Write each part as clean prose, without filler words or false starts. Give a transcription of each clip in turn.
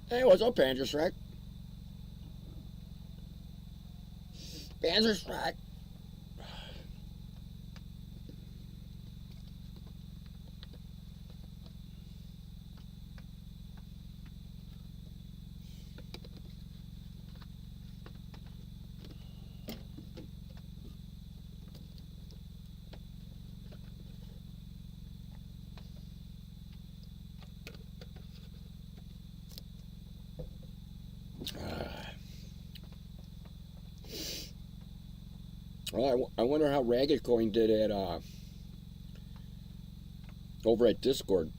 Hey, what's up, Panzer Panzer. Well, I wonder how Ragged Coin did at over at Discord.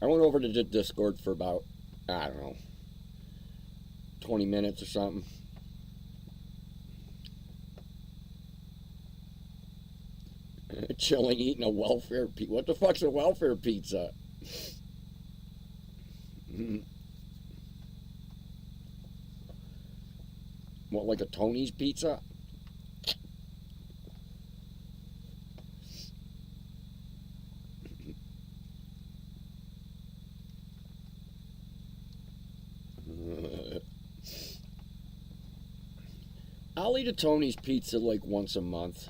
I went over to the Discord for about, I don't know, 20 minutes or something. Chilling, eating a welfare pizza. What the fuck's a welfare pizza? What, like a Tony's pizza? I'll eat a Tony's pizza like once a month.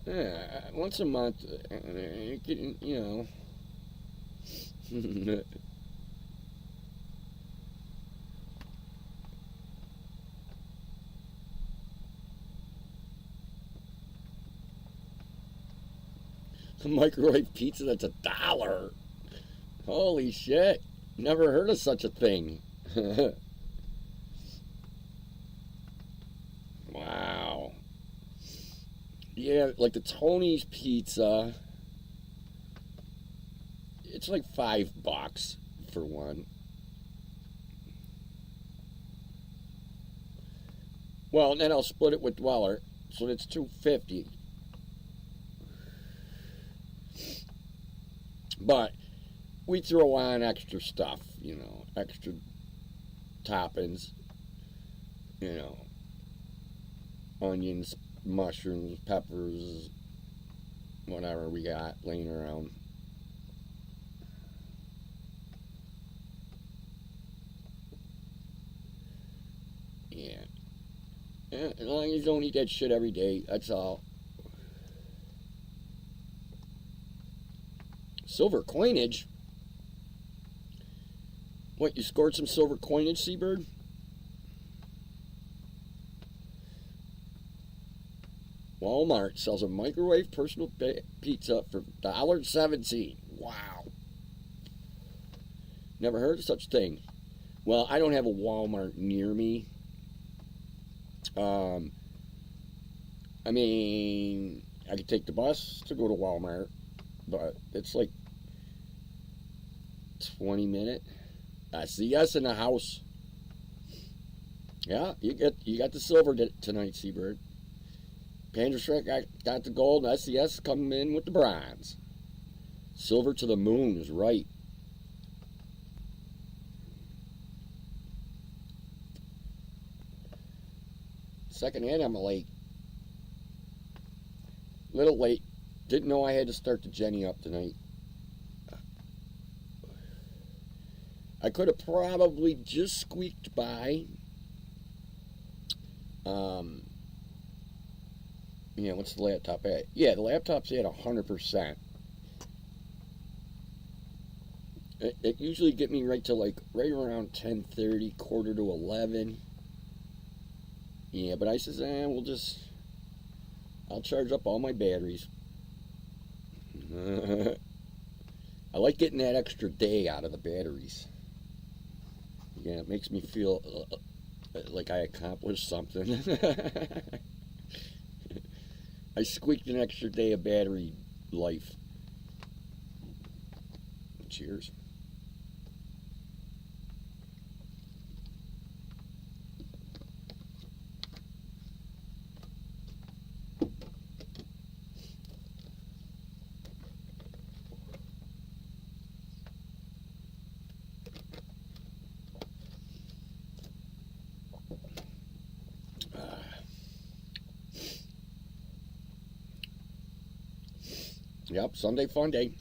Yeah, once a month, you know. A microwave pizza that's $1. Holy shit. Never heard of such a thing. Wow. Yeah, like the Tony's pizza, it's like $5 for one. Well, and then I'll split it with Dweller, so it's $2.50. But we throw on extra stuff, extra toppings, you know, onions, mushrooms, peppers, whatever we got laying around. Yeah. Yeah, as long as you don't eat that shit every day, that's all. Silver coinage? What, you scored some silver coinage, Seabird? Walmart sells a microwave personal pizza for $1.17. Wow. Never heard of such thing. Well, I don't have a Walmart near me. I mean, I could take the bus to go to Walmart, but it's like 20 minute. That's the yes in the house. Yeah, you got the silver tonight, Seabird. Panzer got the gold. That's the yes coming in with the bronze. Silver to the moon is right. Second hand, I'm late. Little late. Didn't know I had to start the Jenny up tonight. I could have probably just squeaked by. What's the laptop at? Yeah, the laptop's at 100%. It usually get me right to right around 10:30, quarter to 11. Yeah, but I says, I'll charge up all my batteries. I like getting that extra day out of the batteries. Yeah, it makes me feel like I accomplished something. I squeaked an extra day of battery life. Cheers. Yep, Sunday Funday.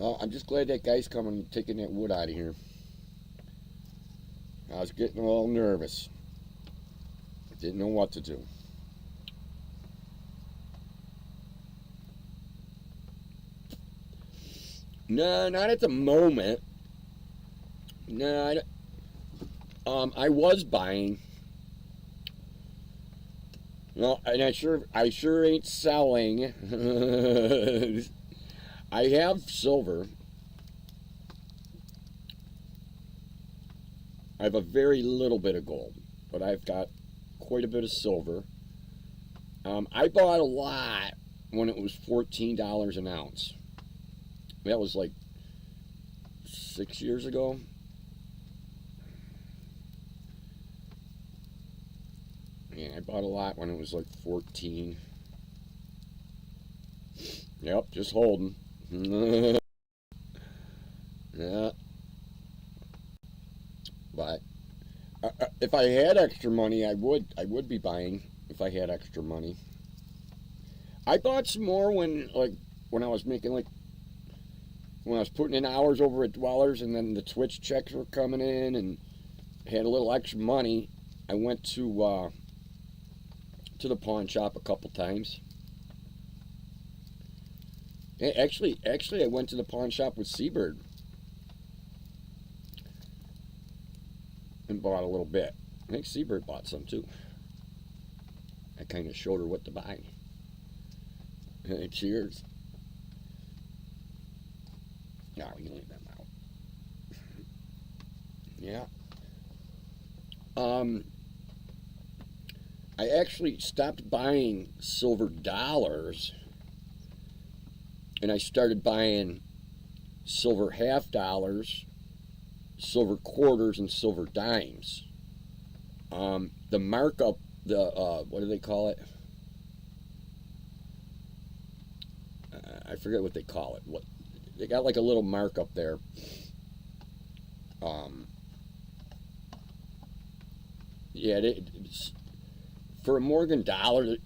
Well, I'm just glad that guy's coming and taking that wood out of here. I was getting a little nervous. Didn't know what to do. No, not at the moment. No, I was buying. No, and I sure ain't selling. I have silver. I have a very little bit of gold, but I've got quite a bit of silver. I bought a lot when it was $14 an ounce. That was like 6 years ago. Yeah, I bought a lot when it was like 14. Yep, just holding. Yeah. But if I had extra money, I would be buying if I had extra money. I bought some more when I was making when I was putting in hours over at Dwellers, and then the Twitch checks were coming in, and had a little extra money. I went to the pawn shop a couple times. Actually, I went to the pawn shop with Seabird and bought a little bit. I think Seabird bought some too. I kind of showed her what to buy. Cheers. No, we can leave them out. Yeah. I actually stopped buying silver dollars, and I started buying silver half dollars, silver quarters, and silver dimes. The markup, what do they call it? I forget what they call it. What they got, like a little markup there. Yeah, for a Morgan dollar,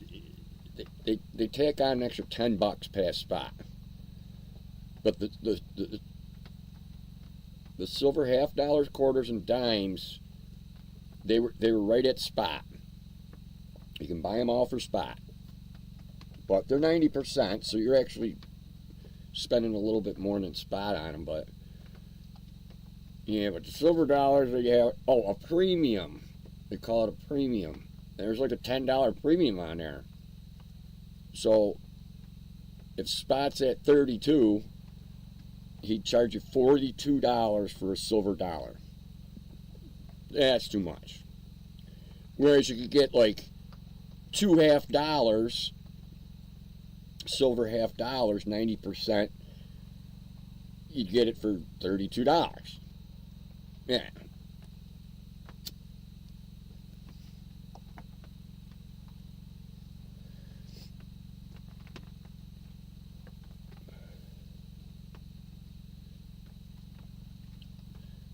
they take on an extra $10 past spot. But the silver half dollars, quarters, and dimes, they were right at spot. You can buy them all for spot, but they're 90%, so you're actually spending a little bit more than spot on them. But yeah, but the silver dollars, they have a premium. They call it a premium. There's like a $10 premium on there. So if spot's at 32, he'd charge you $42 for a silver dollar. That's too much. Whereas you could get like two half dollars, silver half dollars, 90%, you'd get it for $32. Yeah.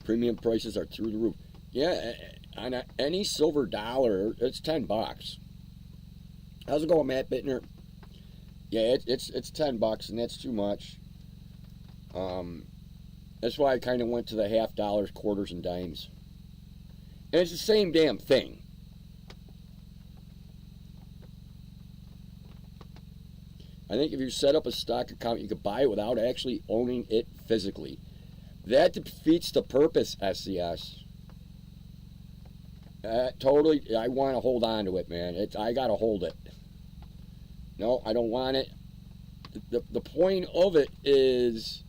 Premium prices are through the roof. Yeah, on any silver dollar, it's $10. How's it going, Matt Bittner? Yeah, it's $10, and that's too much. That's why I kind of went to the half dollars, quarters, and dimes. And it's the same damn thing. I think if you set up a stock account, you could buy it without actually owning it physically. That defeats the purpose, SCS. Totally, I want to hold on to it, man. I got to hold it. No, I don't want it. The point of it is,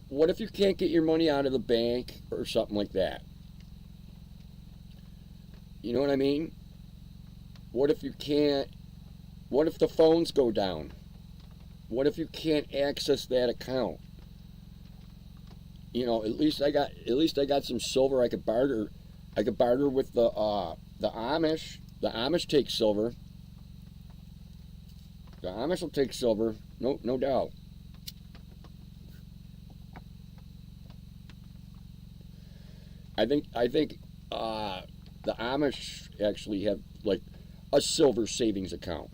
what if you can't get your money out of the bank or something like that? You know what I mean? What if you can't? What if the phones go down? What if you can't access that account? You know, at least I got some silver I could barter. I could barter with the Amish. The Amish take silver. The Amish will take silver, no doubt. I think the Amish actually have like a silver savings account.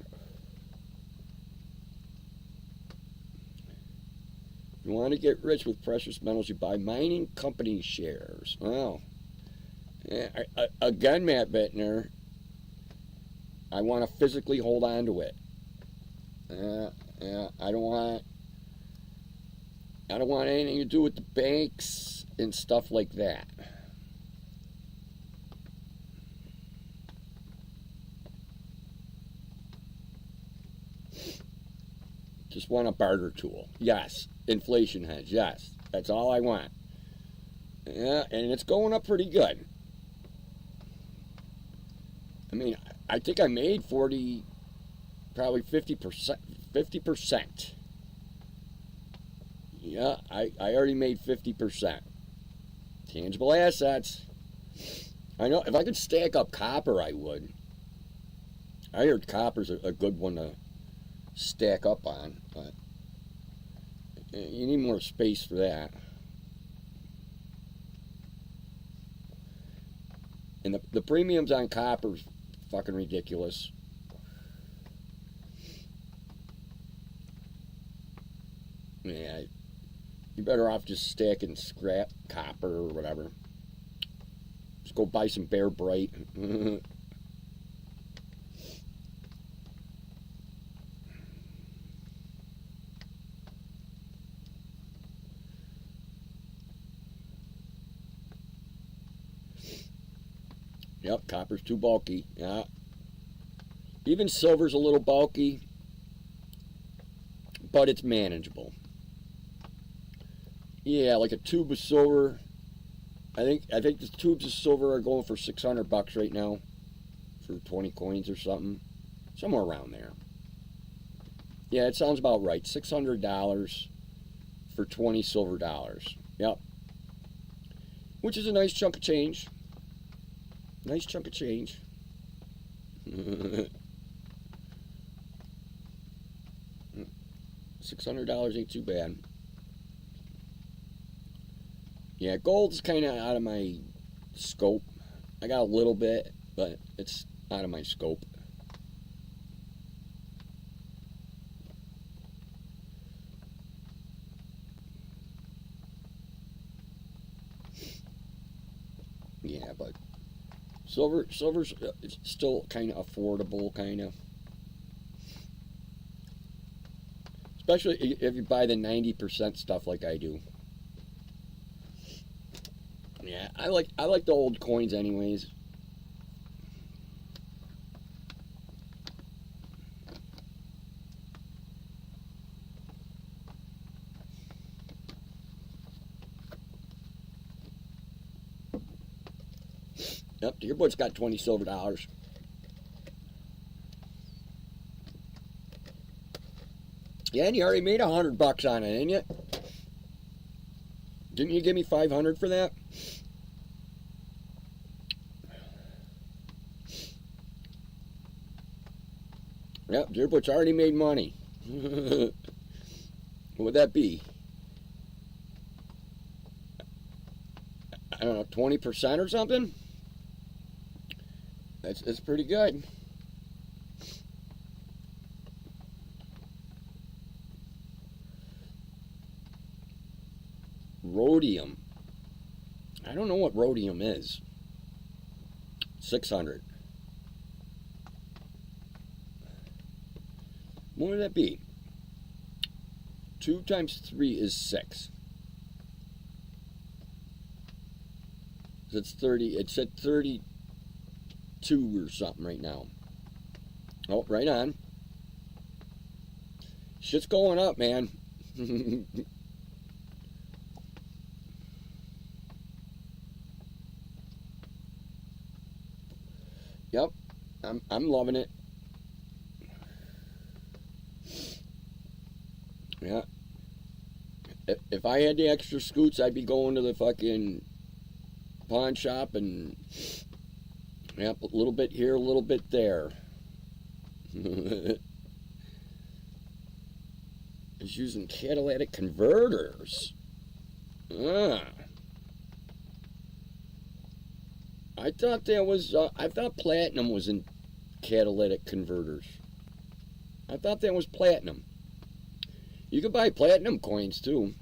You want to get rich with precious metals, you buy mining company shares. Well, yeah, again, Matt Bittner, I want to physically hold on to it. I don't want anything to do with the banks and stuff like that. Just want a barter tool. Yes. Inflation hedge. Yes. That's all I want. Yeah, and it's going up pretty good. I mean, I think I made 40, probably 50%. 50%. Yeah, I already made 50%. Tangible assets. I know, if I could stack up copper, I would. I heard copper's a good one to stack up on, but you need more space for that. And the premiums on copper's fucking ridiculous. Yeah, you're better off just stacking scrap copper or whatever. Just go buy some Bear Bright. Yep, copper's too bulky. Yeah. Even silver's a little bulky, but it's manageable. Yeah, like a tube of silver. I think the tubes of silver are going for $600 right now for 20 coins or something. Somewhere around there. Yeah, it sounds about right. $600 for 20 silver dollars. Yep. Which is a nice chunk of change. Nice chunk of change. $600 ain't too bad. Yeah, gold's kind of out of my scope. I got a little bit, but it's out of my scope. Yeah, but silver's still kind of affordable, kind of. Especially if you buy the 90% stuff like I do. Yeah, I like the old coins anyways. Yep, your boy's got 20 silver dollars. Yeah, and you already made $100 on it, didn't you? Didn't you give me 500 for that? Yep, Deerbutch already made money. What would that be? I don't know, 20% or something? That's pretty good. Rhodium. I don't know what rhodium is. 600. What would that be? 2 times 3 is 6. It's 30. It's at 32 or something right now. Oh, right on. Shit's going up, man. Yep, I'm loving it. Yeah. If I had the extra scoots, I'd be going to the fucking pawn shop and, yep, a little bit here, a little bit there. It's using catalytic converters. Ah. I thought that was, I thought platinum was in catalytic converters. I thought that was platinum. You could buy platinum coins too.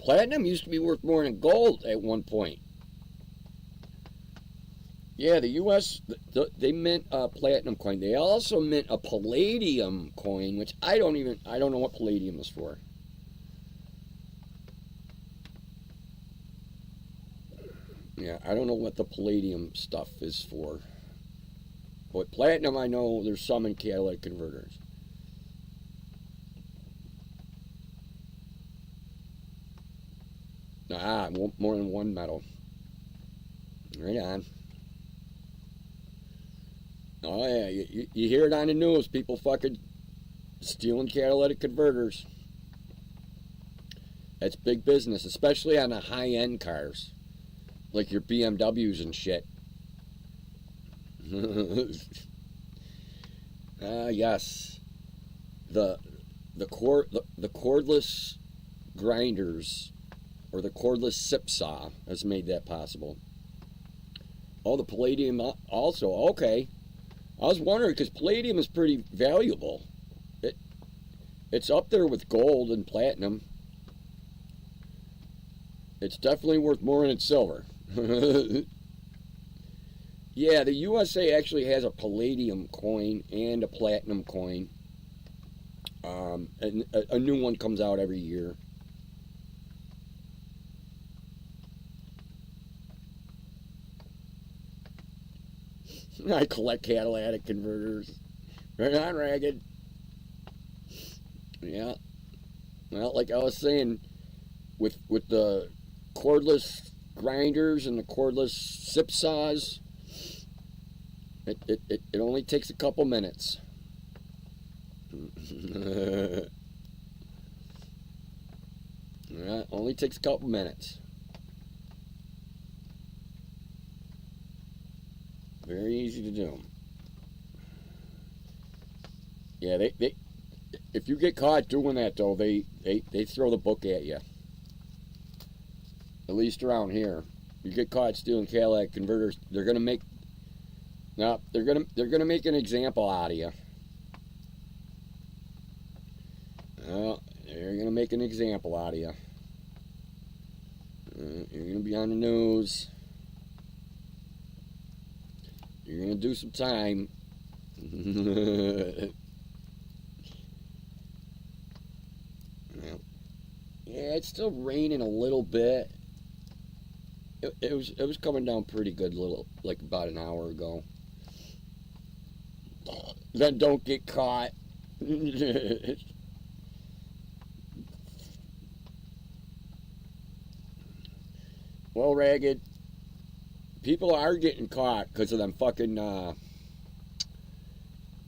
Platinum used to be worth more than gold at one point. Yeah, the U.S. They mint a platinum coin. They also mint a palladium coin, which I don't know what palladium is for. Yeah, I don't know what the palladium stuff is for. But platinum, I know there's some in catalytic converters. Ah, more than one metal. Right on. Oh yeah, you hear it on the news. People fucking stealing catalytic converters. That's big business, especially on the high-end cars, like your BMWs and shit. Yes, the cordless grinders, or the cordless sip saw, has made that possible. Oh, the palladium also. Okay, I was wondering because palladium is pretty valuable. It's up there with gold and platinum. It's definitely worth more than it's silver. Yeah, the USA actually has a palladium coin and a platinum coin. And a new one comes out every year. I collect catalytic converters. Right on, Ragged. Yeah. Well, like I was saying, with the cordless grinders and the cordless sip saws, it only takes a couple minutes. Yeah, only takes a couple minutes. Very easy to do. Yeah, they if you get caught doing that though, they throw the book at you. At least around here, you get caught stealing catalytic converters, they're gonna make they're gonna make an example out of you. They're gonna make an example out of you. You're gonna be on the news. You're gonna do some time. Yeah, it's still raining a little bit. It was coming down pretty good, like about an hour ago. Then don't get caught. Well, Ragged, people are getting caught because of them fucking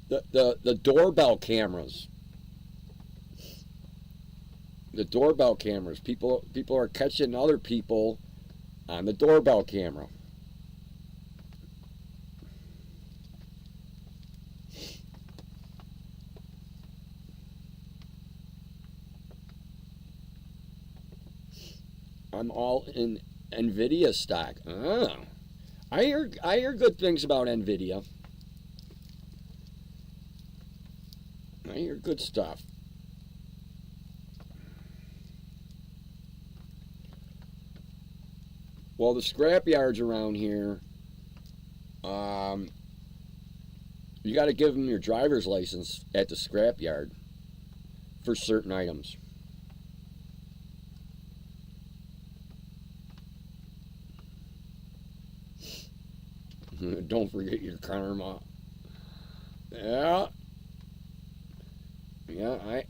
the doorbell cameras. The doorbell cameras. People are catching other people on the doorbell camera. I'm all in Nvidia stock. Oh. I hear good things about Nvidia. I hear good stuff. Well, the scrap yards around here, you got to give them your driver's license at the scrap yard for certain items. Don't forget your karma. Yeah. Yeah,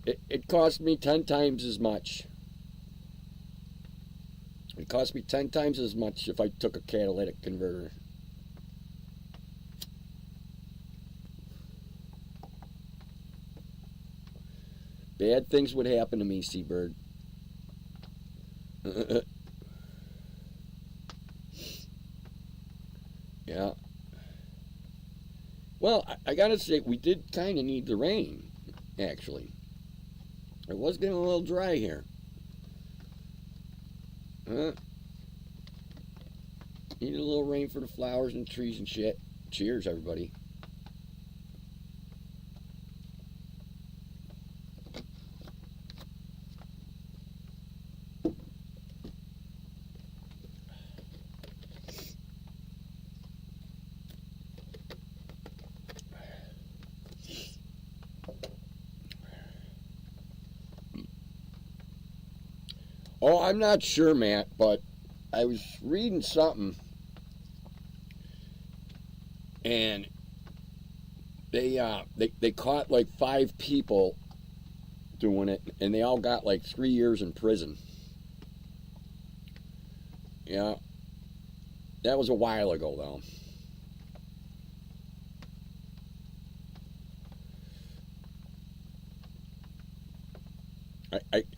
it cost me 10 times as much. It cost me 10 times as much if I took a catalytic converter. Bad things would happen to me, Seabird. Yeah. Well, I gotta say, we did kind of need the rain, actually. It was getting a little dry here. Need a little rain for the flowers and trees and shit. Cheers, everybody. Oh, I'm not sure, Matt, but I was reading something, and they caught like 5 people doing it, and they all got like 3 years in prison. Yeah, that was a while ago, though.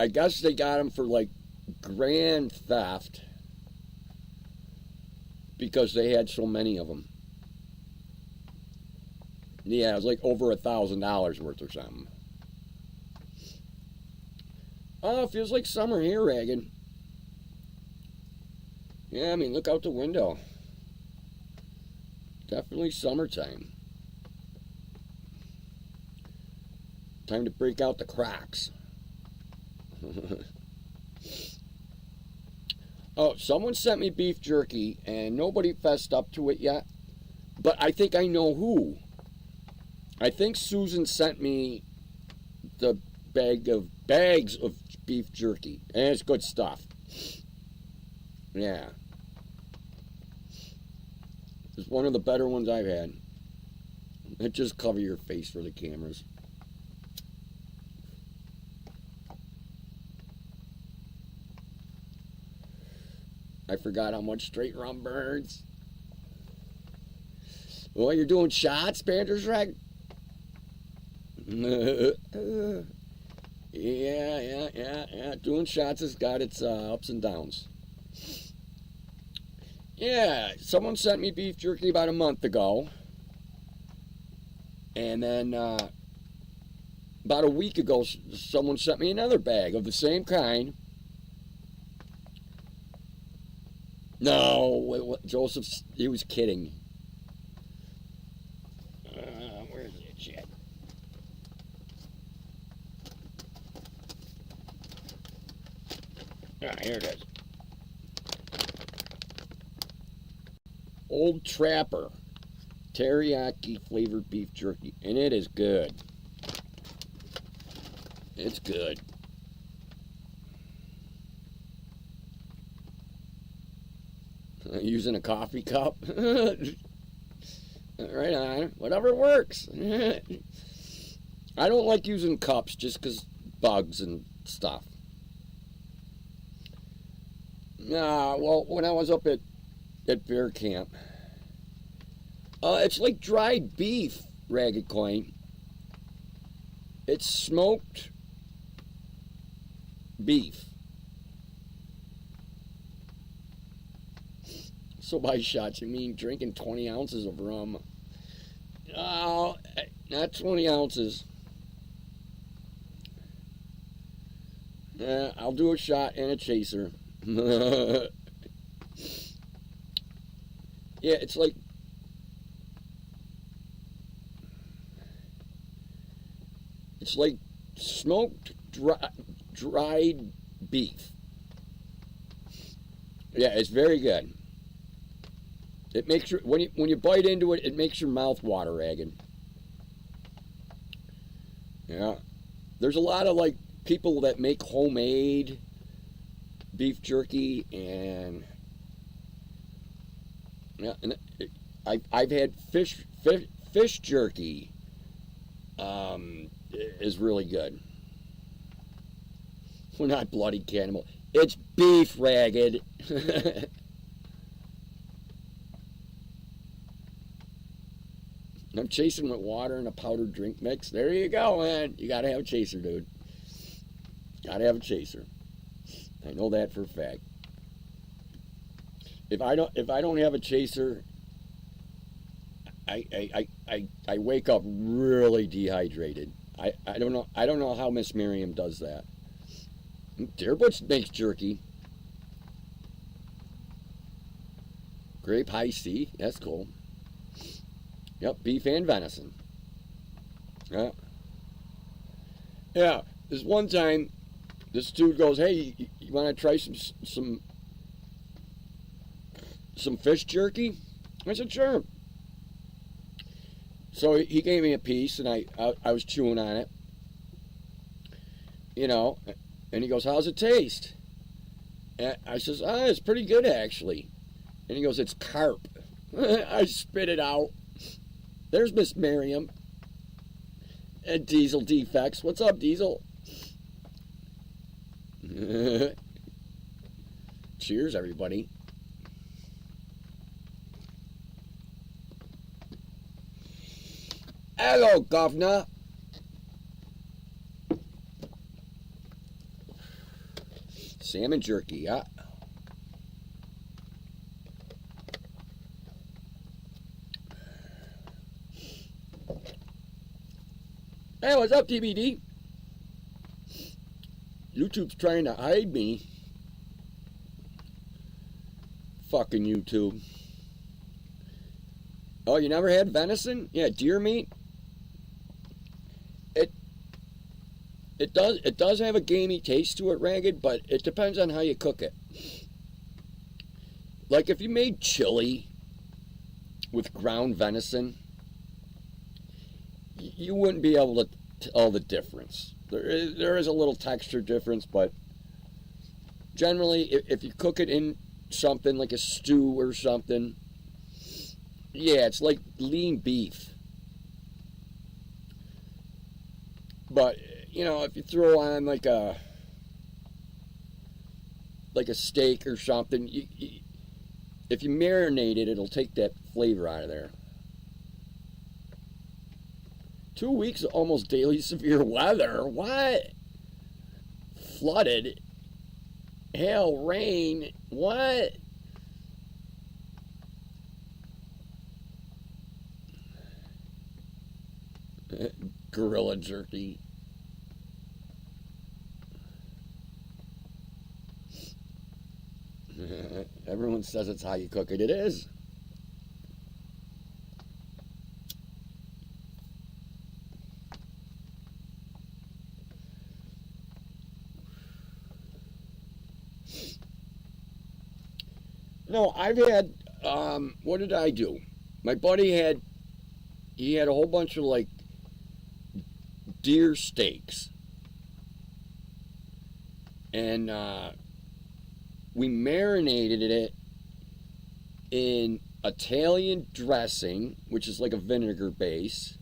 I guess they got him for like grand theft because they had so many of them. Yeah, it was like over $1,000 worth or something. Oh, it feels like summer here, Reagan. Yeah, I mean, look out the window. Definitely summertime. Time to break out the Crocs. Oh, someone sent me beef jerky, and nobody fessed up to it yet. But I think I know who. I think Susan sent me the bags of beef jerky, and it's good stuff. Yeah, it's one of the better ones I've had. Just cover your face for the cameras. I forgot how much straight rum burns. Well, you're doing shots, Bandersrag? Yeah. Doing shots has got its ups and downs. Yeah, someone sent me beef jerky about a month ago. And then about a week ago, someone sent me another bag of the same kind. No, Joseph, he was kidding. Where's that shit? Ah, here it is. Old Trapper teriyaki flavored beef jerky, and it is good. It's good. Using a coffee cup. Right on. Whatever works. I don't like using cups just because bugs and stuff. Nah, well, when I was up at bear camp, it's like dried beef, Ragged Coin. It's smoked beef. So by shots, you mean drinking 20 ounces of rum? Oh, not 20 ounces. I'll do a shot and a chaser. Yeah, it's like smoked dried beef. Yeah, it's very good. It makes your when you bite into it, it makes your mouth water, Reagan. Yeah, there's a lot of like people that make homemade beef jerky, and yeah, and I've had fish jerky. Is really good. We're not bloody cannibal. It's beef, Ragged. I'm chasing with water and a powdered drink mix. There you go, man. You gotta have a chaser, dude. Gotta have a chaser. I know that for a fact. If I don't have a chaser, I wake up really dehydrated. I don't know how Miss Miriam does that. Deerbutch makes jerky. Grape high C, that's cool. Yep, beef and venison. Yeah. Yeah, this one time, this dude goes, "Hey, you want to try some fish jerky?" I said, "Sure." So he gave me a piece, and I was chewing on it, and he goes, "How's it taste?" And I says, it's pretty good actually. And he goes, it's carp. I spit it out. There's Miss Miriam. And Diesel Defects. What's up, Diesel? Cheers, everybody. Hello, governor. Salmon jerky, yeah. Hey, what's up, TBD? YouTube's trying to hide me. Fucking YouTube. Oh, you never had venison? Yeah, deer meat. It does have a gamey taste to it, Ragged, but it depends on how you cook it. Like if you made chili with ground venison, you wouldn't be able to tell the difference. There is a little texture difference, but generally, if you cook it in something like a stew or something, yeah, it's like lean beef. But you know, if you throw on like a steak or something, if you marinate it, it'll take that flavor out of there. 2 weeks of almost daily severe weather. What? Flooded. Hail, rain. What? Gorilla jerky. Everyone says it's how you cook it. It is. No, I've had, what did I do? My buddy had a whole bunch of like deer steaks. And we marinated it in Italian dressing, which is like a vinegar base,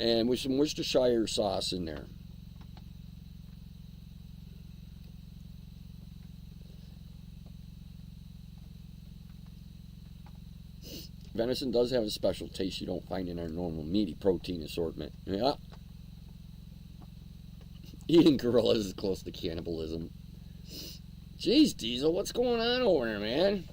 and with some Worcestershire sauce in there. Venison does have a special taste you don't find in our normal meaty protein assortment. Yeah. Eating gorillas is close to cannibalism. Jeez, Diesel, what's going on over there, man?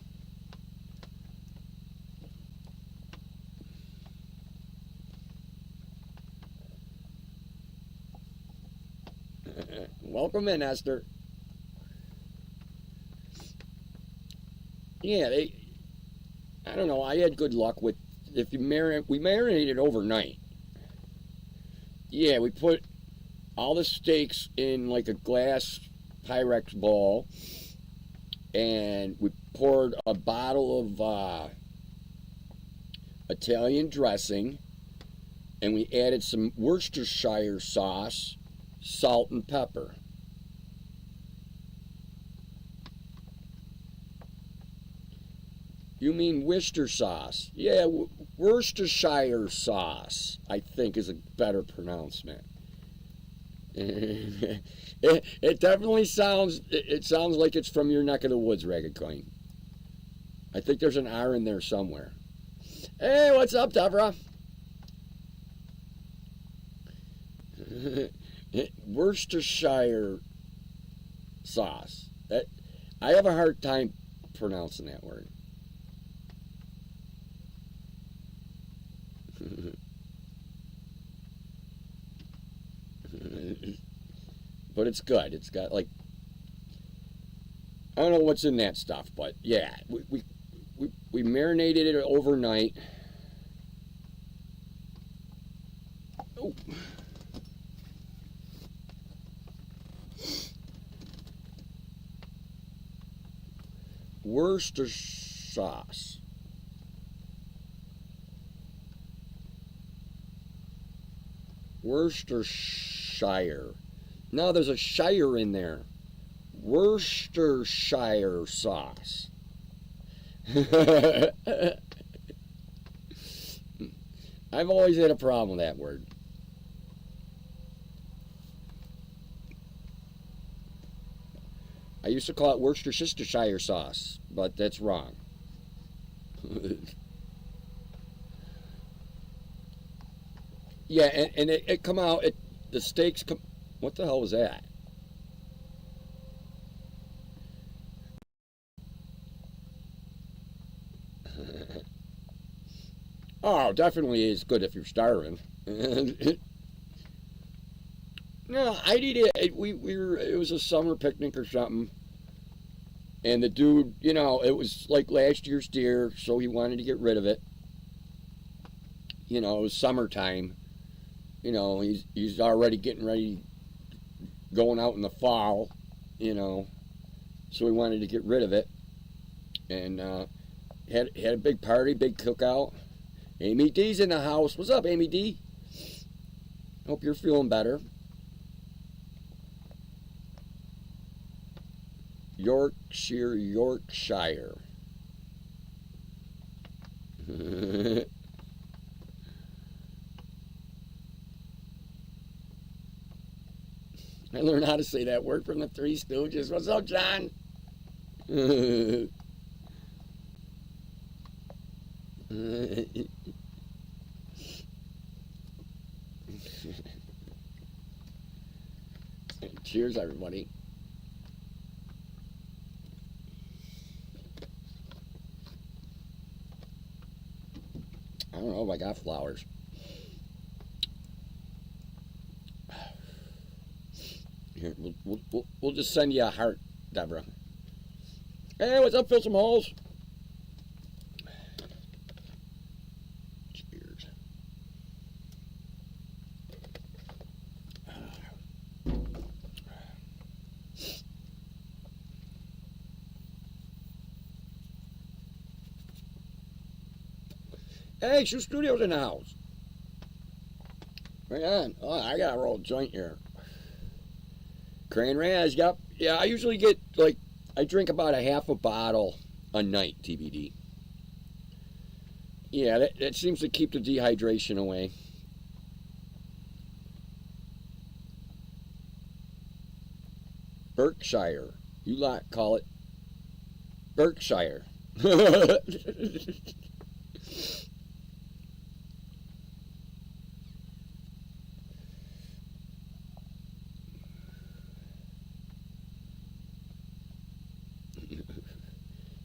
Welcome in, Esther. Yeah, I don't know, I had good luck with, we marinated overnight. Yeah, we put all the steaks in like a glass Pyrex bowl, and we poured a bottle of Italian dressing, and we added some Worcestershire sauce, salt, and pepper. You mean Worcester sauce? Yeah, Worcestershire sauce, I think, is a better pronouncement. It definitely sounds, it sounds like it's from your neck of the woods, Ragged Coin. I think there's an R in there somewhere. Hey, what's up, Deborah? Worcestershire sauce. I have a hard time pronouncing that word. But it's good. It's got like, I don't know what's in that stuff, but yeah, we marinated it overnight. Oh. Worcester sauce. Worcestershire. No, there's a shire in there. Worcestershire sauce. I've always had a problem with that word. I used to call it Worcestershire sauce, but that's wrong. Yeah, and it come out, the steaks come, what the hell was that? Oh, definitely is good if you're starving. No, I'd eat it. It was a summer picnic or something. And the dude, it was like last year's deer, so he wanted to get rid of it. It was summertime. He's already getting ready, going out in the fall, so he wanted to get rid of it. And had a big party, big cookout. Amy D's in the house. What's up, Amy D? Hope you're feeling better. Yorkshire. I learned how to say that word from the Three Stooges. What's up, John? Cheers, everybody. I don't know if I got flowers. Here, we'll just send you a heart, Deborah. Hey, what's up? Fill some holes. Cheers. Hey, Shoe Studio's in the house. Right on. Oh, I got a roll joint here. Cran Raz, yep. Yeah, I usually get, I drink about a half a bottle a night, TBD. Yeah, that seems to keep the dehydration away. Berkshire. You lot call it Berkshire.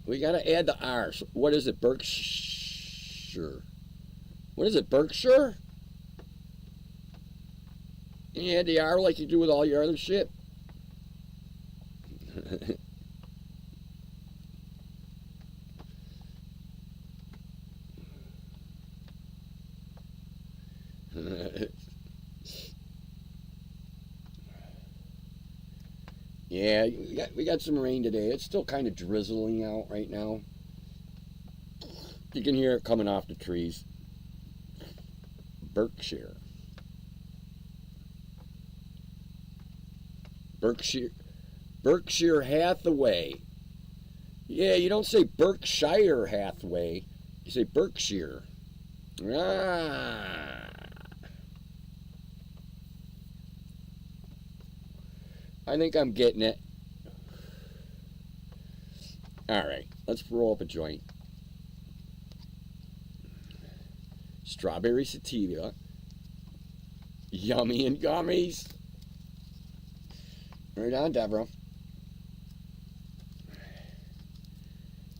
We gotta add the R. So what is it? Berkshire. What is it? Berkshire? You add the R like you do with all your other shit. Yeah, we got some rain today. It's still kind of drizzling out right now. You can hear it coming off the trees. Berkshire. Berkshire Hathaway. Yeah, you don't say Berkshire Hathaway. You say Berkshire. Ah. I think I'm getting it. Alright, let's roll up a joint. Strawberry sativa. Yummy and gummies. Right on, Deborah.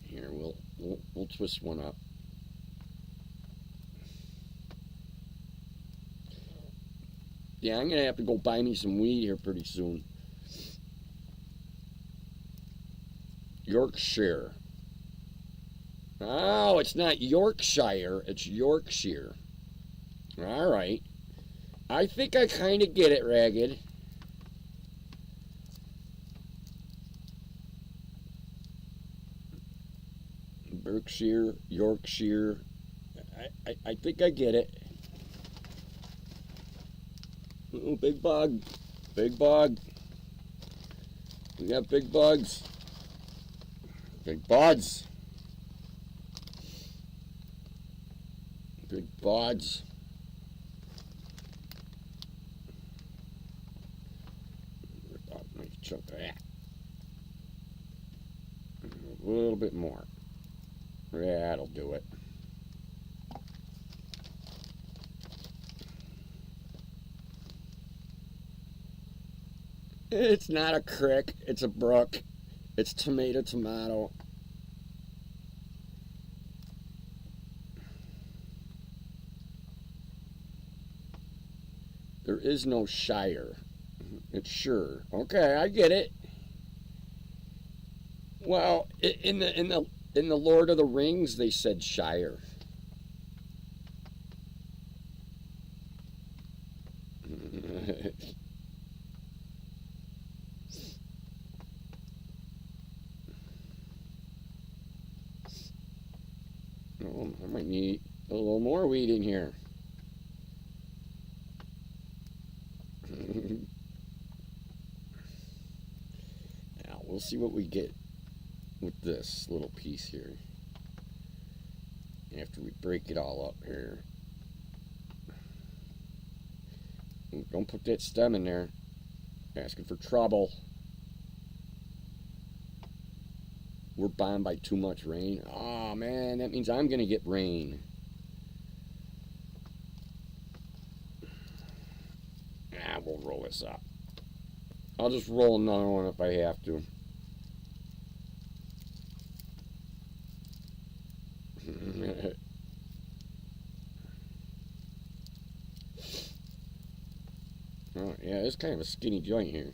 Here, we'll twist one up. Yeah, I'm gonna have to go buy me some weed here pretty soon. Yorkshire. Oh, it's not Yorkshire, it's Yorkshire. All right. I think I kind of get it, Ragged. Berkshire, Yorkshire. I think I get it. Oh, big bug. Big bug. We We got big bugs. Big buds. Big buds. Rip out a nice chunk of that. A little bit more. That'll do it. It's not a creek, it's a brook. It's tomato. There is no Shire. It's sure. Okay, I get it. Well, in the Lord of the Rings, they said Shire. Oh, I might need a little more weed in here. Now, we'll see what we get with this little piece here after we break it all up here. Don't put that stem in there. Asking for trouble. We're bombed by too much rain. Oh man, that means I'm gonna get rain. We'll roll this up. I'll just roll another one if I have to. Oh yeah, it's kind of a skinny joint here.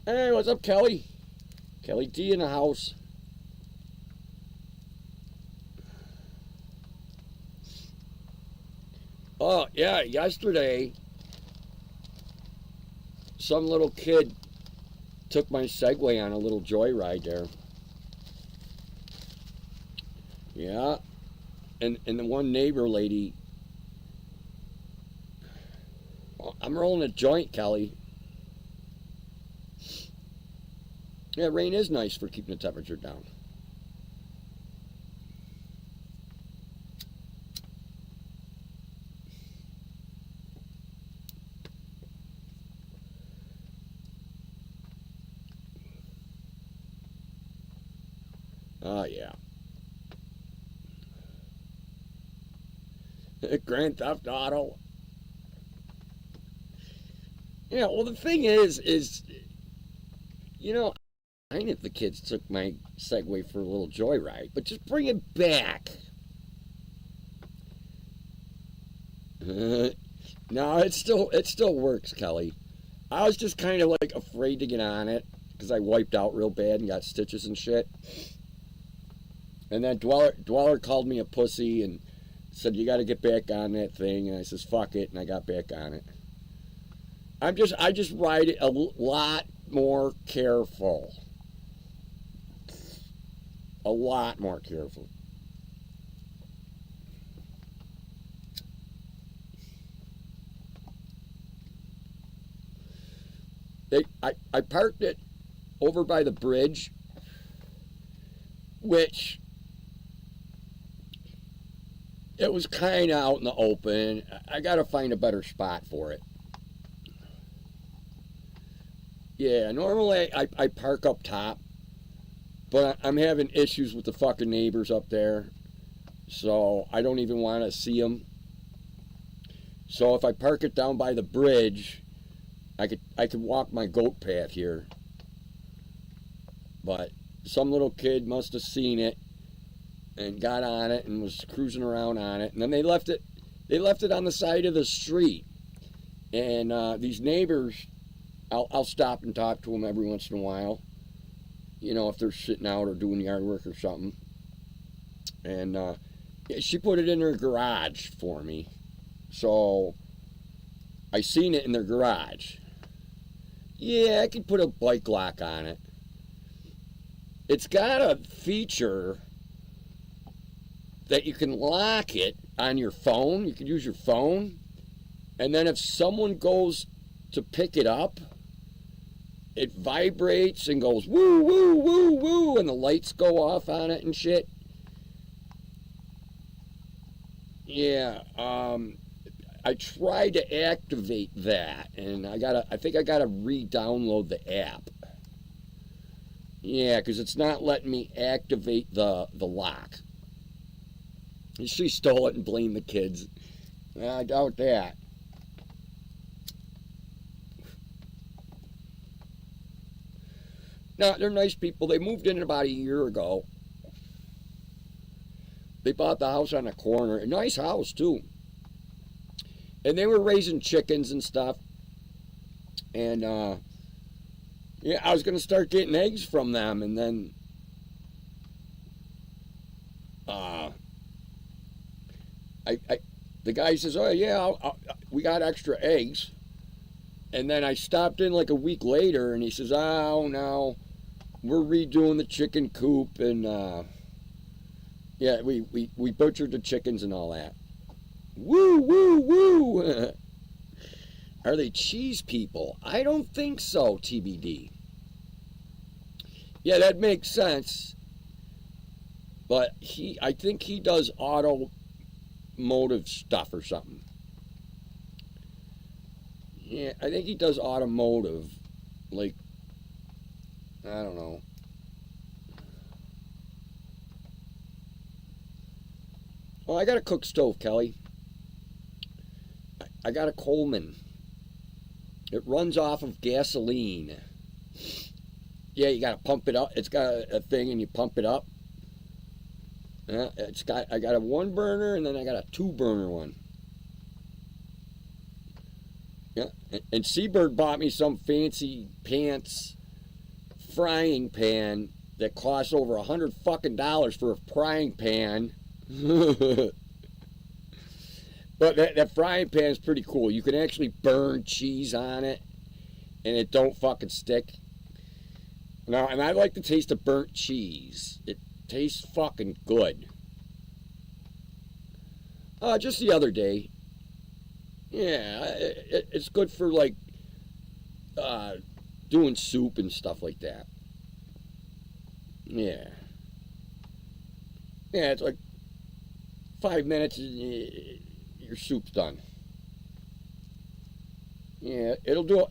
Hey, what's up, Kelly? Kelly D in the house. Oh yeah, yesterday some little kid took my Segway on a little joyride there. Yeah, and the one neighbor lady. I'm rolling a joint, Kelly. Yeah, rain is nice for keeping the temperature down. Oh, yeah. Grand Theft Auto. Yeah, well, the thing is, you know, I know if the kids took my Segway for a little joyride, but just bring it back. No, it still works, Kelly. I was just kind of like afraid to get on it because I wiped out real bad and got stitches and shit. And then Dweller called me a pussy and said you got to get back on that thing, and I says fuck it, and I got back on it. I just ride it a lot more careful. A lot more careful. I parked it over by the bridge, which it was kind of out in the open. I got to find a better spot for it. Yeah, normally I park up top, but I'm having issues with the fucking neighbors up there, so I don't even want to see them. So if I park it down by the bridge, I could walk my goat path here. But some little kid must have seen it and got on it and was cruising around on it, and then they left it on the side of the street. And these neighbors, I'll stop and talk to them every once in a while, you know, if they're sitting out or doing yard work or something. And she put it in her garage for me, so I seen it in their garage. Yeah, I could put a bike lock on it. It's got a feature that you can lock it on your phone. You can use your phone, and then if someone goes to pick it up, it vibrates and goes woo, woo, woo, woo, and the lights go off on it and shit. Yeah, I tried to activate that, and I think I gotta re-download the app. Yeah, because it's not letting me activate the lock. She stole it and blamed the kids. I doubt that. No, they're nice people. They moved in about a year ago. They bought the house on the corner. A nice house, too. And they were raising chickens and stuff. And, yeah, I was going to start getting eggs from them. And then, the guy says, oh, yeah, we got extra eggs. And then I stopped in like a week later, and he says, oh, no, we're redoing the chicken coop. And, yeah, we butchered the chickens and all that. Woo, woo, woo. Are they cheese people? I don't think so, TBD. Yeah, that makes sense. But I think he does automotive stuff or something. Yeah, I think he does automotive. Like, I don't know. Oh, I got a cook stove, Kelly. I got a Coleman. It runs off of gasoline. Yeah, you gotta pump it up. It's got a thing, and you pump it up. I got a 1 burner, and then I got a 2 burner one. Yeah, and Seabird bought me some fancy pants frying pan that costs over $100 fucking for a frying pan. But that frying pan is pretty cool. You can actually burn cheese on it, and it don't fucking stick. Now, and I like the taste of burnt cheese. It tastes fucking good. Just the other day. Yeah, it's good for like doing soup and stuff like that. Yeah. Yeah, it's like 5 minutes and your soup's done. Yeah, it'll do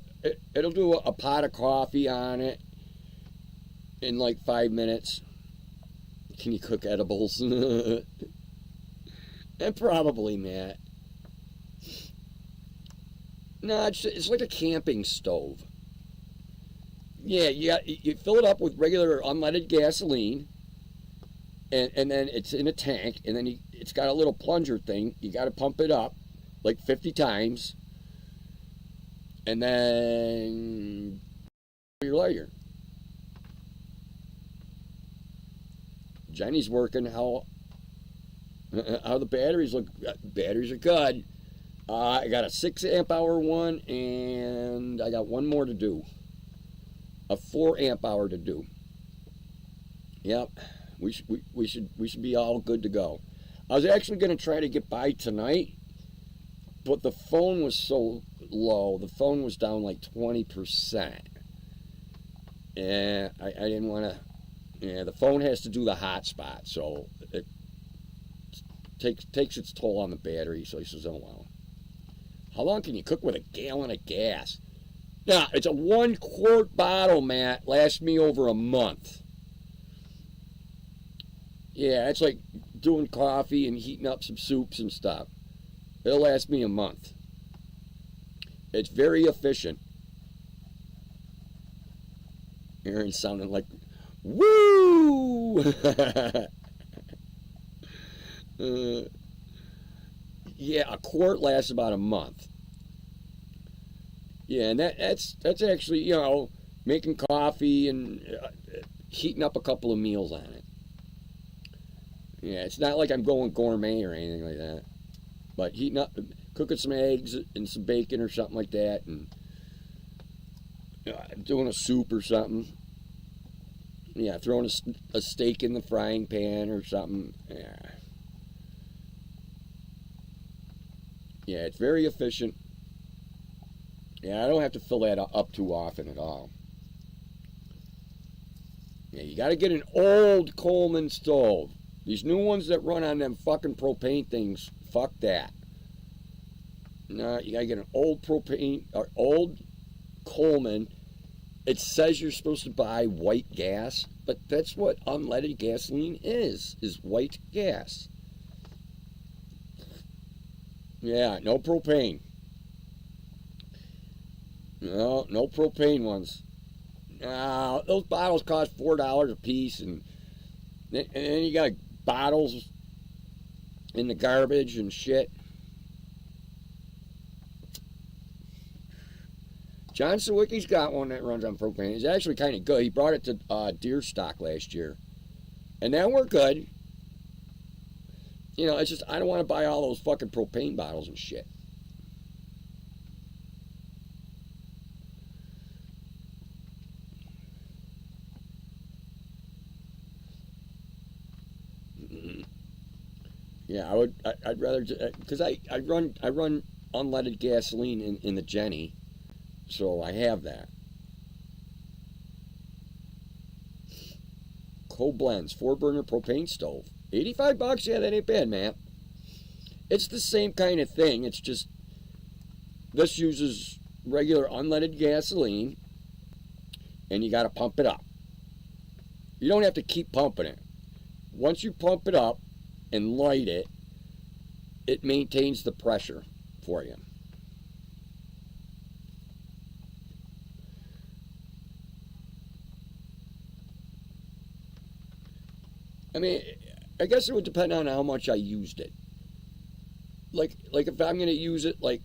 a pot of coffee on it in like 5 minutes. Can you cook edibles? And probably, Matt. No, it's like a camping stove. Yeah, you fill it up with regular unleaded gasoline, and then it's in a tank, and then it's got a little plunger thing. You got to pump it up like 50 times, and then your lighter. Jenny's working. How the batteries look? Batteries are good. I got a 6 amp hour one, and I got one more to do. A 4 amp hour to do. Yep, we should be all good to go. I was actually going to try to get by tonight, but the phone was so low. The phone was down like 20%, and I didn't want to. Yeah, the phone has to do the hotspot, so it takes its toll on the battery. So he says, "Oh well, how long can you cook with a gallon of gas?" Now, it's a 1 quart bottle, Matt. Lasts me over a month. Yeah, it's like doing coffee and heating up some soups and stuff. It'll last me a month. It's very efficient. Aaron sounded like, woo! Yeah, a quart lasts about a month. Yeah, and that's actually, you know, making coffee and heating up a couple of meals on it. Yeah, it's not like I'm going gourmet or anything like that. But heating up, cooking some eggs and some bacon or something like that, and doing a soup or something. Yeah, throwing a steak in the frying pan or something. Yeah. Yeah, it's very efficient. Yeah, I don't have to fill that up too often at all. Yeah, you got to get an old Coleman stove. These new ones that run on them fucking propane things, fuck that. No, you got to get an old propane or old Coleman. It says you're supposed to buy white gas, but that's what unleaded gasoline is white gas. Yeah, no propane. No propane ones. Those bottles cost $4 a piece, and then you got bottles in the garbage and shit. John Sawicki's got one that runs on propane. It's actually kind of good. He brought it to Deer Stock last year, and that worked good. You know, it's just I don't want to buy all those fucking propane bottles and shit. Yeah, I'd rather, because I run unleaded gasoline in the Jenny, so I have that. Koblenz 4-burner propane stove, $85. Yeah, that ain't bad, man. It's the same kind of thing. It's just this uses regular unleaded gasoline, and you got to pump it up. You don't have to keep pumping it. Once you pump it up and light it, it maintains the pressure for you. I mean, I guess it would depend on how much I used it. Like if I'm going to use it like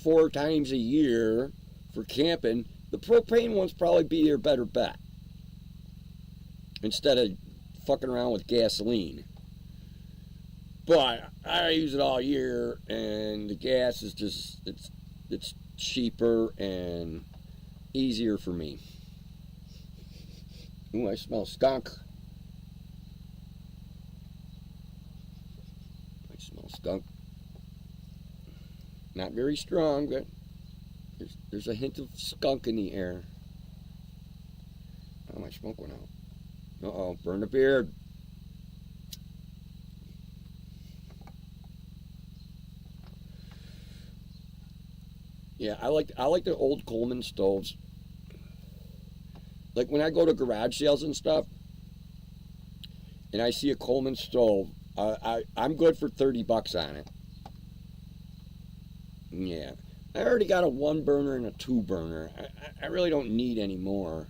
4 times a year for camping, the propane one's probably be your better bet instead of fucking around with gasoline. But I use it all year, and the gas is just it's cheaper and easier for me. Ooh, I smell skunk. I smell skunk. Not very strong, but there's a hint of skunk in the air. Oh, my smoke went out. Uh-oh, burn the beard. Yeah, I like the old Coleman stoves. Like when I go to garage sales and stuff, and I see a Coleman stove, I'm good for $30 on it. Yeah, I already got a 1-burner and a 2-burner. I really don't need any more.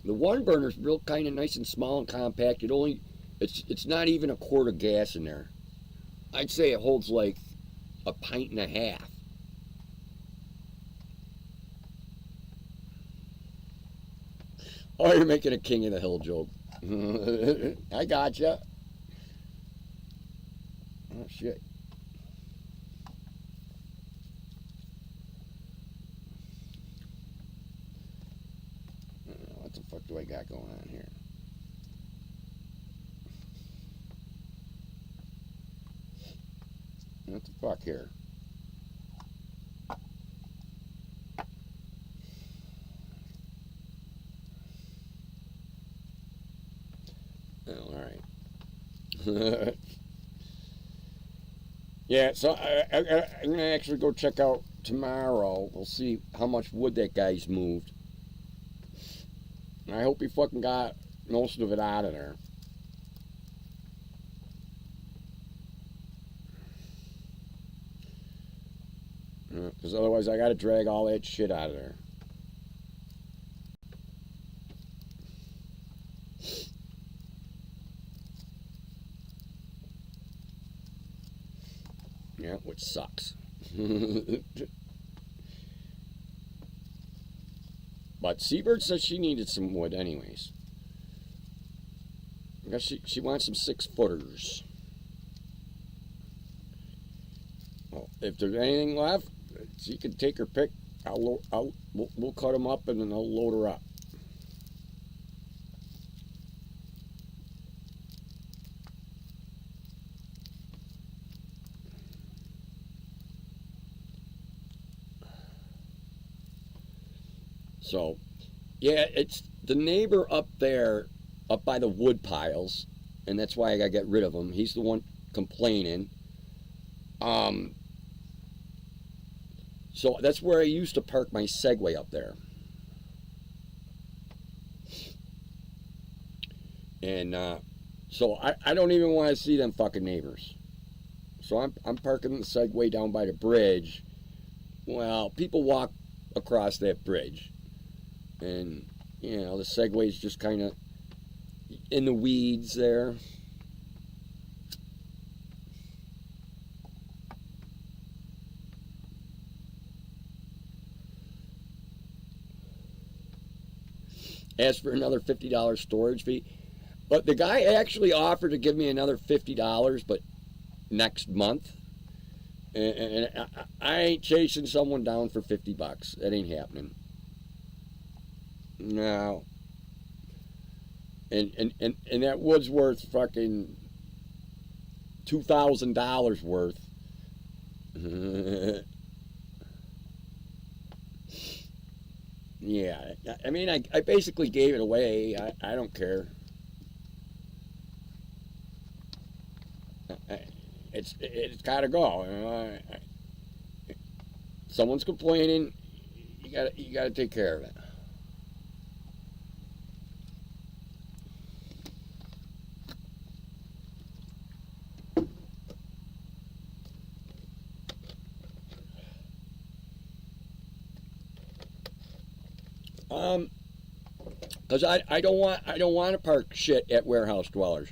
The 1-burner's real kind of nice and small and compact. It's not even a quart of gas in there. I'd say it holds like a pint and a half. Oh, you're making a King of the Hill joke. I gotcha. Oh, shit. What the fuck do I got going on here? What the fuck here? Oh, all right. Yeah, so I'm going to actually go check out tomorrow. We'll see how much wood that guy's moved. And I hope he fucking got most of it out of there. Because otherwise I got to drag all that shit out of there. Yeah, which sucks. But Seabird says she needed some wood anyways. I guess she wants some 6-footers. Well, if there's anything left, she can take her pick. We'll cut them up and then I'll load her up. So, Yeah, it's the neighbor up there, up by the wood piles, and that's why I got to get rid of him. He's the one complaining. Um, so that's where I used to park my Segway up there. And so I don't even want to see them fucking neighbors. So I'm parking the Segway down by the bridge. Well, people walk across that bridge. And, you know, the Segway's just kind of in the weeds there. Asked for another $50 storage fee. But the guy actually offered to give me another $50, but next month. And I ain't chasing someone down for $50. That ain't happening. No. And that wood's worth fucking $2,000 worth. Yeah, I mean, I basically gave it away. I don't care. It's got to go. You know? Someone's complaining. You got to take care of it. Because I don't want to park shit at warehouse dwellers.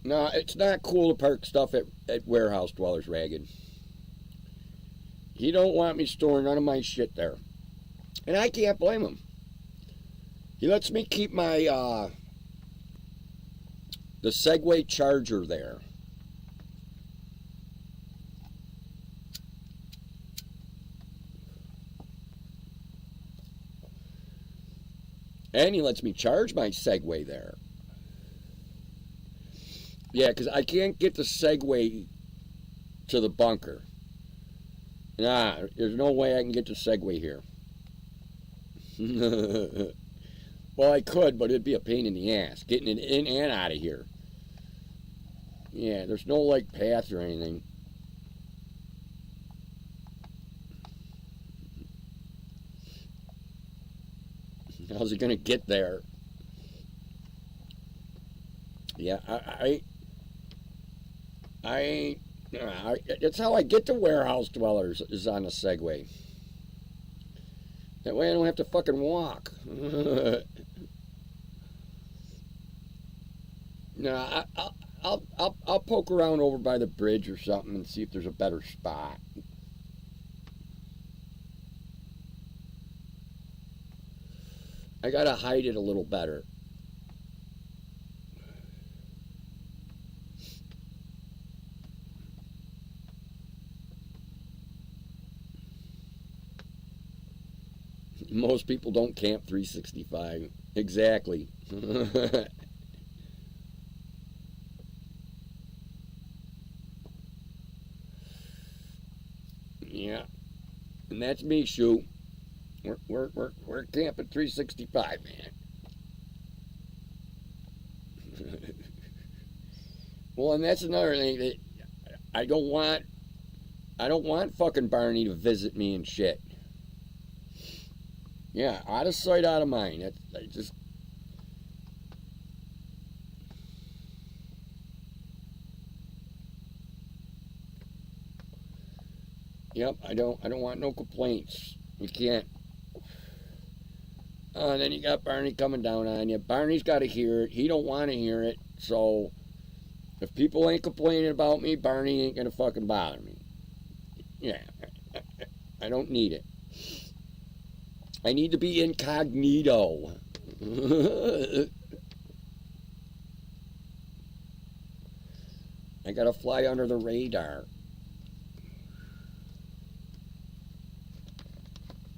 No, it's not cool to park stuff at warehouse dwellers, Ragged. He don't want me storing none of my shit there. And I can't blame him. He lets me keep my the Segway charger there. And he lets me charge my Segway there. Yeah, because I can't get the Segway to the bunker. Nah, there's no way I can get the Segway here. Well, I could, but it'd be a pain in the ass getting it in and out of here. Yeah, there's no like path or anything. How's he gonna get there? Yeah, that's how I get to warehouse dwellers is on a Segway. That way I don't have to fucking walk. No, I'll poke around over by the bridge or something and see if there's a better spot. I gotta hide it a little better. Most people don't camp 365. Exactly. Yeah. And that's me, Shu. We're camping 365, man. Well, and that's another thing that I don't want. I don't want fucking Barney to visit me and shit. Yeah, out of sight, out of mind. I just. Yep, I don't want no complaints. You can't. And then you got Barney coming down on you. Barney's got to hear it. He don't want to hear it. So if people ain't complaining about me, Barney ain't gonna fucking bother me. Yeah, I don't need it. I need to be incognito. I gotta fly under the radar.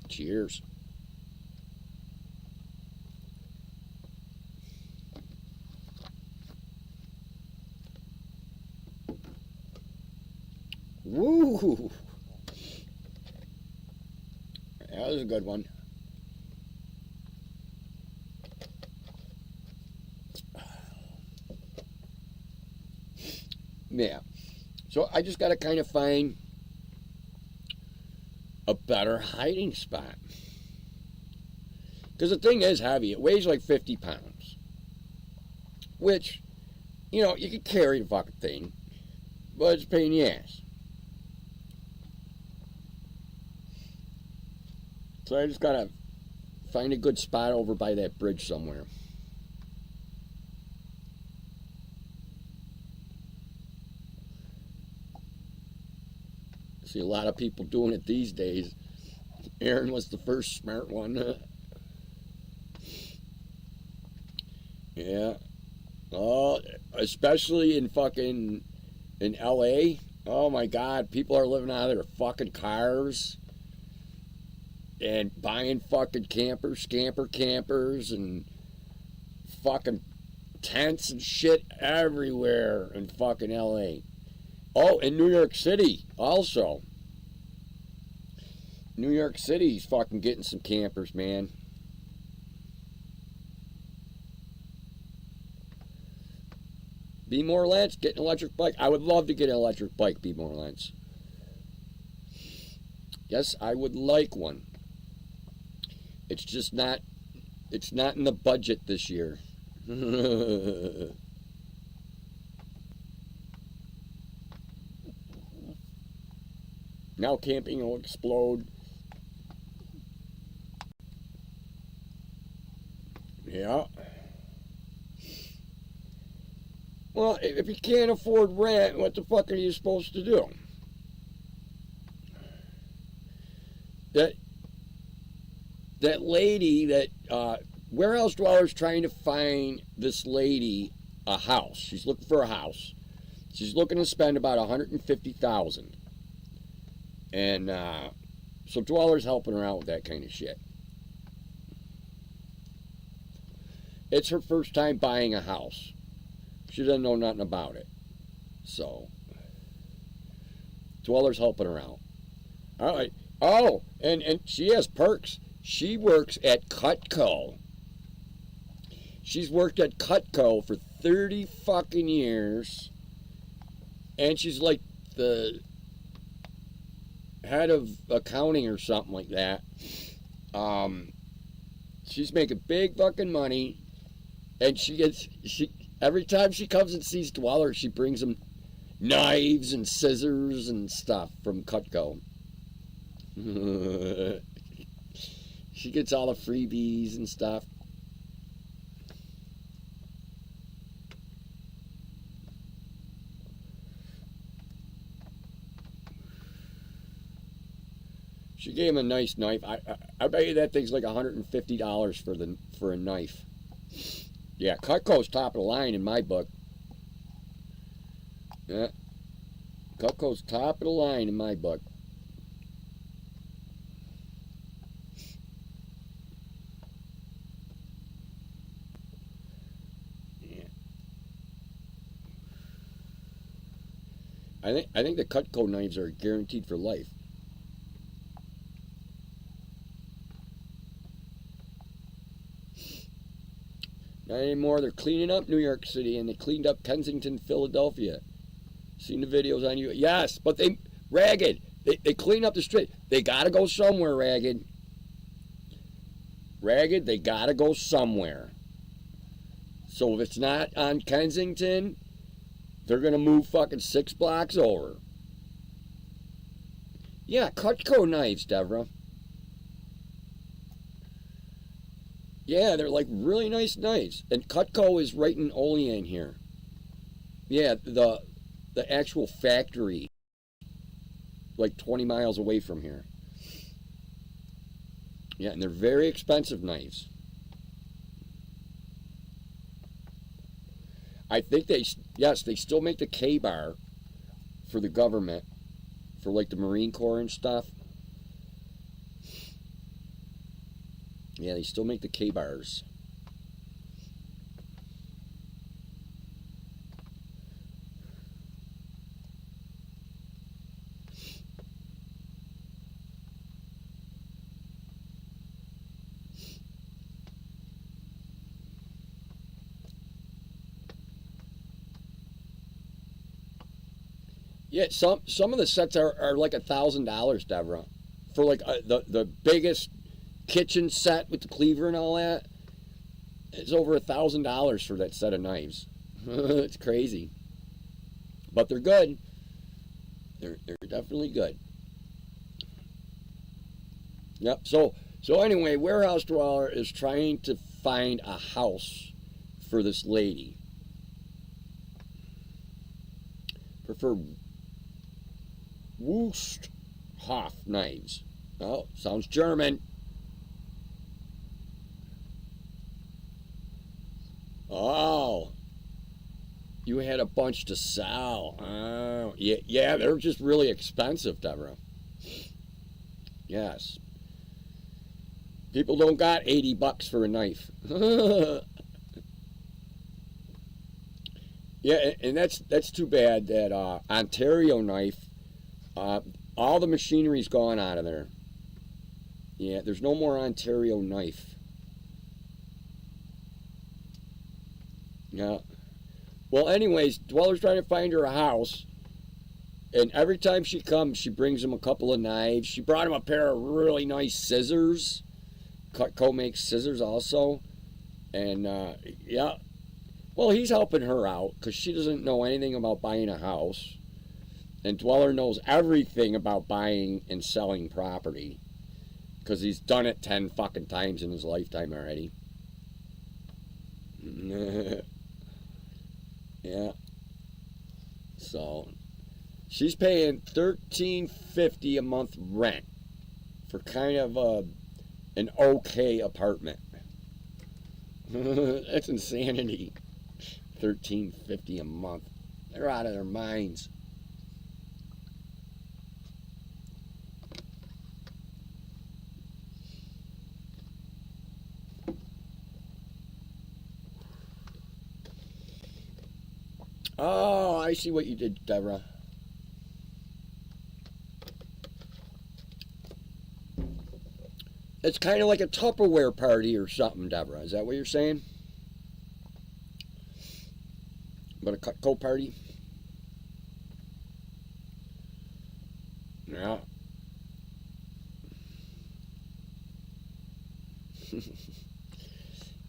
Cheers. Woo! That was good one. Yeah. So I just got to kind of find a better hiding spot. Because the thing is heavy. It weighs like 50 pounds. Which, you know, you can carry the fucking thing. But it's a pain in the ass. So I just got to find a good spot over by that bridge somewhere. See a lot of people doing it these days. Aaron was the first smart one. Yeah. Oh, especially in LA. Oh my God, people are living out of their fucking cars and buying fucking scamper campers and fucking tents and shit everywhere in fucking LA. Oh, in New York City also. New York City's fucking getting some campers, man. Be more Lance, get an electric bike. I would love to get an electric bike, Be more Lance. Yes, I would like one. It's just not, it's not in the budget this year. Now camping will explode. Yeah. Well, if you can't afford rent, what the fuck are you supposed to do? That lady, warehouse dweller's trying to find this lady a house. She's looking for a house. She's looking to spend about $150,000. And so dweller's helping her out with that kind of shit. It's her first time buying a house. She doesn't know nothing about it. So dweller's helping her out. All right. Oh, and she has perks. She works at Cutco. She's worked at Cutco for 30 fucking years. And she's like the head of accounting or something like that. She's making big fucking money. And every time she comes and sees Dweller, she brings them knives and scissors and stuff from Cutco. She gets all the freebies and stuff. She gave him a nice knife. I bet you that thing's like $150 for a knife. Yeah, Cutco's top of the line in my book. Yeah, Cutco's top of the line in my book. Yeah. I think the Cutco knives are guaranteed for life. Not anymore. They're cleaning up New York City, and they cleaned up Kensington, Philadelphia. Seen the videos on you? Yes, but Ragged. They clean up the street. They gotta go somewhere, Ragged. Ragged, they gotta go somewhere. So if it's not on Kensington, they're gonna move fucking 6 blocks over. Yeah, Cutco knives, Deborah. Yeah, they're like really nice knives. And Cutco is right in Olean here. Yeah, the actual factory, like 20 miles away from here. Yeah, and they're very expensive knives. I think they still make the K-bar for the government, for like the Marine Corps and stuff. Yeah, they still make the K-bars. Yeah, some of the sets are like $1,000, Deborah, for like the biggest kitchen set with the cleaver and all that. It's over $1,000 for that set of knives. It's crazy, but they're good. They're definitely good. Yep. So anyway, Warehouse Dweller is trying to find a house for this lady. Prefer Wusthof knives. Oh, sounds German. Oh, you had a bunch to sell. Oh, yeah, they're just really expensive, Deborah. Yes. People don't got $80 for a knife. Yeah, and that's too bad that Ontario knife, all the machinery's gone out of there. Yeah, there's no more Ontario knife. Yeah. Well, anyways, Dweller's trying to find her a house, and every time she comes, she brings him a couple of knives. She brought him a pair of really nice scissors. Cutco makes scissors also, and yeah. Well, he's helping her out because she doesn't know anything about buying a house. And Dweller knows everything about buying and selling property because he's done it 10 fucking times in his lifetime already. Yeah. So, she's paying $13.50 a month rent for kind of an okay apartment. That's insanity. $13.50 a month. They're out of their minds. Oh, I see what you did, Deborah. It's kind of like a Tupperware party or something, Deborah. Is that what you're saying? But a Cutco party? Yeah.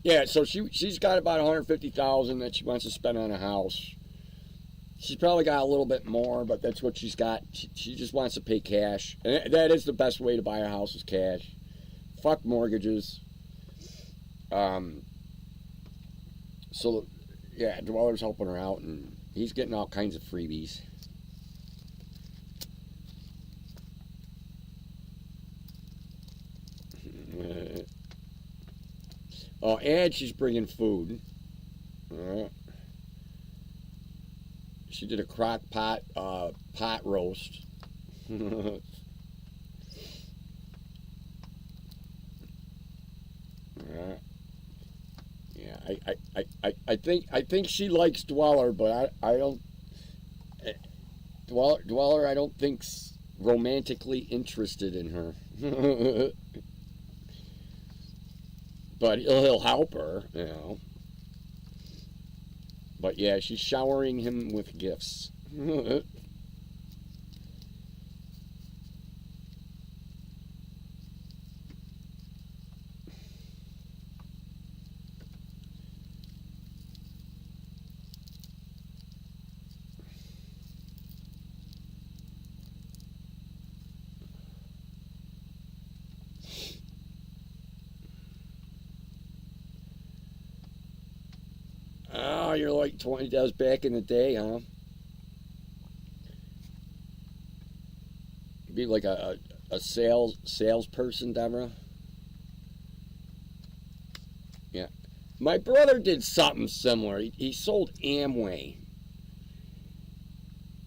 Yeah, so she's got about $150,000 that she wants to spend on a house. She's probably got a little bit more, but that's what she's got. She just wants to pay cash. And that is the best way to buy a house is cash. Fuck mortgages. So, yeah, Dweller's helping her out, and he's getting all kinds of freebies. Oh, and she's bringing food. She did a crock pot pot roast. Yeah, I think she likes Dweller, but I don't. Dweller, I don't think's romantically interested in her. But he'll help her, you know. But yeah, she's showering him with gifts. Oh, you're like 20 does back in the day, huh? Be like a salesperson, Deborah. Yeah. My brother did something similar. He sold Amway.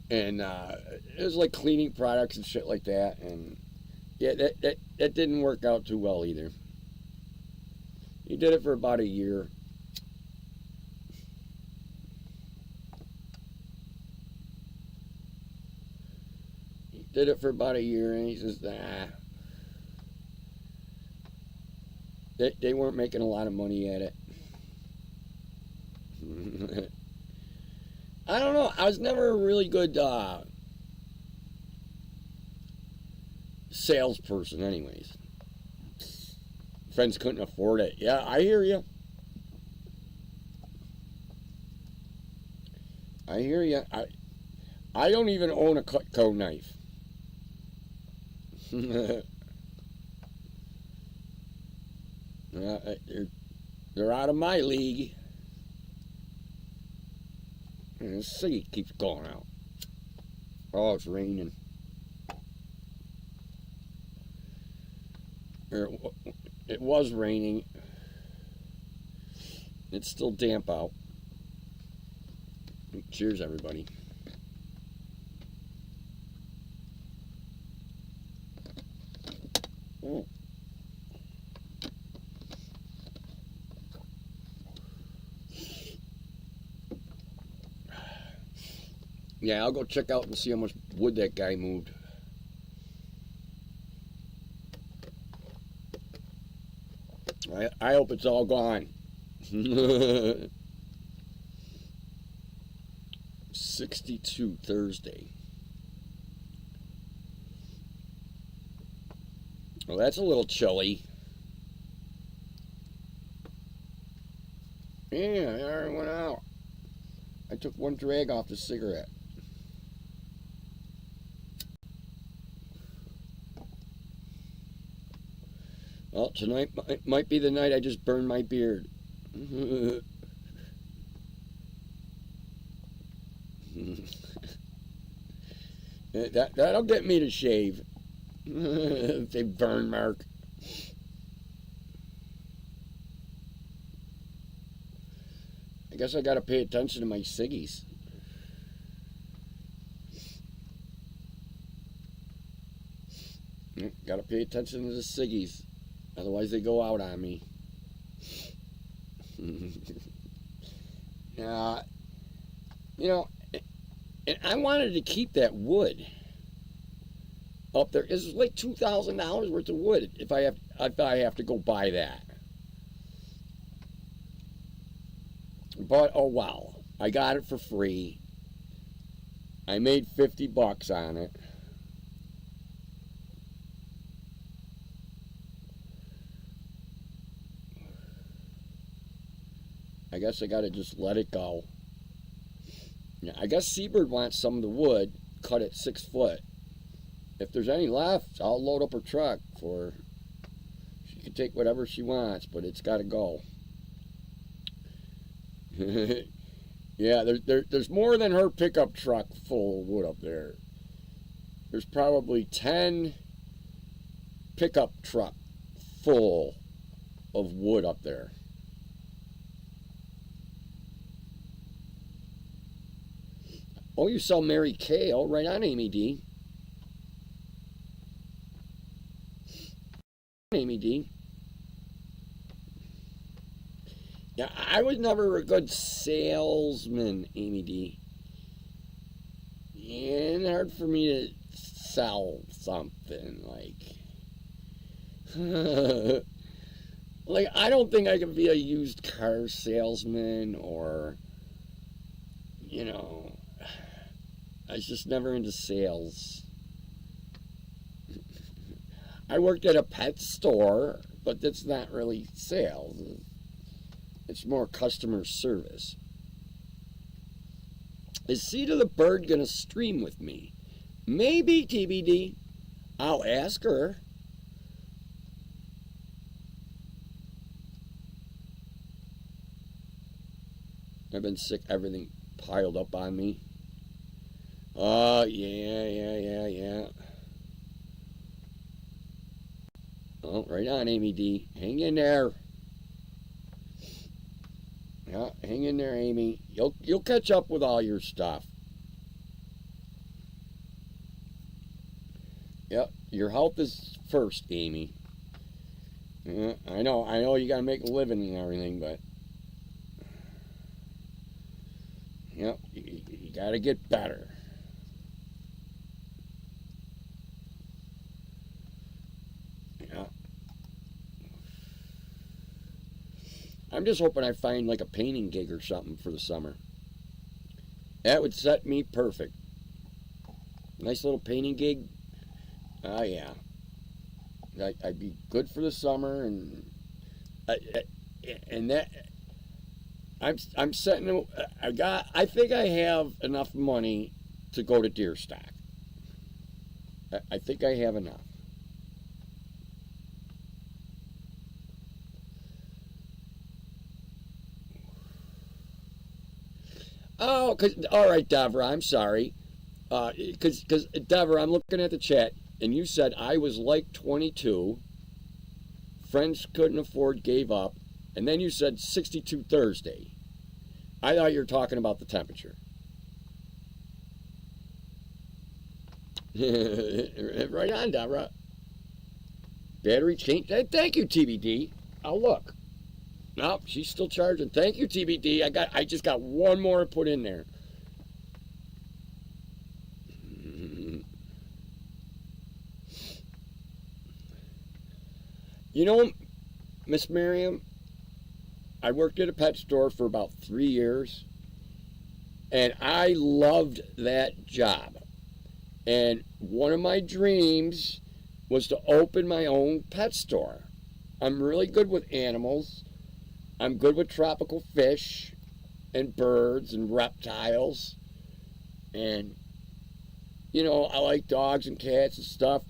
And it was like cleaning products and shit like that. And yeah, that didn't work out too well either. He did it for about a year. Did it for about a year, and he says, they weren't making a lot of money at it. I don't know. I was never a really good salesperson anyways. Friends couldn't afford it. Yeah, I hear you. I hear you. I don't even own a Cutco knife. They're out of my league. And the city keeps going out. Oh, it's raining. It was raining. It's still damp out. Cheers, everybody. Oh. Yeah, I'll go check out and see how much wood that guy moved. I hope it's all gone. 62 Thursday. Well, that's a little chilly. Yeah, it already went out. I took one drag off the cigarette. Well, tonight might be the night I just burn my beard. That'll get me to shave. They burn mark. I guess I gotta pay attention to my ciggies. Gotta pay attention to the ciggies. Otherwise they go out on me. You know, and I wanted to keep that wood up there. It's like $2,000 worth of wood if I have to go buy that. But oh well, I got it for free. I made $50 on it. I guess I gotta just let it go. Yeah, I guess Seabird wants some of the wood cut at 6 foot. If there's any left, I'll load up her truck for her. She can take whatever she wants, but it's gotta go. Yeah, there's more than her pickup truck full of wood up there. There's probably 10 pickup truck full of wood up there. Oh, you saw Mary Kay. Oh, right on, Amy D. Amy D. Yeah, I was never a good salesman, Amy D. And hard for me to sell something like... like, I don't think I can be a used car salesman or, you know... I was just never into sales. I worked at a pet store, but that's not really sales. It's more customer service. Is Seed of the Bird going to stream with me? Maybe, TBD. I'll ask her. I've been sick, everything piled up on me. Oh, yeah. Oh, right on, Amy D. Hang in there. Yeah, hang in there, Amy. You'll catch up with all your stuff. Yep, your health is first, Amy. Yeah, I know you gotta make a living and everything, but yep, you gotta get better. I'm just hoping I find like a painting gig or something for the summer. That would set me perfect. Nice little painting gig. Oh, yeah. I'd be good for the summer, and and that I'm setting. I think I have enough money to go to deer stock. I think I have enough. Oh, all right, Devra, I'm sorry. Because Devra, I'm looking at the chat, and you said I was like 22. Friends couldn't afford, gave up, and then you said 62 Thursday. I thought you were talking about the temperature. Right on, Devra. Battery change. Thank you, TBD. I'll look. Nope, she's still charging. Thank you, TBD. I just got one more to put in there. You know, Miss Miriam, I worked at a pet store for about 3 years, and I loved that job. And one of my dreams was to open my own pet store. I'm really good with animals. I'm good with tropical fish and birds and reptiles. And, you know, I like dogs and cats and stuff.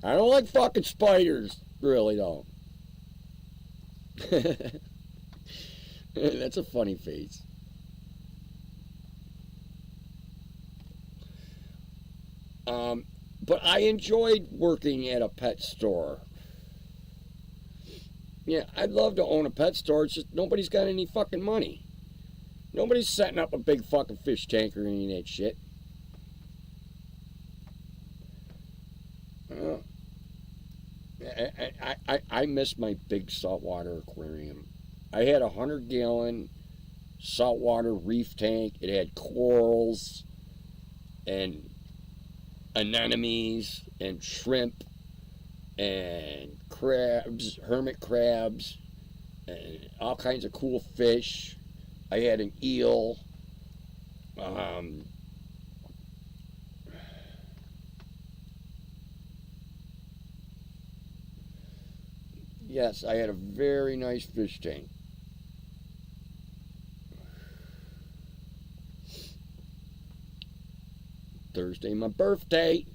I don't like fucking spiders, really, though. That's a funny face. But I enjoyed working at a pet store. Yeah, I'd love to own a pet store. It's just nobody's got any fucking money. Nobody's setting up a big fucking fish tank or any of that shit. I miss my big saltwater aquarium. I had a 100-gallon saltwater reef tank. It had corals and anemones and shrimp and crabs, hermit crabs, and all kinds of cool fish. I had an eel. Yes, I had a very nice fish tank. Thursday, my birthday.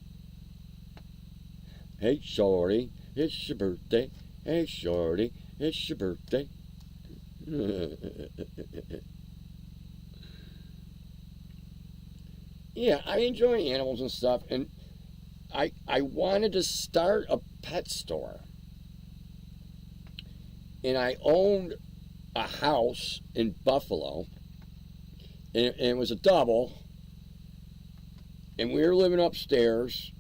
Hey, shorty, it's your birthday. Hey, shorty, it's your birthday. Yeah, I enjoy animals and stuff, and I wanted to start a pet store. And I owned a house in Buffalo, and it was a double, and we were living upstairs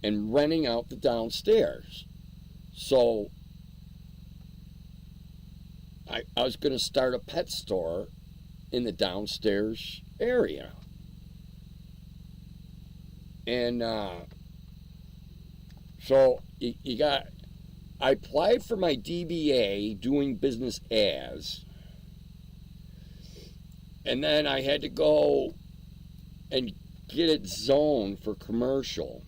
and renting out the downstairs. So I was going to start a pet store in the downstairs area. And so I applied for my DBA, doing business as, and then I had to go and get it zoned for commercial.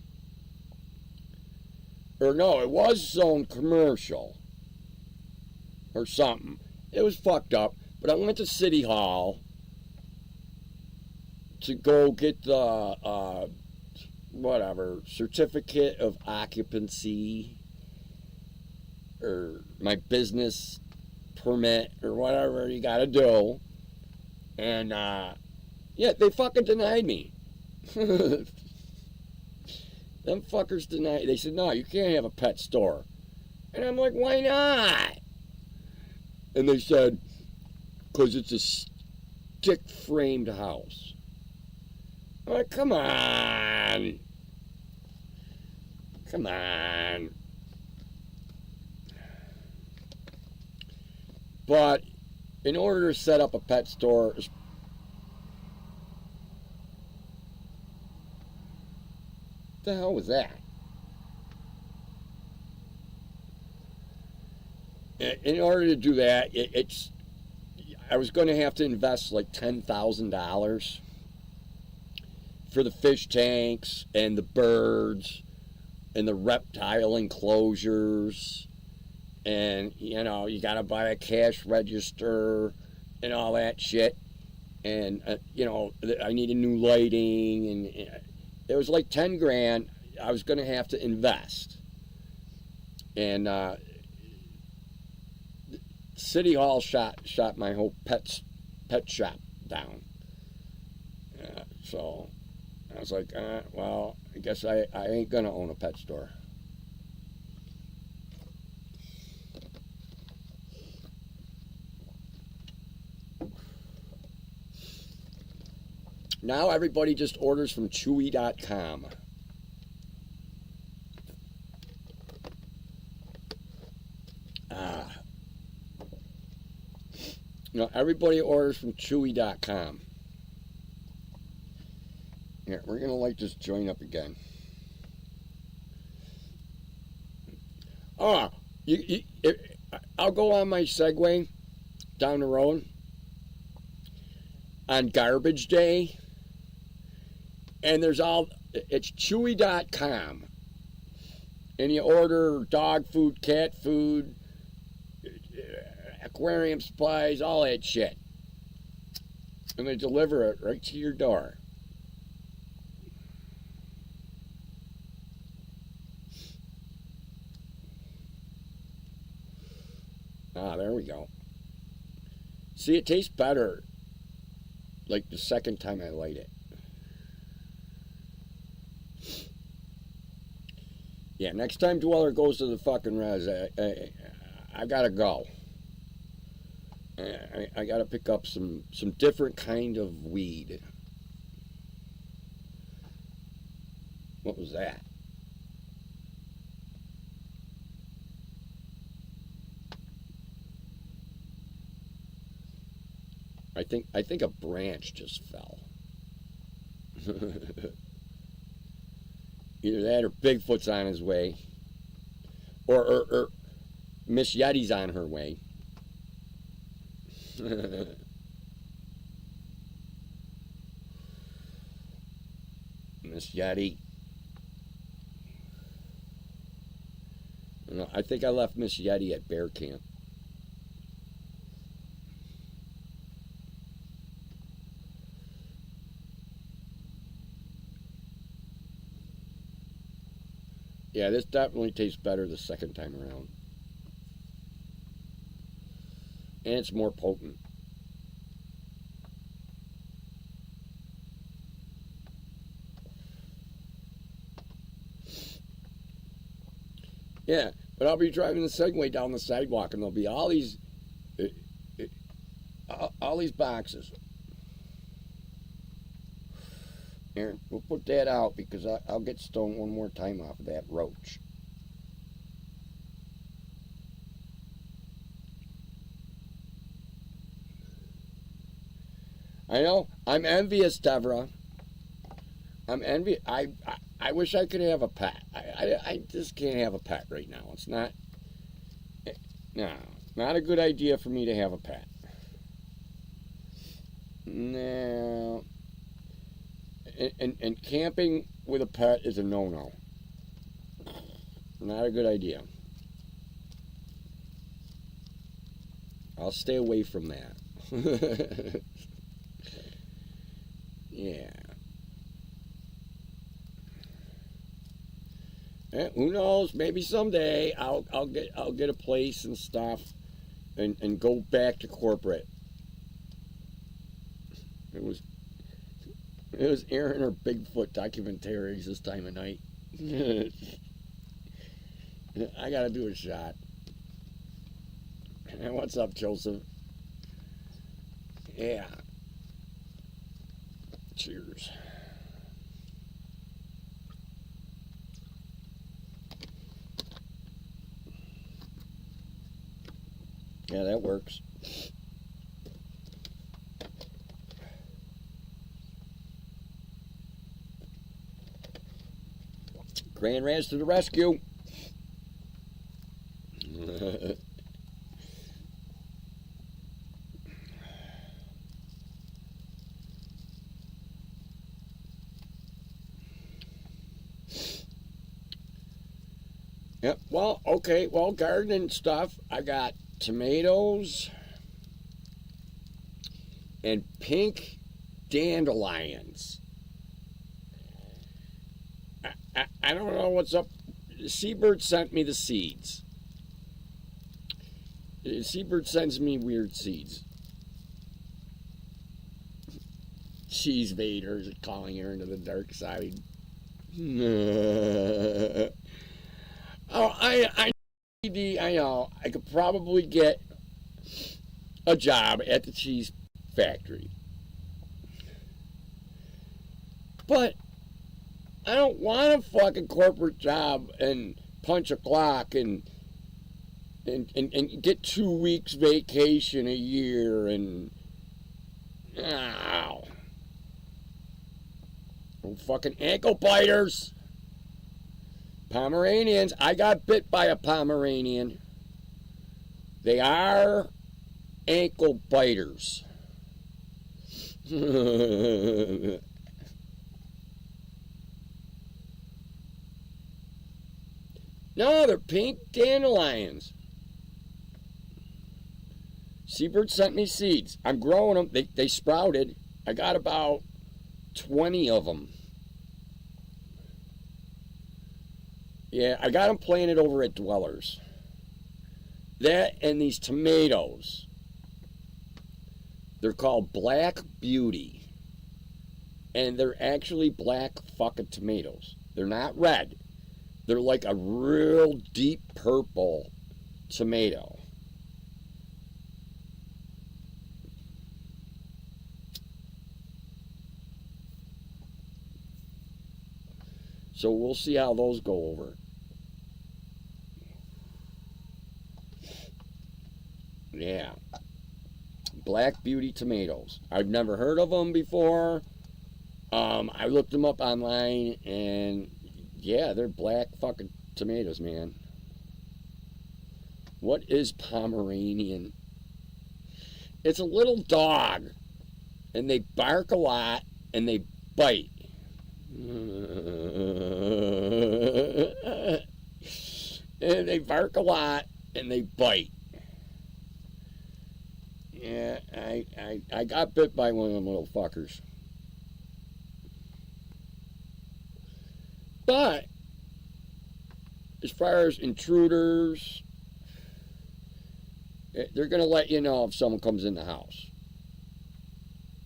Or no, it was zoned commercial or something. It was fucked up, but I went to City Hall to go get the certificate of occupancy or my business permit or whatever you gotta do. And yeah, they fucking denied me. Them fuckers denied. They said, no, you can't have a pet store. And I'm like, why not? And they said, because it's a stick-framed house. I'm like, come on. Come on. But in order to set up a pet store, what the hell was that? In order to do that, I was going to have to invest like $10,000 for the fish tanks and the birds and the reptile enclosures, and you know you got to buy a cash register and all that shit, and you know I need a new lighting, and it was like 10 grand I was going to have to invest, and City Hall shot my whole pet shop down. So I was like, well, I guess I ain't gonna own a pet store. Now everybody just orders from Chewy.com. You know, everybody orders from Chewy.com. Yeah, we're going to light this joint up again. Oh, I'll go on my Segway down the road on garbage day, and it's Chewy.com. And you order dog food, cat food, aquarium supplies, all that shit. And they deliver it right to your door. Ah, there we go. See, it tastes better like the second time I light it. Yeah, next time Dweller goes to the fucking res, I gotta go. I gotta pick up some different kind of weed. What was that? I think a branch just fell. Either that or Bigfoot's on his way. Or Miss Yeti's on her way. Miss Yeti. No, I think I left Miss Yeti at bear camp. Yeah, this definitely tastes better the second time around. And it's more potent. Yeah, but I'll be driving the Segway down the sidewalk, and there'll be all these boxes. Here, we'll put that out because I'll get stoned one more time off of that roach. I know. I'm envious, Deborah. I'm envious. I wish I could have a pet. I just can't have a pet right now. It's not. No, not a good idea for me to have a pet. No. And camping with a pet is a no-no. Not a good idea. I'll stay away from that. Yeah. Who knows? Maybe someday I'll get a place and stuff, and go back to corporate. It was Aaron or Bigfoot documentaries this time of night. I gotta do a shot. What's up, Joseph? Yeah. Cheers. Yeah, that works. Grand Raz to the rescue. Yep. Well, okay. Well, gardening stuff. I got tomatoes and pink dandelions. I don't know what's up. Seabird sent me the seeds. Seabird sends me weird seeds. Cheese Vader is calling her into the dark side. Oh, I know. I could probably get a job at the cheese factory, but I don't want a fucking corporate job and punch a clock and get 2 weeks vacation a year and ow. Oh, fucking ankle biters. Pomeranians. I got bit by a Pomeranian. They are ankle biters. No, they're pink dandelions. Seabird sent me seeds. I'm growing them. They sprouted. I got about 20 of them. Yeah, I got them planted over at Dwellers. That and these tomatoes. They're called Black Beauty. And they're actually black fucking tomatoes. They're not red. They're like a real deep purple tomato. So we'll see how those go over. Yeah. Black Beauty tomatoes. I've never heard of them before. I looked them up online and yeah, they're black fucking tomatoes, man. What is Pomeranian? It's a little dog and they bark a lot and they bite. And they bark a lot and they bite. Yeah, I got bit by one of them little fuckers. But as far as intruders, they're going to let you know if someone comes in the house.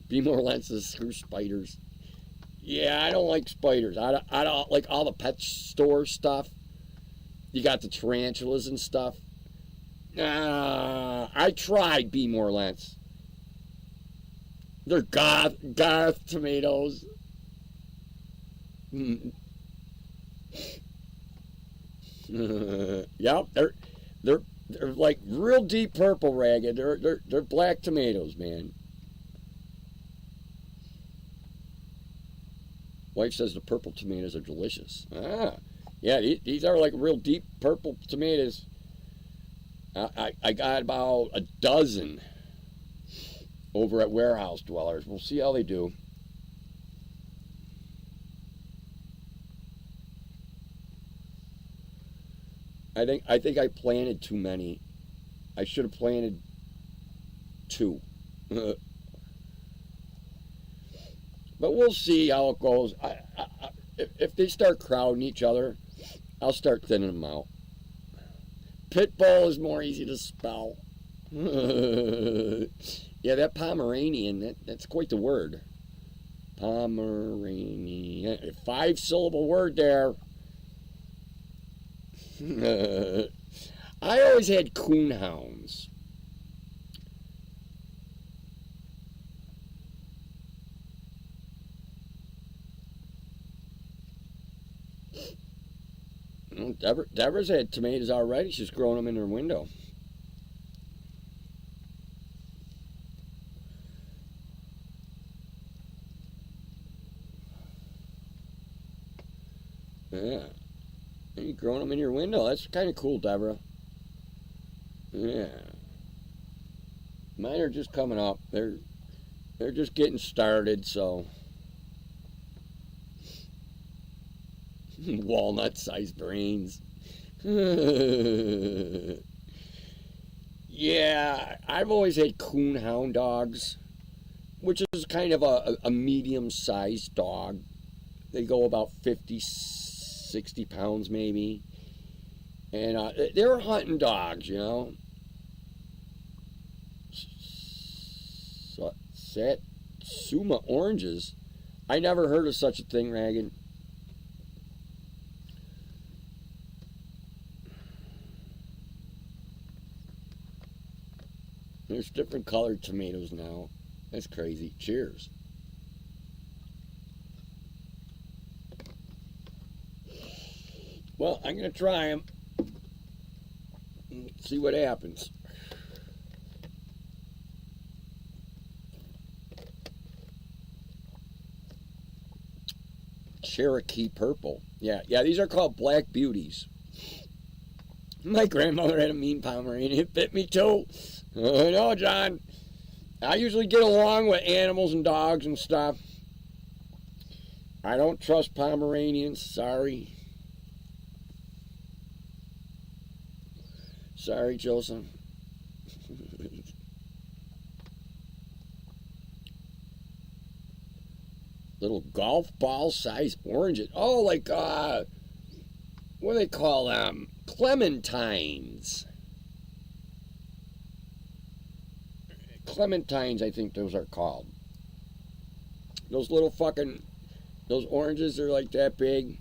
Be more lenses, screw spiders. Yeah, I don't like spiders. I don't like all the pet store stuff. You got the tarantulas and stuff. I tried Be More Lens. They're goth tomatoes. Yep, they're like real deep purple ragged. They're black tomatoes, man. Wife says the purple tomatoes are delicious. Yeah, these are like real deep purple tomatoes. I got about a dozen over at Warehouse Dwellers. We'll see how they do. I think I planted too many. I should have planted 2. But we'll see how it goes. If they start crowding each other, I'll start thinning them out. Pitbull is more easy to spell. Yeah, that Pomeranian, that's quite the word. Pomeranian. 5-syllable word there. I always had coonhounds. Deborah's had tomatoes already. She's growing them in her window. Yeah. You're growing them in your window. That's kind of cool, Deborah. Yeah. Mine are just coming up. They're just getting started, so. Walnut-sized brains. Yeah, I've always had coon hound dogs, which is kind of a medium-sized dog. They go about 50, 60 pounds maybe. And they're hunting dogs, you know. Satsuma oranges. I never heard of such a thing, Ragged. There's different colored tomatoes now. That's crazy. Cheers. Well, I'm going to try them. See what happens. Cherokee purple. Yeah, these are called black beauties. My grandmother had a mean Pomeranian. It bit me too. I know, John. I usually get along with animals and dogs and stuff. I don't trust Pomeranians. Sorry. Sorry, Joseph. Little golf ball size oranges. Oh, like, what do they call them? Clementines. Clementines, I think those are called. Those little fucking, those oranges are like that big.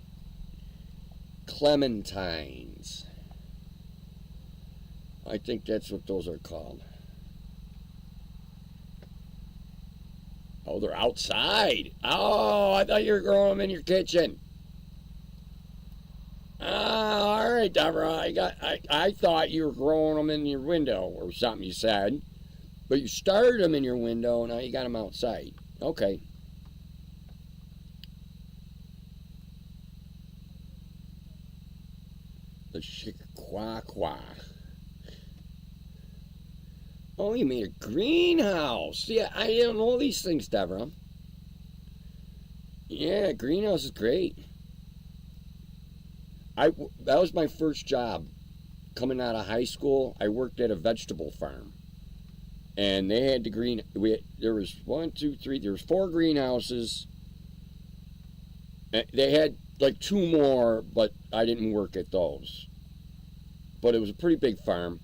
Clementines. I think that's what those are called. Oh, they're outside. Oh, I thought you were growing them in your kitchen. Oh, all right, Deborah. I thought you were growing them in your window or something you said. But you started them in your window, now you got them outside. Okay. The Chiquaqua. Oh, you made a greenhouse. Yeah, I didn't know these things, Deborah. Yeah, greenhouse is great. That was my first job. Coming out of high school, I worked at a vegetable farm. And they had there was 1, 2, 3, there was 4 greenhouses. They had like 2 more, but I didn't work at those. But it was a pretty big farm.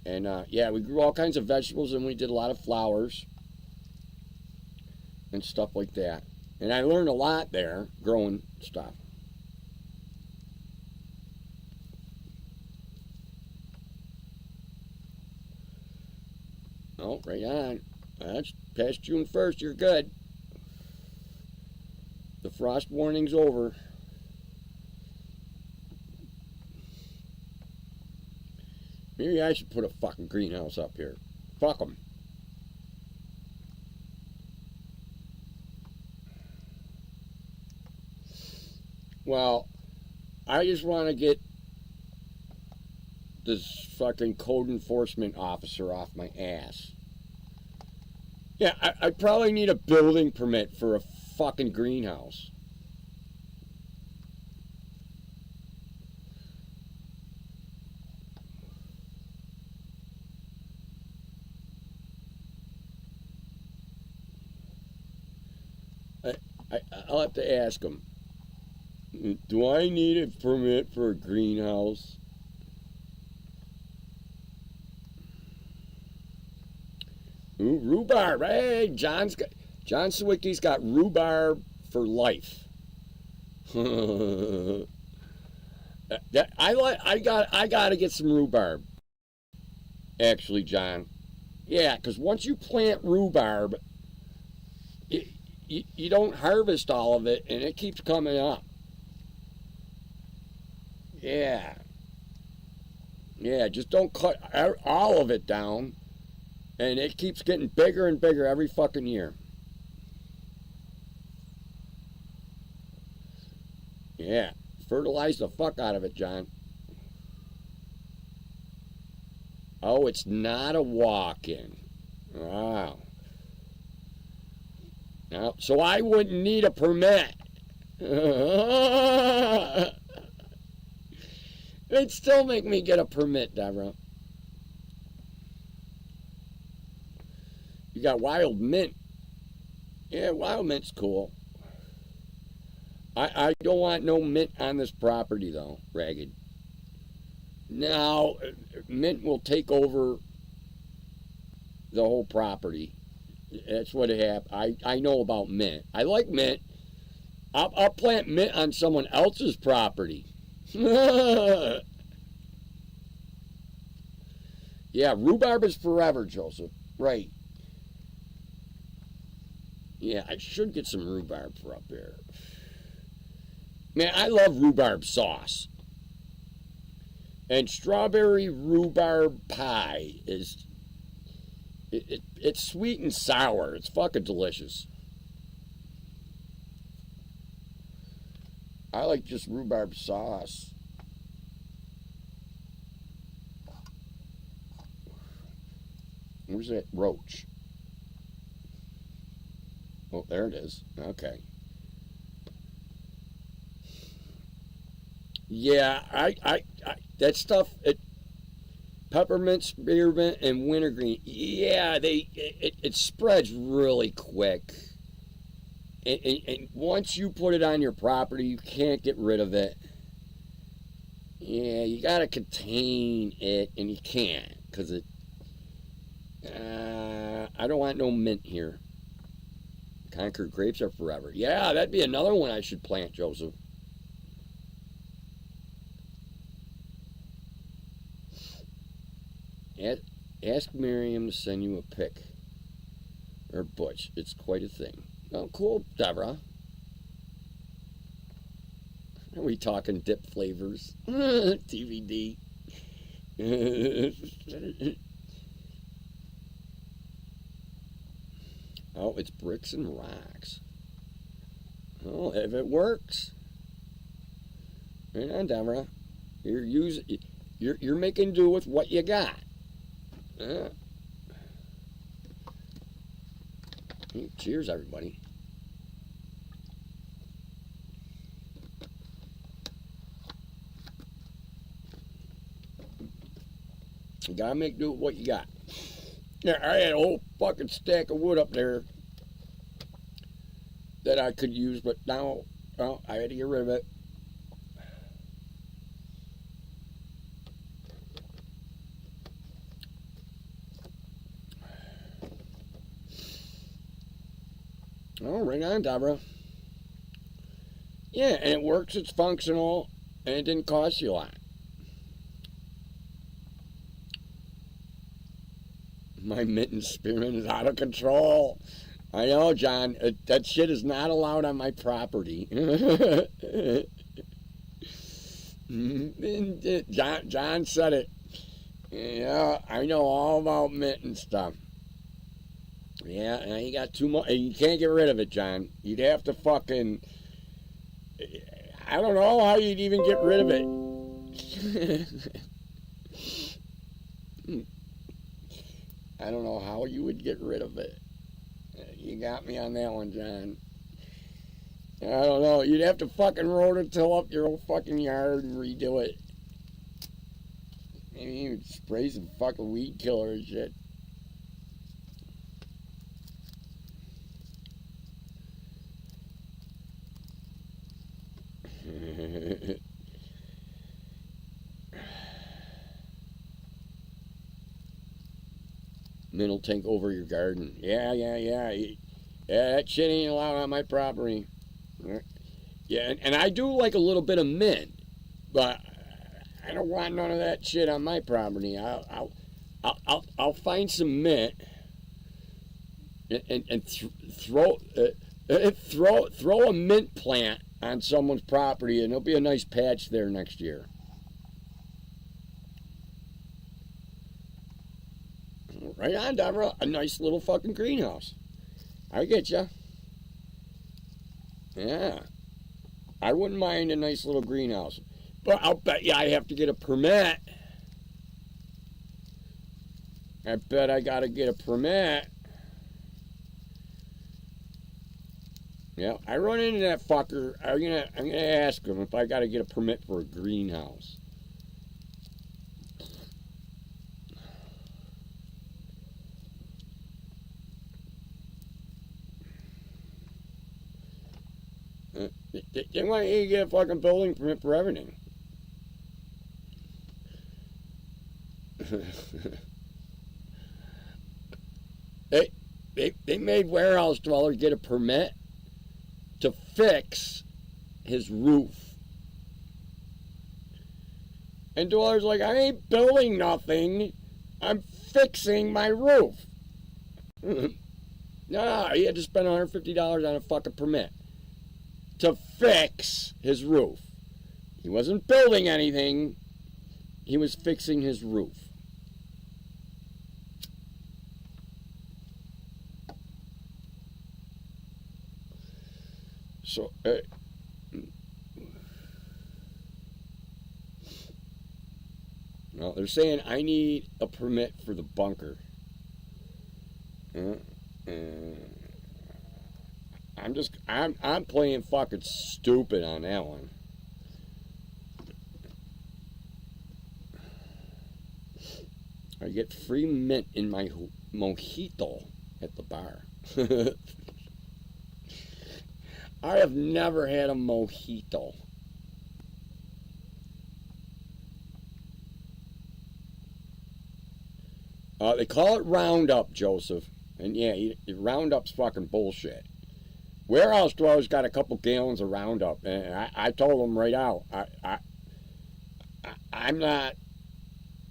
And yeah, we grew all kinds of vegetables and we did a lot of flowers and stuff like that. And I learned a lot there growing stuff. Oh, right on. That's past June 1st. You're good. The frost warning's over. Maybe I should put a fucking greenhouse up here. Fuck them. Well, I just want to get this fucking code enforcement officer off my ass. Yeah, I probably need a building permit for a fucking greenhouse. I'll have to ask him. Do I need a permit for a greenhouse? Ooh, rhubarb. Hey, John Sawicki's got rhubarb for life. I gotta get some rhubarb. Actually, John. Yeah, because once you plant rhubarb, you don't harvest all of it, and it keeps coming up. Yeah. Yeah, just don't cut all of it down. And it keeps getting bigger and bigger every fucking year. Yeah. Fertilize the fuck out of it, John. Oh, it's not a walk-in. Wow. Now, so I wouldn't need a permit. They'd still make me get a permit, Deborah. You got wild mint. Yeah, wild mint's cool. I don't want no mint on this property, though, Ragged. Now, mint will take over the whole property. That's what it happened. I know about mint. I like mint. I'll plant mint on someone else's property. Yeah, rhubarb is forever, Joseph. Right. Yeah, I should get some rhubarb for up there. Man, I love rhubarb sauce. And strawberry rhubarb pie is... It's sweet and sour. It's fucking delicious. I like just rhubarb sauce. Where's that roach? Oh, there it is. Okay. Yeah, I that stuff, peppermint, spearmint, and wintergreen. Yeah, it spreads really quick. And once you put it on your property, you can't get rid of it. Yeah, you gotta contain it, and you can't, because it. I don't want no mint here. Concord grapes are forever. Yeah, that'd be another one I should plant, Joseph. Ask Miriam to send you a pic. Or Butch. It's quite a thing. Oh, cool, Deborah. Are we talking dip flavors? TVD. Oh, it's bricks and rocks. Oh, if it works. Right on, Deborah. You're making do with what you got. Cheers, everybody. You gotta make do with what you got. Yeah, I had a whole fucking stack of wood up there that I could use, but now, well, I had to get rid of it. Oh, right on, Deborah. Yeah, and it works, it's functional, and it didn't cost you a lot. My mitten spearmint is out of control. I know, John. That shit is not allowed on my property. John said it. Yeah, I know all about mint and stuff. Yeah, now you got too much. You can't get rid of it, John. You'd have to fucking... I don't know how you'd even get rid of it. I don't know how you would get rid of it. You got me on that one, John. I don't know. You'd have to fucking rototill up your whole fucking yard and redo it. Maybe you'd spray some fucking weed killer and shit. Mint will take over your garden. Yeah. Yeah, that shit ain't allowed on my property. Yeah, and I do like a little bit of mint, but I don't want none of that shit on my property. I'll find some mint and throw a mint plant on someone's property, and there'll be a nice patch there next year. Right on, Deborah. A nice little fucking greenhouse. I get ya. Yeah. I wouldn't mind a nice little greenhouse. But I'll bet you I have to get a permit. I bet I gotta get a permit. Yeah, I run into that fucker. I'm gonna ask him if I gotta get a permit for a greenhouse. They want you to get a fucking building permit for everything. They made warehouse dwellers get a permit to fix his roof. And dwellers like, I ain't building nothing. I'm fixing my roof. No, he had to spend $150 on a fucking permit to fix his roof. He wasn't building anything. He was fixing his roof. So, well, they're saying I need a permit for the bunker. I'm playing fucking stupid on that one. I get free mint in my mojito at the bar. I have never had a mojito. They call it Roundup, Joseph. And yeah, Roundup's fucking bullshit. Warehouse dwellers got a couple gallons of Roundup, and I told them right out, I'm not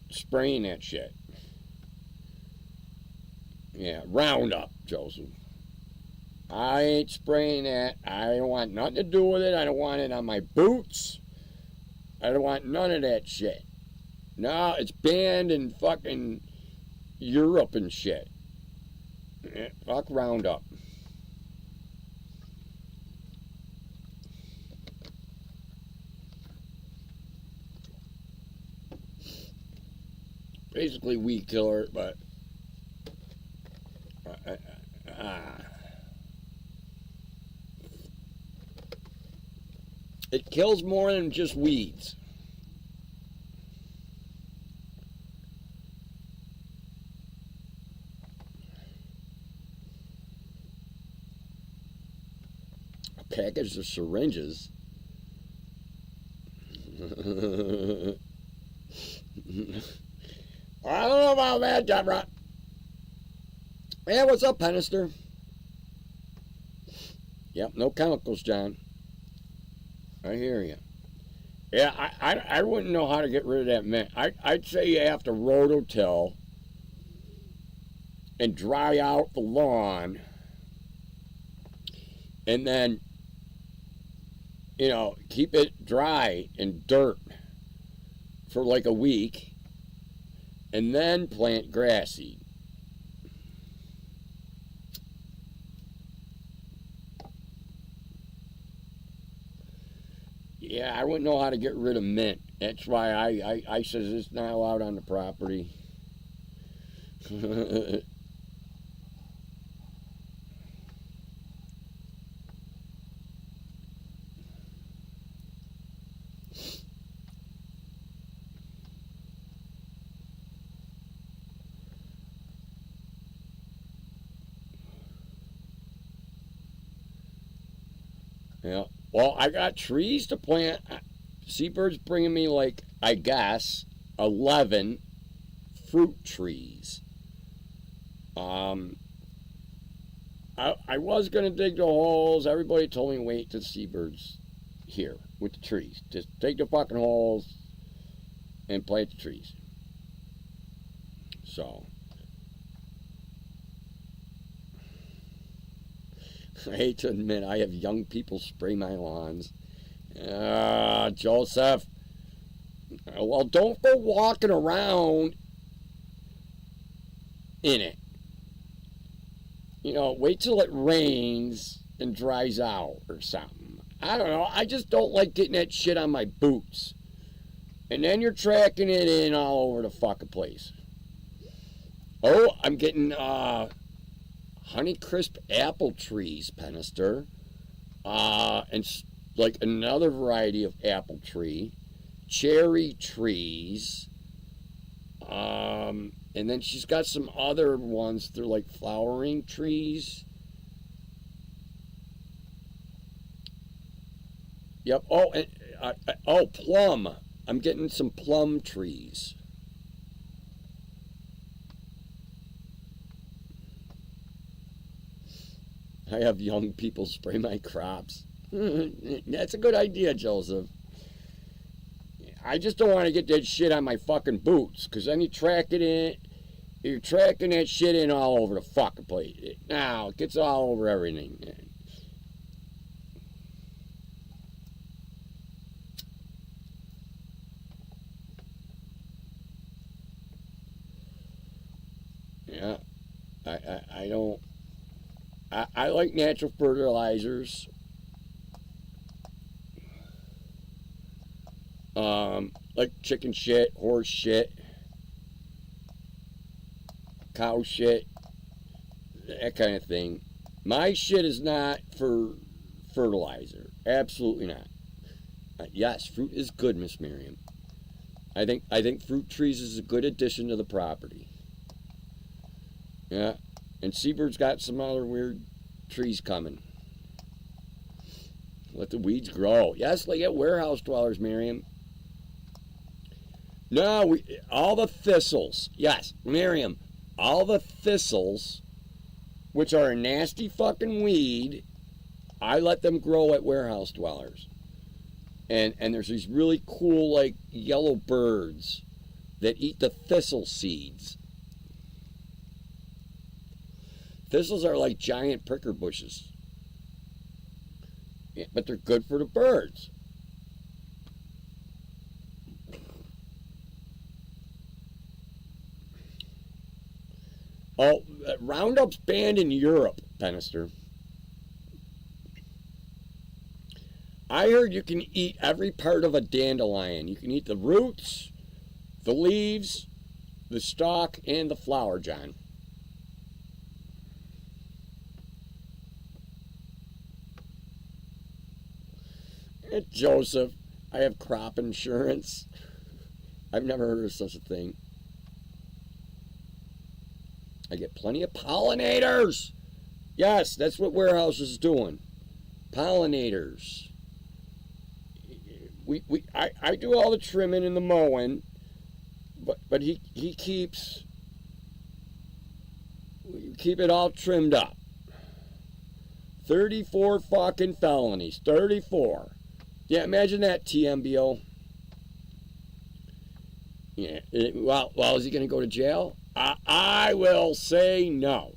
spraying that shit. Yeah, Roundup, Joseph. I ain't spraying that. I don't want nothing to do with it. I don't want it on my boots. I don't want none of that shit. No, it's banned in fucking Europe and shit. Fuck Roundup. Basically weed killer, but it kills more than just weeds. A package of syringes. I don't know about that, Deborah. Yeah, what's up, Pennister? Yep, no chemicals, John. I hear you. Yeah, I wouldn't know how to get rid of that mint. I'd say you have to rototill and dry out the lawn, and then, you know, keep it dry and dirt for like a week, and then plant grass seed. Yeah, I wouldn't know how to get rid of mint. That's why I says it's not allowed on the property. Yeah. Well, I got trees to plant. Seabird's bringing me, like, I guess, 11 fruit trees. I was going to dig the holes. Everybody told me wait till Seabird's here with the trees. Just dig the fucking holes and plant the trees. So, I hate to admit I have young people spray my lawns. Joseph. Well, don't go walking around in it. You know, wait till it rains and dries out or something. I don't know. I just don't like getting that shit on my boots. And then you're tracking it in all over the fucking place. Oh, I'm getting Honeycrisp apple trees, Pennister. And like another variety of apple tree. Cherry trees. And then she's got some other ones. They're like flowering trees. Yep. Oh, and, oh, plum. I'm getting some plum trees. I have young people spray my crops. That's a good idea, Joseph. I just don't want to get that shit on my fucking boots, because then you're tracking that shit in all over the fucking place. Now, it gets all over everything. Yeah, I don't. I like natural fertilizers. Like chicken shit, horse shit, cow shit, that kind of thing. My shit is not for fertilizer. Absolutely not. Yes, fruit is good, Miss Miriam. I think fruit trees is a good addition to the property. Yeah, and Seabird's got some other weird trees coming. Let the weeds grow. Yes, like at warehouse dwellers, Miriam. No, all the thistles. Yes, Miriam, all the thistles, which are a nasty fucking weed, I let them grow at warehouse dwellers. And there's these really cool, like, yellow birds that eat the thistle seeds. Thistles are like giant pricker bushes. Yeah, but they're good for the birds. Oh, Roundup's banned in Europe, Penister. I heard you can eat every part of a dandelion. You can eat the roots, the leaves, the stalk, and the flower, John. Joseph, I have crop insurance. I've never heard of such a thing. I get plenty of pollinators. Yes, that's what Warehouse is doing. Pollinators. I do all the trimming and the mowing, but he keeps keep it all trimmed up. 34 fucking felonies. 34. Yeah, imagine that, TMBO. Yeah. Well, is he going to go to jail? I will say no.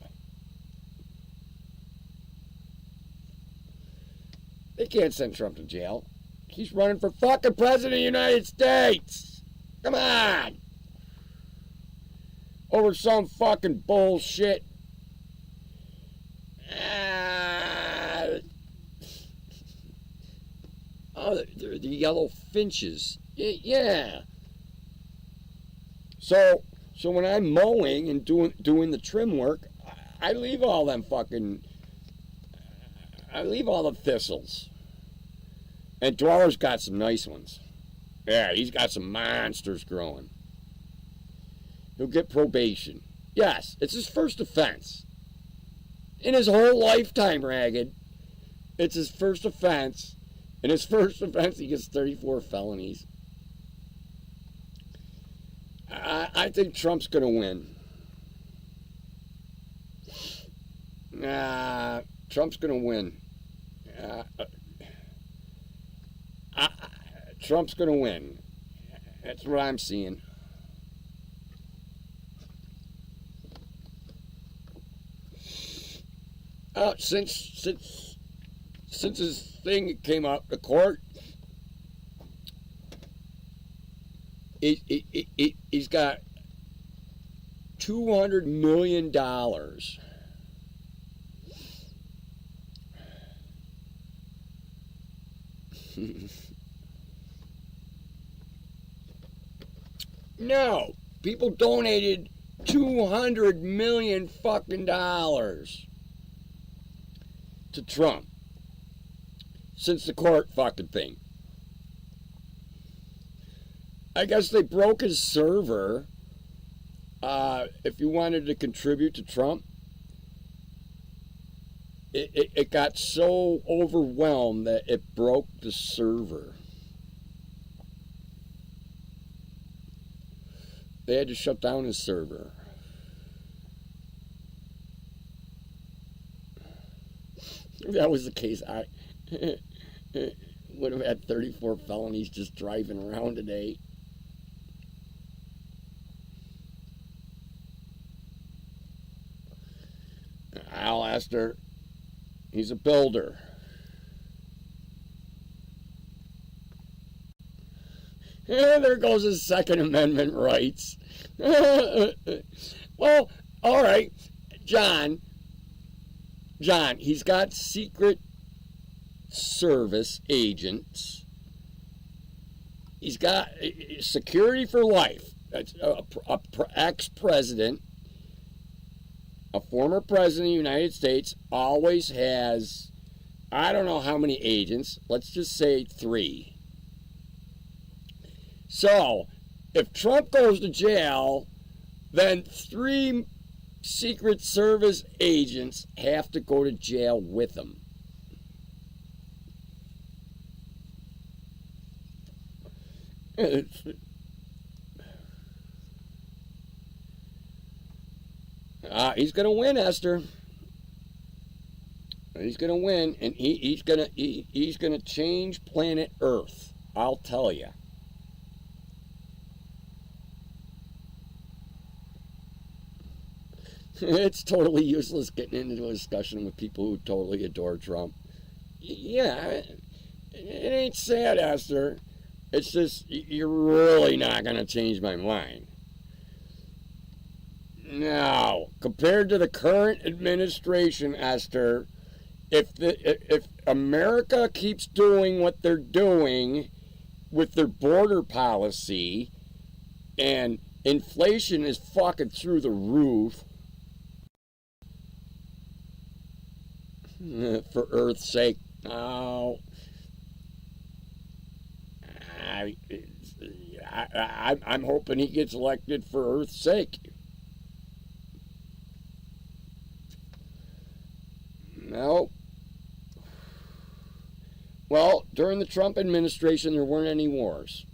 They can't send Trump to jail. He's running for fucking president of the United States. Come on. Over some fucking bullshit. Oh, they're the yellow finches. Yeah. So when I'm mowing and doing the trim work, I leave all them fucking. I leave all the thistles. And Dweller's got some nice ones. Yeah, he's got some monsters growing. He'll get probation. Yes, it's his first offense. In his whole lifetime, Ragged. It's his first offense. In his first offense, he gets 34 felonies. I think Trump's going to win. Trump's going to win. Trump's going to win. That's what I'm seeing. Since his thing came up to court, he's got $200 million. No, people donated $200 million fucking dollars to Trump since the court fucking thing. I guess they broke his server. If you wanted to contribute to Trump, it got so overwhelmed that it broke the server. They had to shut down his server. If that was the case, I would have had 34 felonies just driving around today. Al Esther, he's a builder. There goes his Second Amendment rights. Well, all right, John, he's got Secret Service agents. He's got security for life. That's a ex-president, a former president of the United States, always has, I don't know how many agents, let's just say 3. So, if Trump goes to jail, then 3 Secret Service agents have to go to jail with him. He's going to win, Esther. He's going to win, and he's going to change planet Earth. I'll tell you. It's totally useless getting into a discussion with people who totally adore Trump. Yeah, it ain't sad, Esther. It's just, you're really not going to change my mind. Now, compared to the current administration, Esther, if America keeps doing what they're doing with their border policy, and inflation is fucking through the roof, for Earth's sake, no. I'm hoping he gets elected for Earth's sake. No. Well, during the Trump administration, there weren't any wars.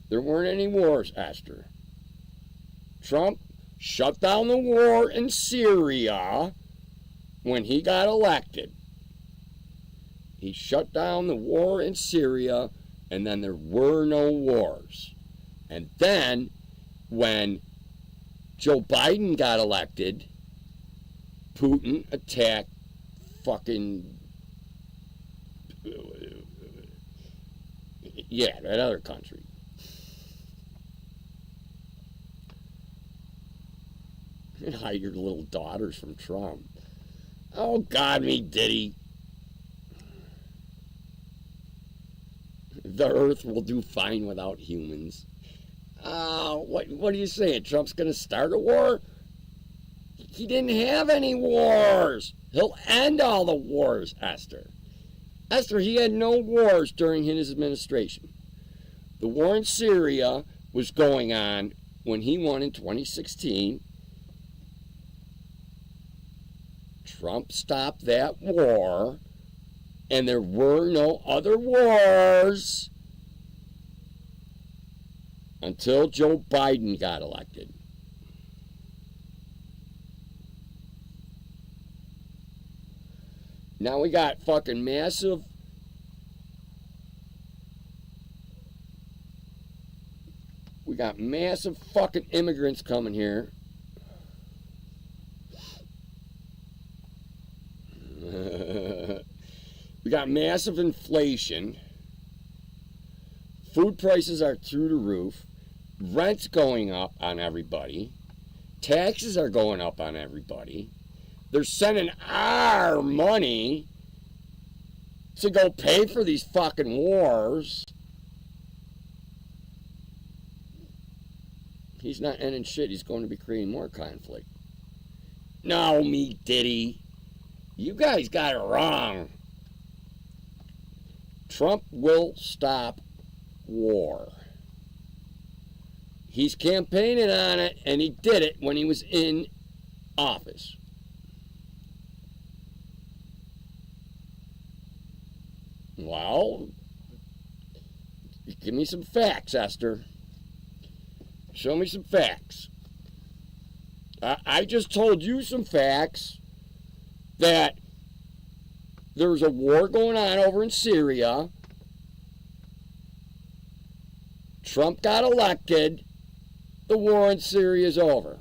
There weren't any wars, Esther. Trump shut down the war in Syria when he got elected. He shut down the war in Syria, and then there were no wars. And then, when Joe Biden got elected, Putin attacked fucking, yeah, that other country. And hide your little daughters from Trump. Oh, God, me diddy. The Earth will do fine without humans. What are you saying? Trump's going to start a war? He didn't have any wars. He'll end all the wars, Esther. Esther, he had no wars during his administration. The war in Syria was going on when he won in 2016. Trump stopped that war, and there were no other wars until Joe Biden got elected. Now we got fucking massive fucking immigrants coming here. We got massive inflation. Food prices are through the roof. Rent's going up on everybody. Taxes are going up on everybody. They're sending our money to go pay for these fucking wars. He's not ending shit. He's going to be creating more conflict. No, me diddy. You guys got it wrong. Trump will stop war. He's campaigning on it, and he did it when he was in office. Well, give me some facts, Esther. Show me some facts. I just told you some facts that there's a war going on over in Syria. Trump got elected. The war in Syria is over.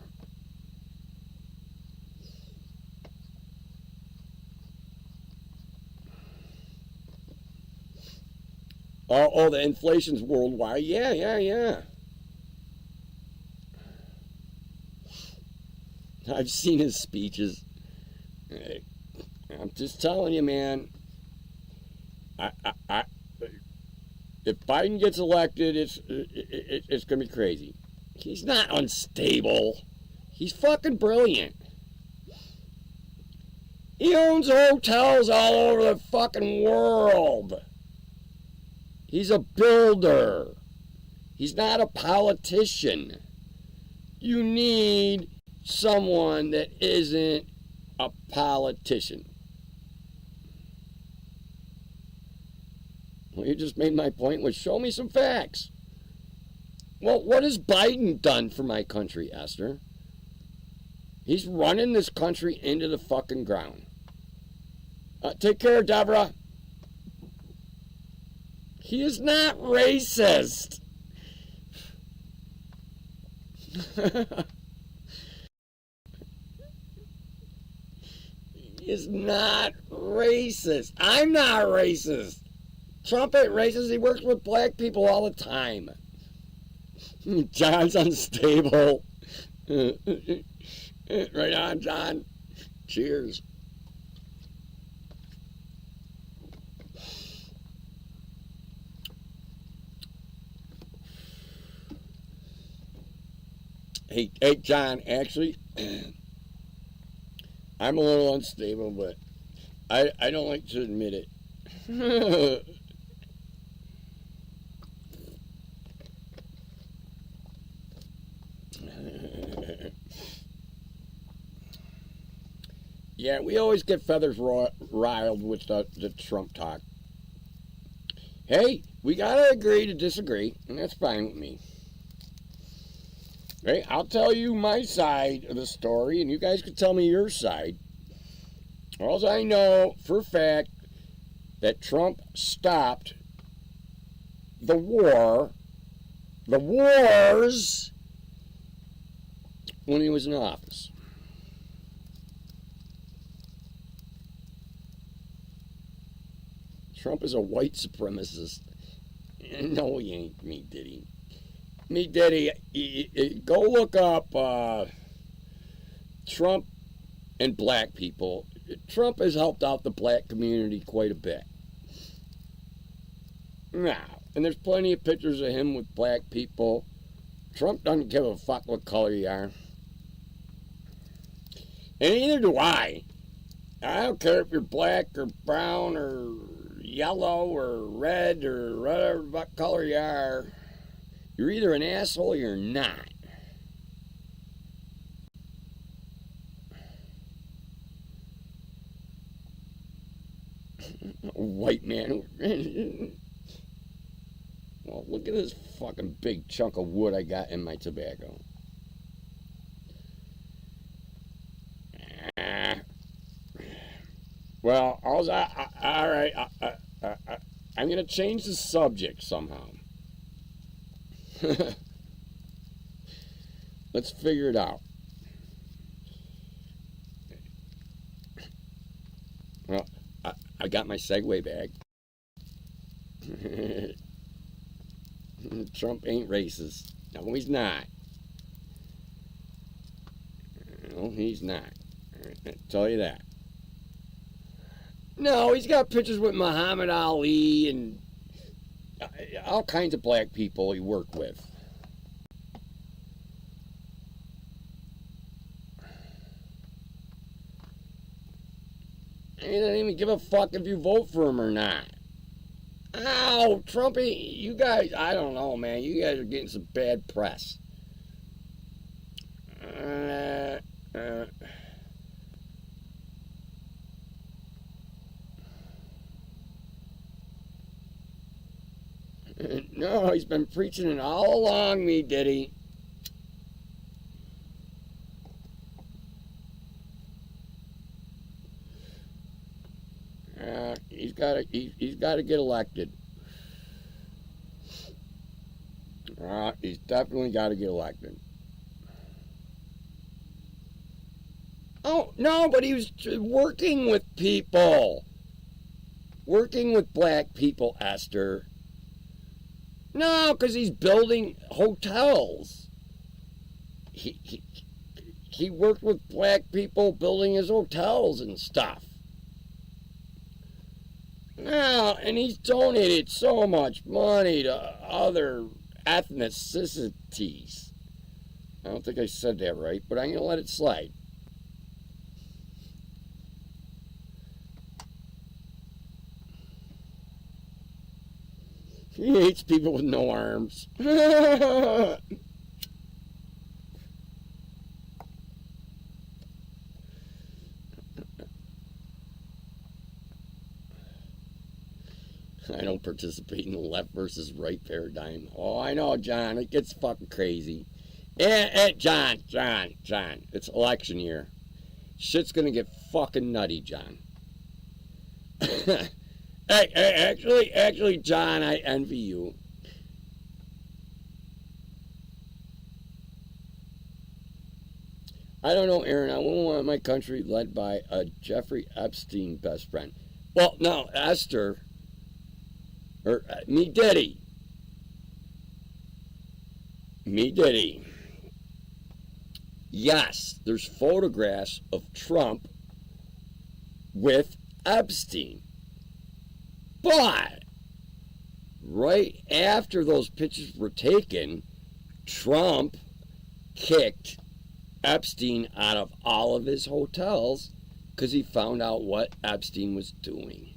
Oh, the inflation's worldwide. Yeah. I've seen his speeches. I'm just telling you, man. If Biden gets elected, it's gonna be crazy. He's not unstable. He's fucking brilliant. He owns hotels all over the fucking world. He's a builder. He's not a politician. You need someone that isn't a politician. Well, you just made my point, was show me some facts. Well, what has Biden done for my country, Esther? He's running this country into the fucking ground. Take care, Deborah. He is not racist. He is not racist. I'm not racist. Trump ain't racist. He works with black people all the time. John's unstable. Right on, John. Cheers. Hey, John, actually, I'm a little unstable, but I don't like to admit it. Yeah, we always get feathers riled with the Trump talk. Hey, we gotta agree to disagree, and that's fine with me. Hey, I'll tell you my side of the story, and you guys can tell me your side. All I know for a fact that Trump stopped the wars, when he was in office. Trump is a white supremacist. No, he ain't. Me Diddy. Go look up Trump and black people. Trump has helped out the black community quite a bit. Now, and there's plenty of pictures of him with black people. Trump doesn't give a fuck what color you are. And neither do I. I don't care if you're black or brown or yellow or red or whatever what color you are. You're either an asshole or you're not. A white man. Well, look at this fucking big chunk of wood I got in my tobacco. Well, all right. I'm going to change the subject somehow. Let's figure it out. Well, I got my Segway bag. Trump ain't racist. No, he's not. No, he's not. I'll tell you that. No, he's got pictures with Muhammad Ali and all kinds of black people he worked with. He doesn't even give a fuck if you vote for him or not. Ow, Trumpy, you guys, I don't know, man. You guys are getting some bad press. Oh, he's been preaching it all along, me, did he? He's got to get elected. He's definitely got to get elected. Oh, no, but he was working with people. Working with black people, Esther. No, because he's building hotels. He worked with black people building his hotels and stuff. No, and he's donated so much money to other ethnicities. I don't think I said that right, but I'm going to let it slide. He hates people with no arms. I don't participate in the left versus right paradigm. Oh, I know, John. It gets fucking crazy. John. It's election year. Shit's gonna get fucking nutty, John. Actually, John, I envy you. I don't know, Aaron. I wouldn't want my country led by a Jeffrey Epstein best friend. Well, no, Esther. Or me Diddy. Yes, there's photographs of Trump with Epstein. But right after those pictures were taken, Trump kicked Epstein out of all of his hotels because he found out what Epstein was doing.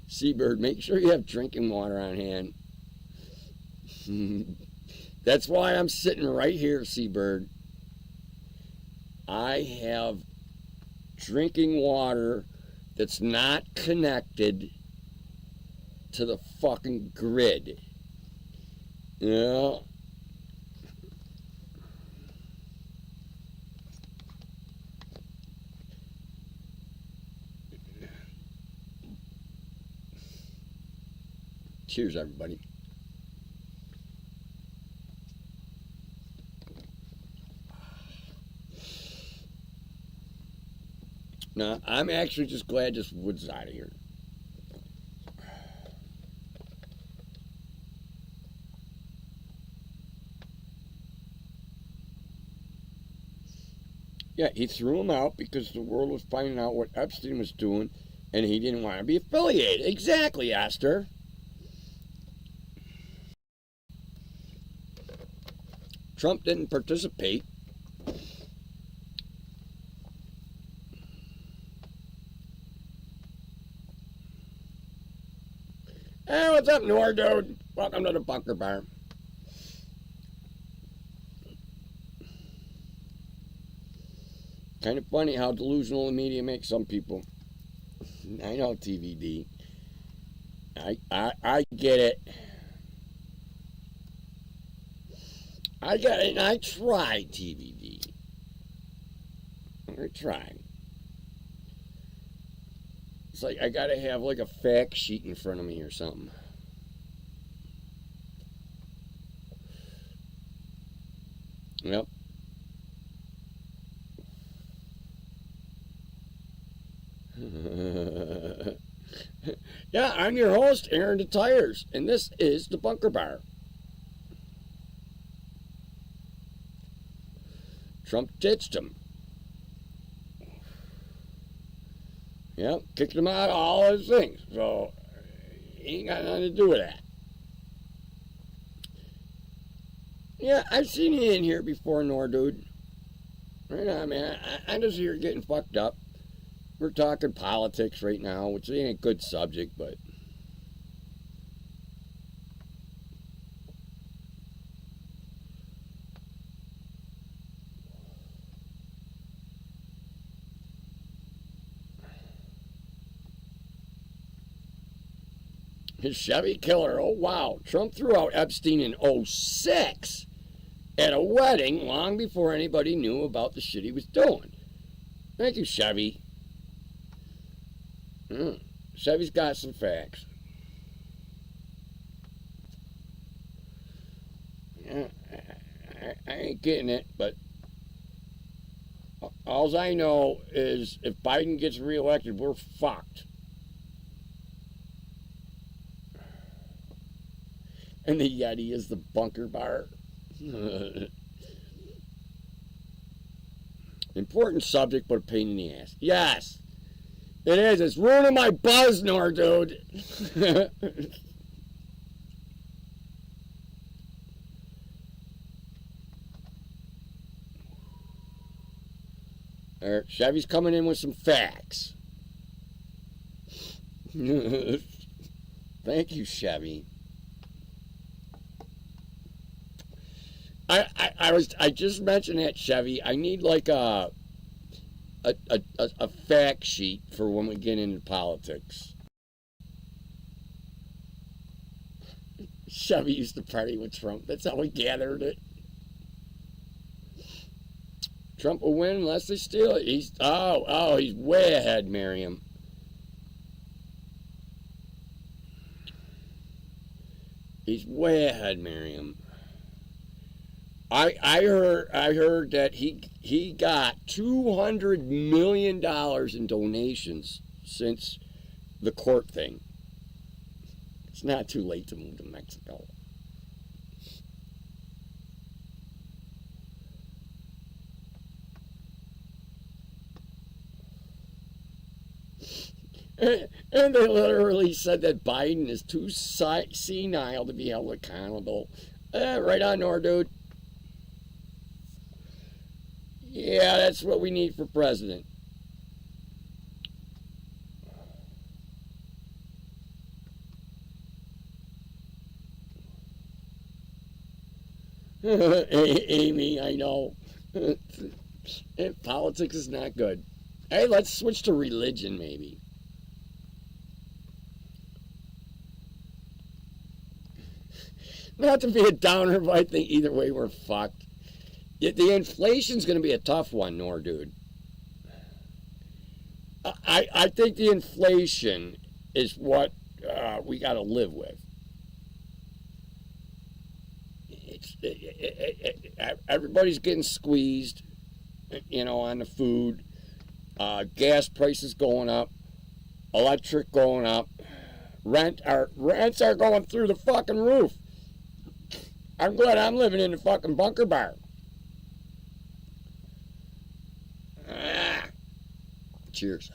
Seabird, make sure you have drinking water on hand. That's why I'm sitting right here, Seabird. I have drinking water that's not connected to the fucking grid. You know? Cheers, everybody. Now, I'm actually just glad this wood's out of here. Yeah, he threw him out because the world was finding out what Epstein was doing, and he didn't want to be affiliated. Exactly, Esther. Trump didn't participate. Hey, what's up, Noor, dude? Welcome to the Bunker Bar. Kind of funny how delusional the media makes some people. I know, TVD. I get it. I get it, and I tried, TVD. I tried. It's like I gotta have like a fact sheet in front of me or something. Yep. Yeah, I'm your host, Aaron the Tires, and this is the Bunker Bar. Trump ditched him. Yep, kicked him out of all his things. So, he ain't got nothing to do with that. Yeah, I've seen you in here before, Nor, dude. Right on, man. I'm just here getting fucked up. We're talking politics right now, which ain't a good subject, but His Chevy killer. Oh, wow. Trump threw out Epstein in '06 at a wedding long before anybody knew about the shit he was doing. Thank you, Chevy. Chevy's got some facts. I ain't getting it, but all I know is if Biden gets reelected, we're fucked. And the Yeti is the bunker bar. Important subject, but a pain in the ass. Yes, it is. It's ruining my buzz, dude. Chevy's coming in with some facts. Thank you, Chevy. I just mentioned that, Chevy. I need like a fact sheet for when we get into politics. Chevy used to party with Trump. That's how we gathered it. Trump will win unless they steal it. He's way ahead, Miriam. He's way ahead, Miriam. I heard that he got $200 million in donations since the court thing. It's not too late to move to Mexico. And they literally said that Biden is too senile to be held accountable. Right on, dude. Yeah, that's what we need for president. Amy, I know. Politics is not good. Hey, let's switch to religion, maybe. Not to be a downer, but I think either way we're fucked. The inflation's going to be a tough one, dude. I think the inflation is what we got to live with. Everybody's getting squeezed, on the food. Gas prices going up, electric going up, rents are going through the fucking roof. I'm glad I'm living in the fucking bunker bar. Cheers.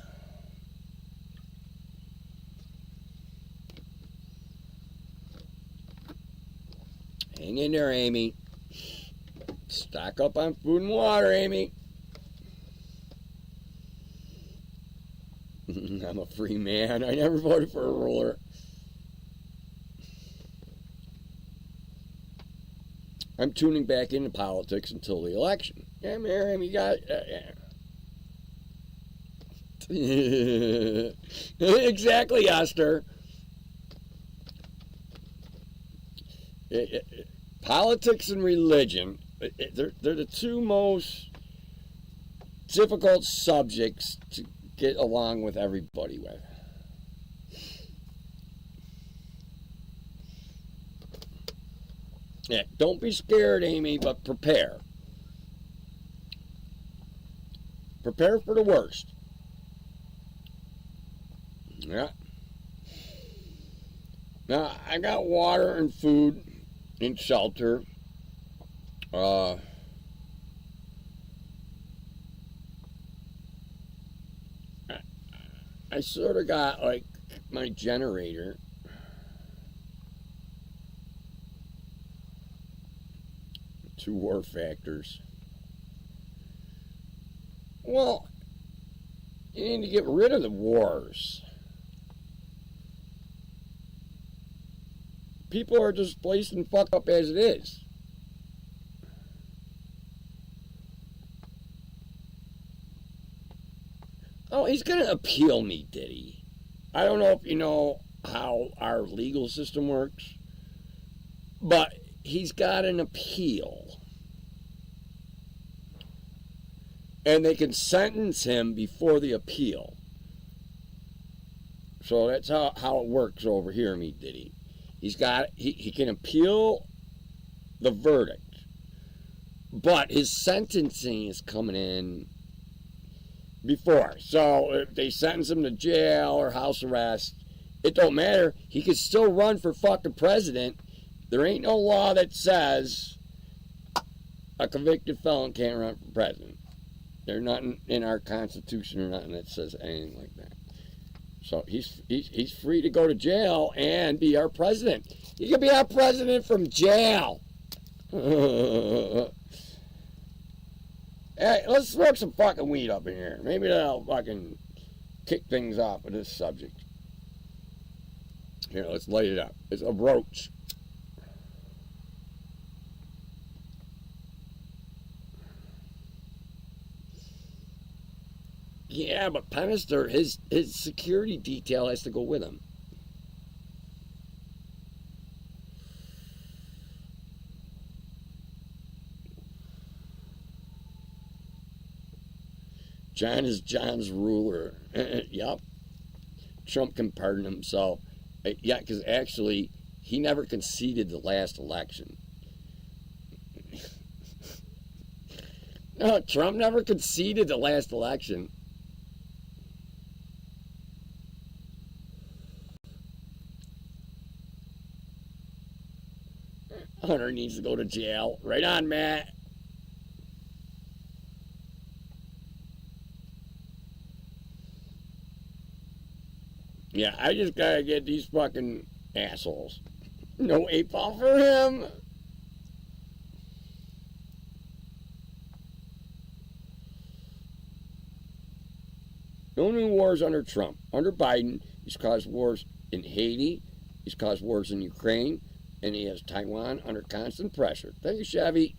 Hang in there, Amy. Stock up on food and water, Amy. I'm a free man. I never voted for a ruler. I'm tuning back into politics until the election. Yeah, Miriam, you got... Exactly, Esther. Politics and religion, they're the two most difficult subjects to get along with everybody with. Yeah, don't be scared, Amy, but prepare. Prepare for the worst. Yeah. Now, I got water and food and shelter. I sort of got, like, my generator. Two war factors. Well, you need to get rid of the wars. People are displaced and fucked up as it is. Oh, he's going to appeal me, did he? I don't know if you know how our legal system works, but he's got an appeal. And they can sentence him before the appeal. So that's how it works over here, me Diddy. He can appeal the verdict, but his sentencing is coming in before. So if they sentence him to jail or house arrest, it don't matter. He can still run for fucking president. There ain't no law that says a convicted felon can't run for president. There's nothing in our Constitution or nothing that says anything like that. So he's free to go to jail and be our president. He can be our president from jail. Hey, let's smoke some fucking weed up in here. Maybe that'll fucking kick things off with this subject. Here, let's light it up. It's a roach. Yeah, but Penister, his security detail has to go with him. John is John's ruler. Yup. Trump can pardon himself. Yeah, because actually, he never conceded the last election. No, Trump never conceded the last election. Hunter needs to go to jail. Right on, Matt. Yeah, I just gotta get these fucking assholes. No 8-ball for him. No new wars under Trump. Under Biden, he's caused wars in Haiti, he's caused wars in Ukraine, and he has Taiwan under constant pressure. Thank you, Chevy.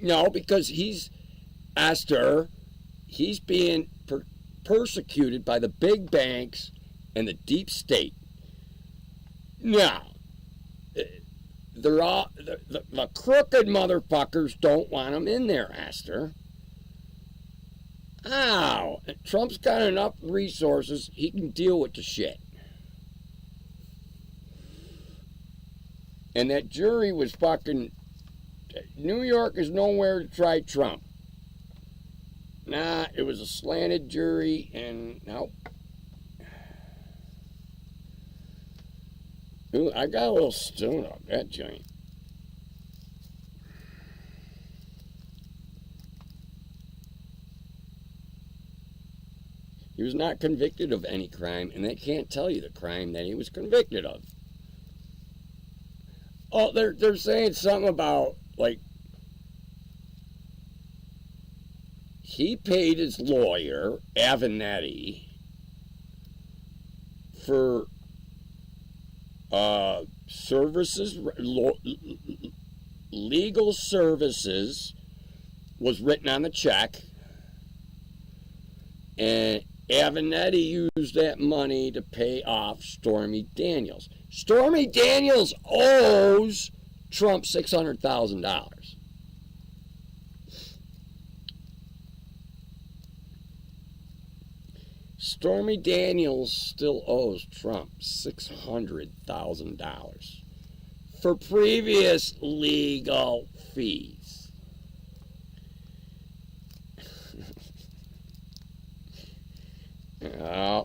No, because he's being persecuted by the big banks and the deep state. Now, they're all the crooked motherfuckers don't want him in there, Esther. Ow! Trump's got enough resources, he can deal with the shit. And that jury was fucking... New York is nowhere to try Trump. Nah, it was a slanted jury, and nope. Ooh, I got a little stone up that joint. He was not convicted of any crime, and they can't tell you the crime that he was convicted of. Oh, they're saying something about, like, he paid his lawyer, Avenatti, for services, legal services was written on the check, and Avenatti used that money to pay off Stormy Daniels. Stormy Daniels owes Trump $600,000. Stormy Daniels still owes Trump $600,000 for previous legal fees.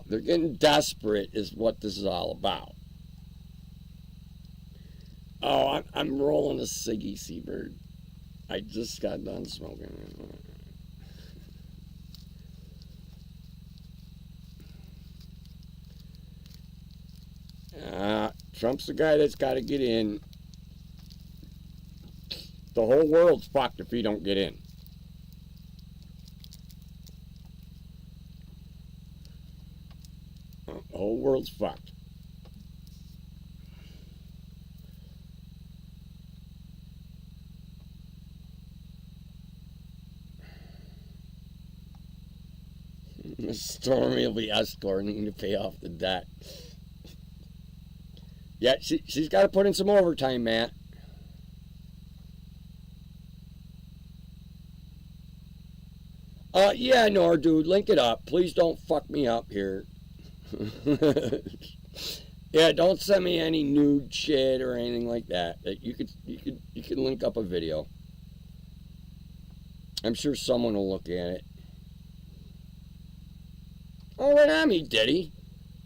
They're getting desperate is what this is all about. Oh, I'm rolling a ciggy, Seabird. I just got done smoking. Trump's the guy that's got to get in. The whole world's fucked if he don't get in. The whole world's fucked. Stormy will be escorting to pay off the debt. Yeah, she's got to put in some overtime, Matt. Yeah, Nor, dude, link it up. Please don't fuck me up here. Yeah, don't send me any nude shit or anything like that. You could link up a video. I'm sure someone will look at it. Oh, right on me, Diddy.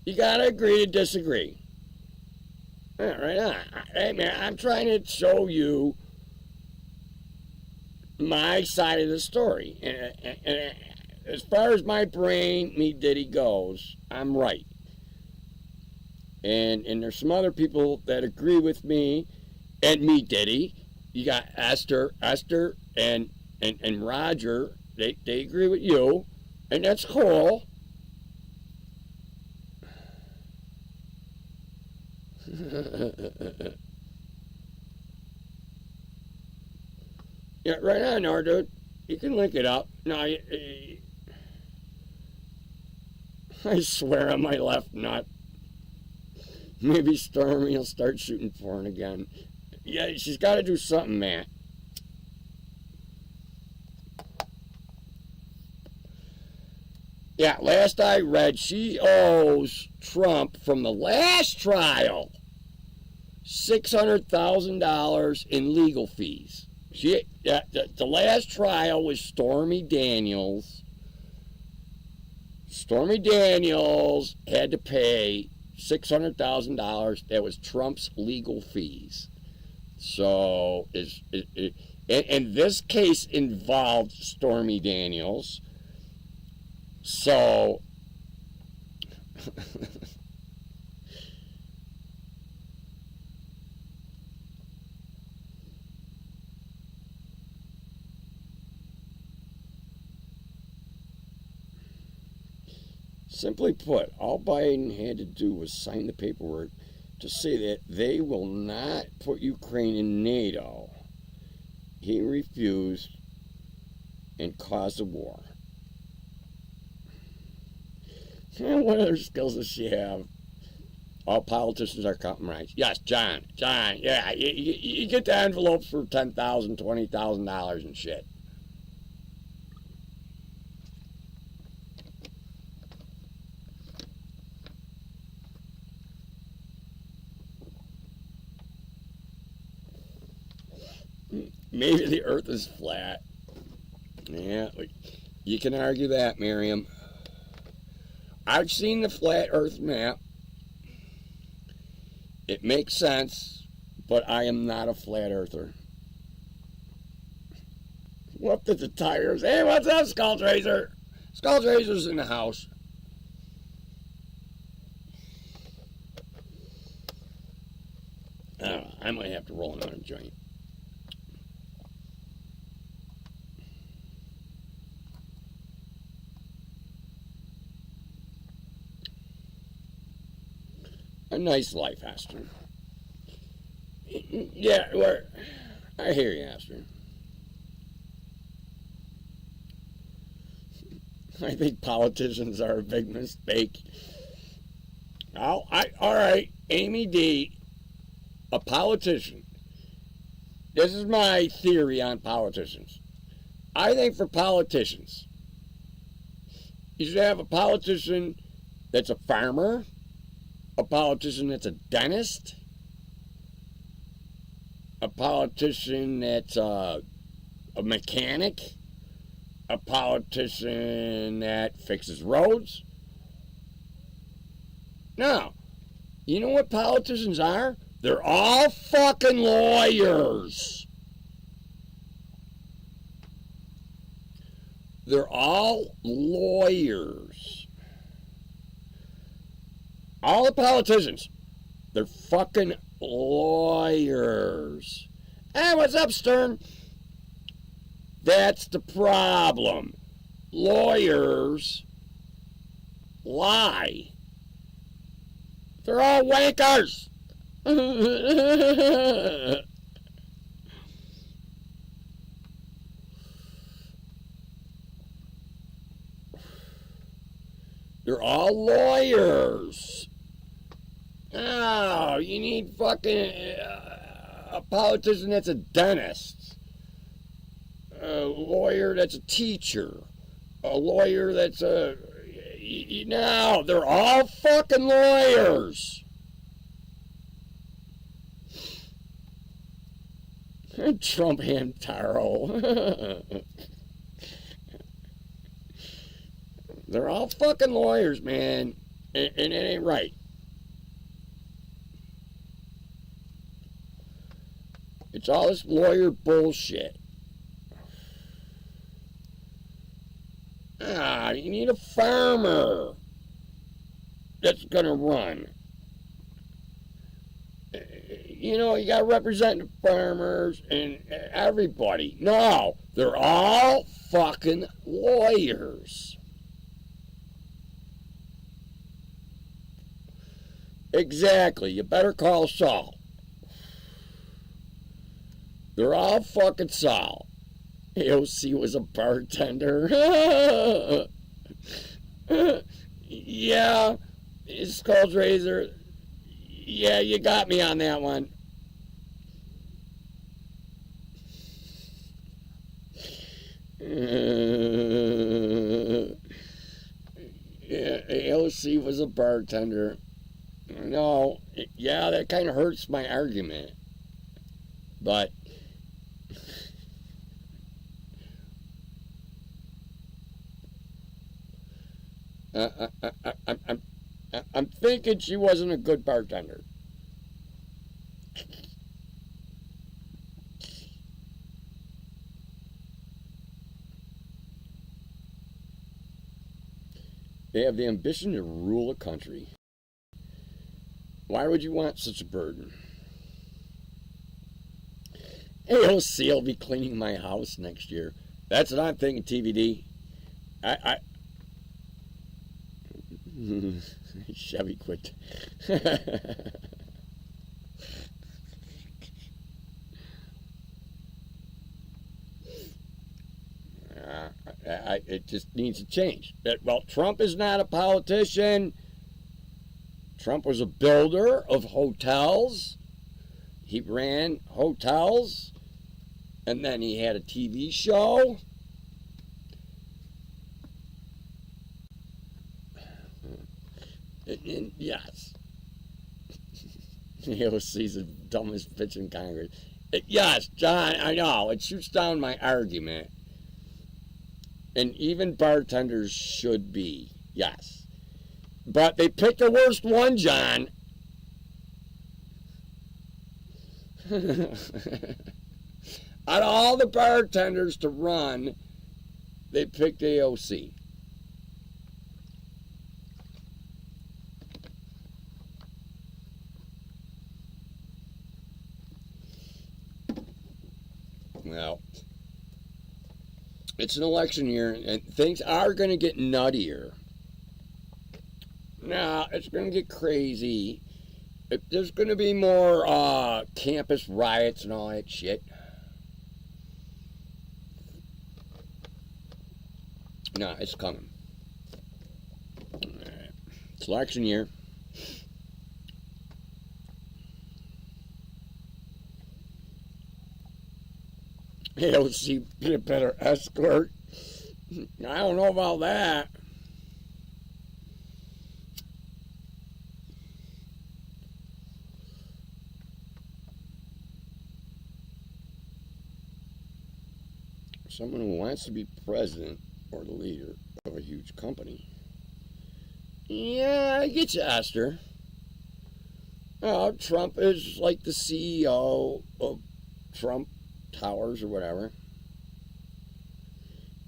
You gotta agree to disagree. Yeah, right on. Hey, man, I'm trying to show you my side of the story. And as far as my brain, me Diddy goes, I'm right. And there's some other people that agree with me and me Diddy. You got Esther, and Roger. They agree with you, and that's cool. Yeah, right on, Nor, dude. You can link it up. No, I swear on my left nut. Maybe Stormy will start shooting porn again. Yeah, she's got to do something, man. Yeah, last I read, she owes Trump from the last trial $600,000 in legal fees. The last trial was Stormy Daniels. Stormy Daniels had to pay $600,000. That was Trump's legal fees. So, and this case involved Stormy Daniels. So, simply put, all Biden had to do was sign the paperwork to say that they will not put Ukraine in NATO. He refused and caused a war. What other skills does she have? All politicians are compromised. Yes, John, yeah, you get the envelopes for $10,000, $20,000 and shit. Maybe the earth is flat. Yeah, you can argue that, Miriam. I've seen the flat earth map. It makes sense, but I am not a flat earther. What did the tires? Hey, what's up, Skull Tracer? Skull Tracer's in the house. I don't know, I might have to roll another joint. A nice life, Esther. Yeah, I hear you, Esther. I think politicians are a big mistake. All right, Amy D, a politician. This is my theory on politicians. I think for politicians, you should have a politician that's a farmer, a politician that's a dentist, a politician that's a mechanic, a politician that fixes roads. No. You know what politicians are? They're all fucking lawyers. They're all lawyers. All the politicians, they're fucking lawyers. Hey, what's up, Stern? That's the problem. Lawyers lie. They're all wankers. They're all lawyers. Oh, you need fucking a politician that's a dentist. A lawyer that's a teacher. A lawyer that's a... No, they're all fucking lawyers. Trump Hamtaro. They're all fucking lawyers, man. And it ain't right. It's all this lawyer bullshit. You need a farmer that's gonna run. You know, you gotta represent the farmers and everybody. No, they're all fucking lawyers. Exactly, you better call Saul. They're all fucking Saul. AOC was a bartender. Yeah, Skull's Razor. Yeah, you got me on that one. Yeah, AOC was a bartender. No, yeah, that kind of hurts my argument. But I'm thinking she wasn't a good bartender. They have the ambition to rule a country. Why would you want such a burden? AOC will be cleaning my house next year. That's what I'm thinking, TVD. Chevy quit. It just needs to change. Well, Trump is not a politician. Trump was a builder of hotels. He ran hotels. And then he had a TV show. And yes. AOC's the dumbest bitch in Congress. Yes, John, I know. It shoots down my argument. And even bartenders should be. Yes. But they picked the worst one, John. Out of all the bartenders to run, they picked AOC. Well, it's an election year, and things are going to get nuttier. Now, it's going to get crazy. There's going to be more campus riots and all that shit. No, it's coming. It's election year. AOC be a better escort. I don't know about that. Someone who wants to be president or the leader of a huge company. Yeah, I get you, Esther. Trump is like the CEO of Trump Towers or whatever.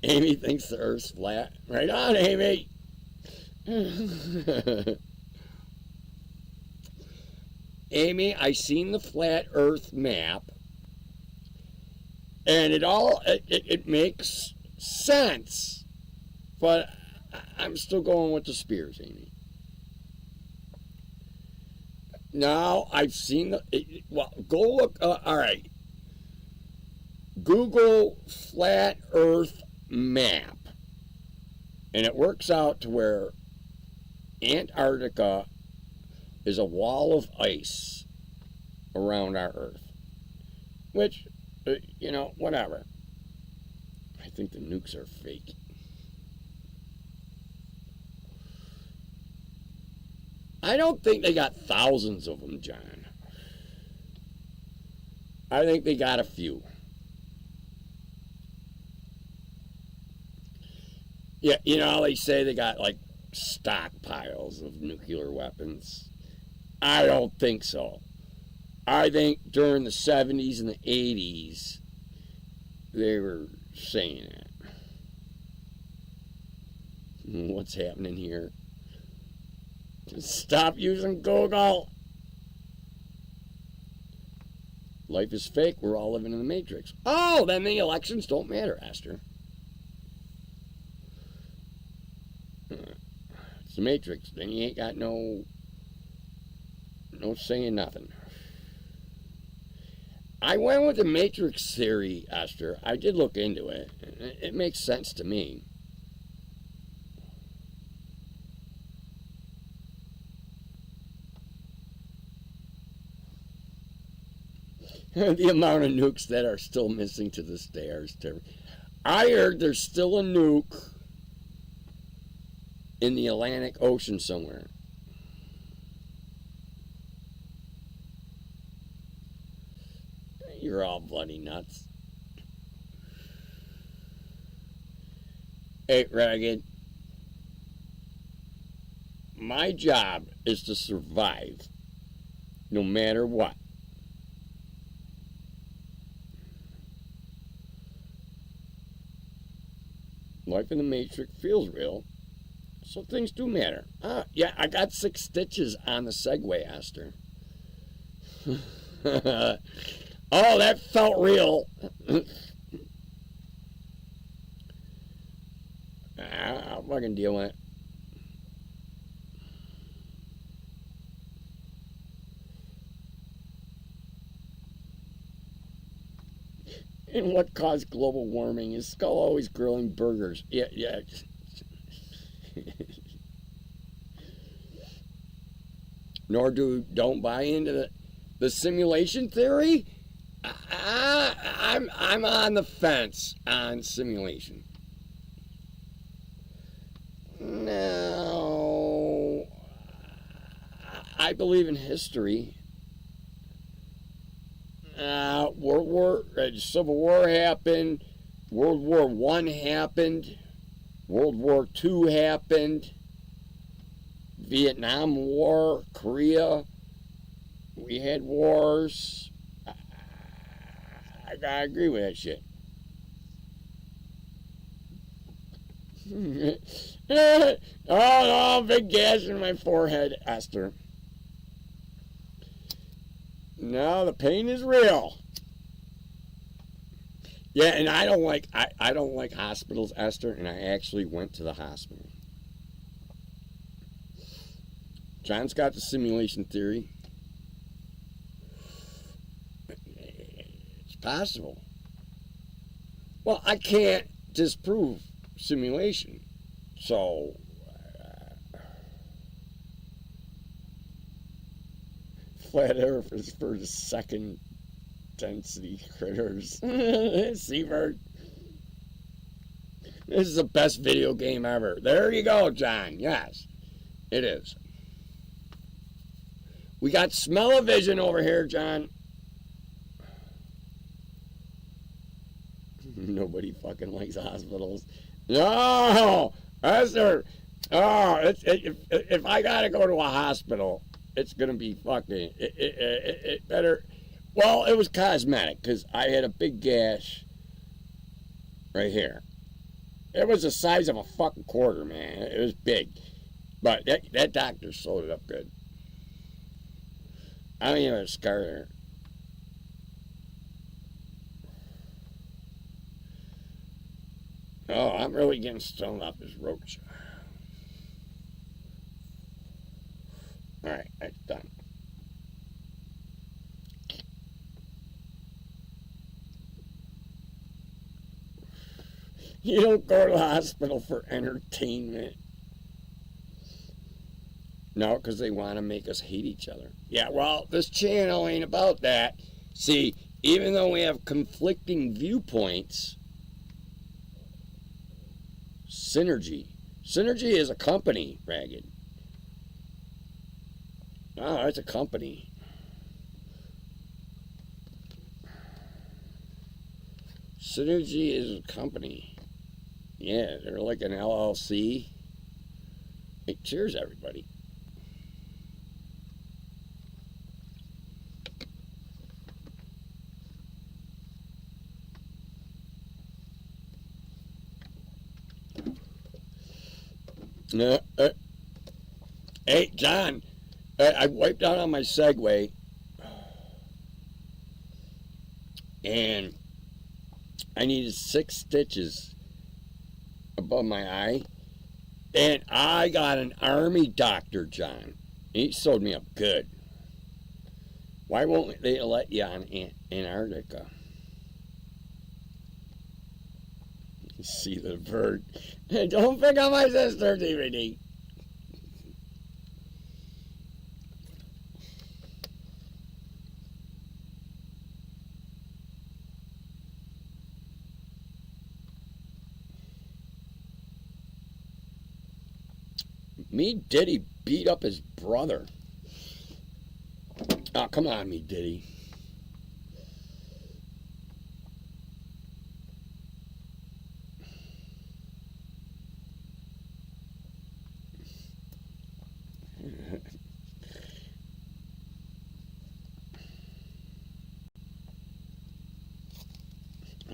Amy thinks the Earth's flat. Right on, Amy. Amy, I seen the flat Earth map, and it makes sense, but I'm still going with the Spears, Amy. Now I've seen go look. All right. Google flat Earth map, and it works out to where Antarctica is a wall of ice around our Earth. Which, whatever. I think the nukes are fake. I don't think they got thousands of them, John. I think they got a few. Yeah, they say they got like stockpiles of nuclear weapons. I don't think so. I think during the 70s and the 80s, they were saying it. What's happening here? Just stop using Google. Life is fake. We're all living in the Matrix. Oh, then the elections don't matter, Esther. It's the Matrix. Then you ain't got no saying nothing. I went with the Matrix theory, Esther. I did look into it. It makes sense to me. The amount of nukes that are still missing to this day are terrible. I heard there's still a nuke in the Atlantic Ocean somewhere. You're all bloody nuts. Hey, Ragged. My job is to survive, no matter what. Life in the Matrix feels real, so things do matter. Yeah, I got 6 stitches on the Segway, Esther. Oh, that felt real. I'll fucking deal with it. And what caused global warming? Is Skull always grilling burgers? Yeah. Don't buy into the simulation theory. I'm on the fence on simulation. No, I believe in history. Civil War happened, World War I happened, World War II happened, Vietnam War, Korea, we had wars. I agree with that shit. Oh, big gas in my forehead, Esther. No, the pain is real. Yeah, and I don't like hospitals, Esther, and I actually went to the hospital. John's got the simulation theory. It's possible. Well, I can't disprove simulation. So flat Earth is for the second density critters. Seabird. This is the best video game ever. There you go, John. Yes, it is. We got smell-o-vision over here, John. Nobody fucking likes hospitals. No! Esther! Oh, if I gotta go to a hospital, it's gonna be fucking... It better... Well, it was cosmetic, because I had a big gash right here. It was the size of a fucking quarter, man. It was big. But that doctor sewed it up good. I don't even have a scar there. Oh, I'm really getting stoned off this roach. Alright, that's done. You don't go to the hospital for entertainment. No, because they want to make us hate each other. Yeah, well, this channel ain't about that. See, even though we have conflicting viewpoints, Synergy. Synergy is a company, Ragged. Oh, it's a company. Synergy is a company. Yeah, they're like an LLC. Hey, cheers, everybody. Hey, John, I wiped out on my Segway, and I needed 6 stitches above my eye, and I got an army doctor, John. He sewed me up good. Why won't they let you on Antarctica? See the bird. Don't pick on my sister, DVD. Me Diddy beat up his brother. Oh, come on, Me Diddy.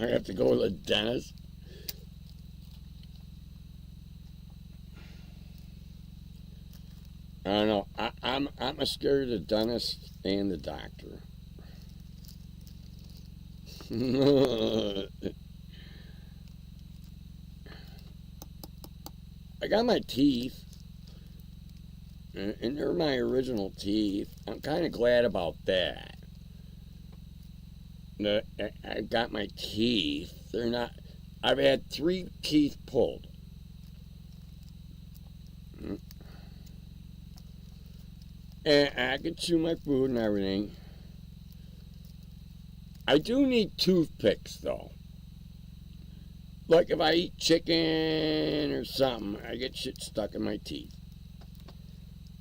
I have to go to the dentist. I don't know. I'm scared of the dentist and the doctor. I got my teeth, and they're my original teeth. I'm kind of glad about that. I got my teeth. They're not. I've had 3 teeth pulled. And I can chew my food and everything. I do need toothpicks though. Like if I eat chicken or something, I get shit stuck in my teeth.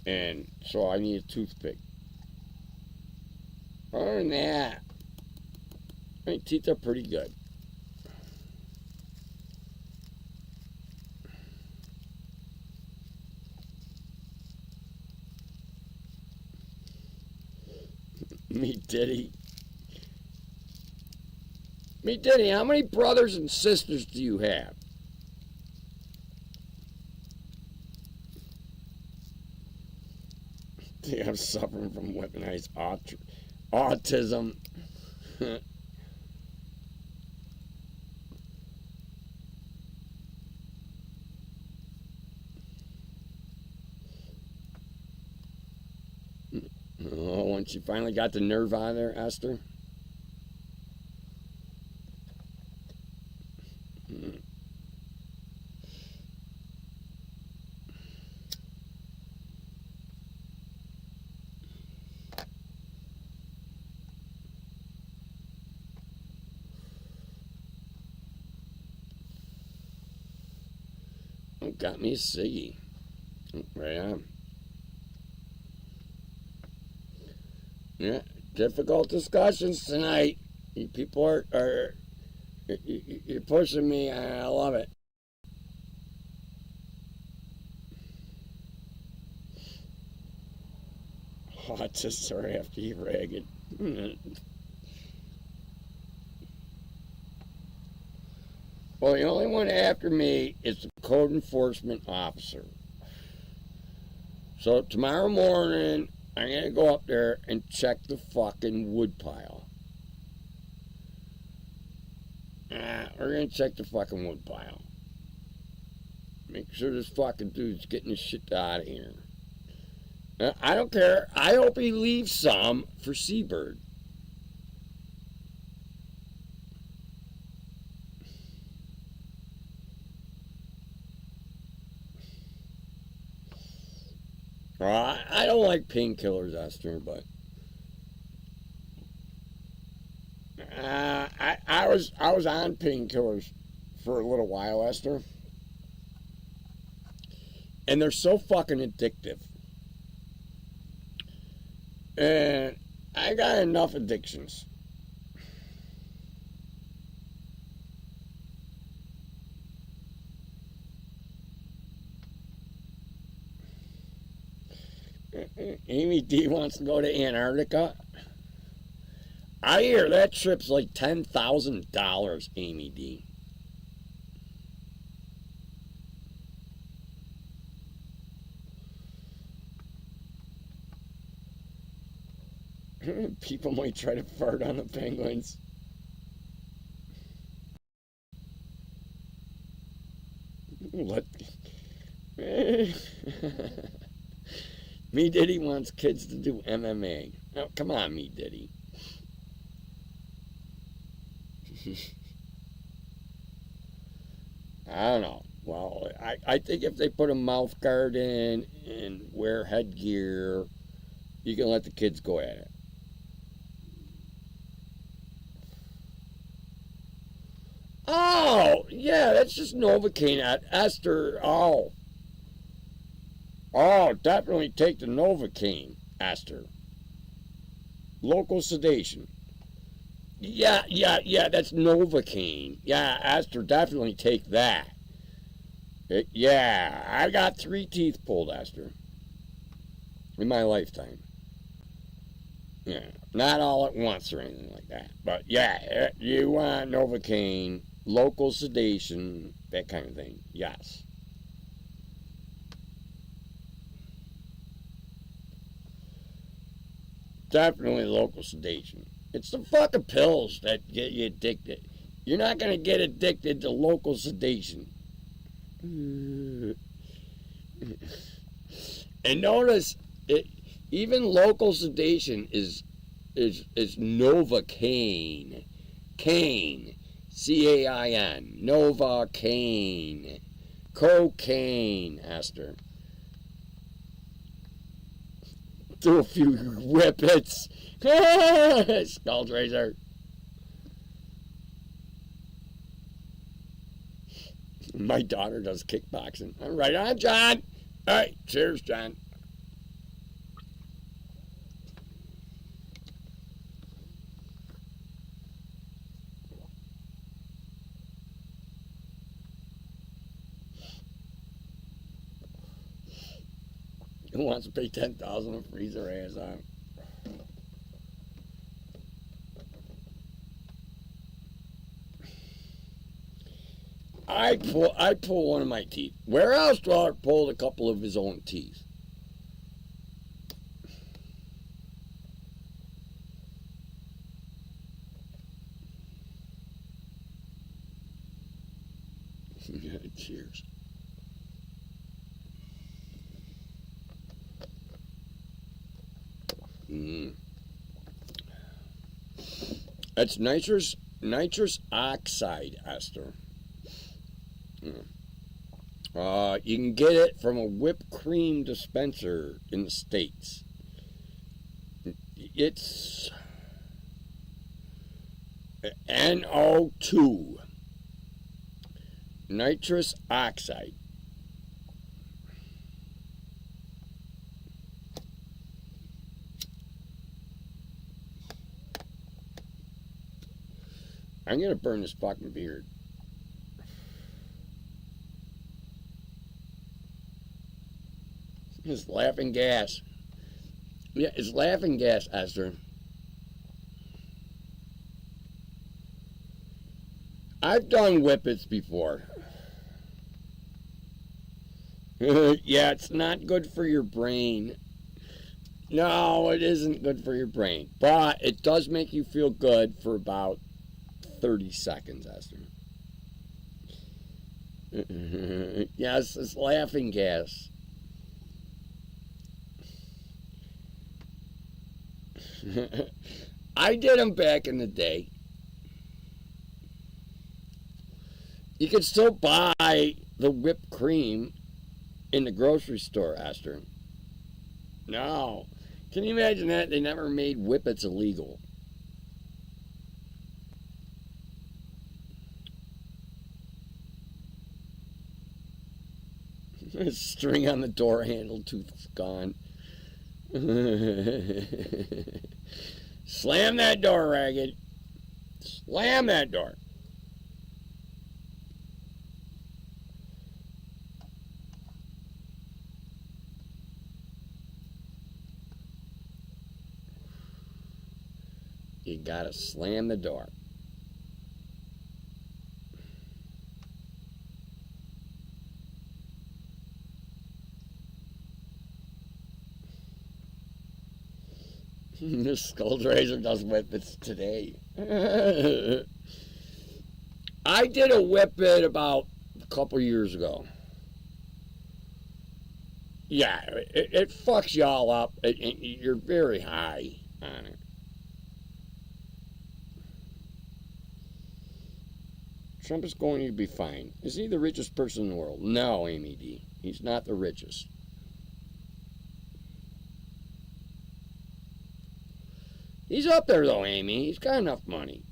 And so I need a toothpick. Other than that, my teeth are pretty good. Me Diddy. Me Diddy, how many brothers and sisters do you have? See, I'm suffering from weaponized autism. Oh, once you finally got the nerve out of there, Esther? Oh, got me a ciggy. Right on. Yeah, difficult discussions tonight. You people are you're pushing me. I love it. Autists are after you, Ragged. Well, the only one after me is the code enforcement officer. So tomorrow morning, I'm going to go up there and check the fucking wood pile. We're going to check the fucking wood pile. Make sure this fucking dude's getting his shit out of here. I don't care. I hope he leaves some for Seabird. Well, like painkillers, Esther, but I was on painkillers for a little while, Esther, and they're so fucking addictive. And I got enough addictions. Amy D wants to go to Antarctica. I hear that trip's like $10,000, Amy D. People might try to fart on the penguins. What? Me Diddy wants kids to do MMA. Oh, come on, Me Diddy. I don't know. Well, I think if they put a mouth guard in and wear headgear, you can let the kids go at it. Oh, yeah, that's just Novocaine at Esther. Oh, definitely take the Novocaine, Esther. Local sedation. Yeah, that's Novocaine. Yeah, Esther, definitely take that. Yeah, I got 3 teeth pulled, Esther, in my lifetime. Yeah, not all at once or anything like that. But yeah, you want Novocaine, local sedation, that kind of thing. Yes. Definitely local sedation. It's the fucking pills that get you addicted. You're not going to get addicted to local sedation. And notice, even local sedation is Novocaine. Caine. C-A-I-N. Novocaine. Cocaine, Esther. Do a few whippets. Skull Tracer. My daughter does kickboxing. All right on, John. All right, cheers, John. Who wants to pay $10,000 to freeze their ass on? I pull one of my teeth. Where else do I pull a couple of his own teeth? Cheers. That's nitrous oxide, Esther. You can get it from a whipped cream dispenser in the States. It's NO2. Nitrous oxide. I'm going to burn this fucking beard. It's laughing gas. Yeah, it's laughing gas, Esther. I've done whippets before. Yeah, it's not good for your brain. No, it isn't good for your brain. But it does make you feel good for about 30 seconds, Esther. Yes, it's laughing gas. I did them back in the day. You can still buy the whipped cream in the grocery store, Esther. No. Can you imagine that? They never made whippets illegal. String on the door handle, tooth's gone. Slam that door, Ragged. Slam that door. You gotta slam the door. The Skull Razor does whippets today. I did a whippet about a couple years ago. Yeah, it fucks y'all up. You're very high on it. Trump is going to be fine. Is he the richest person in the world? No, Amy D. He's not the richest. He's up there, though, Amy. He's got enough money.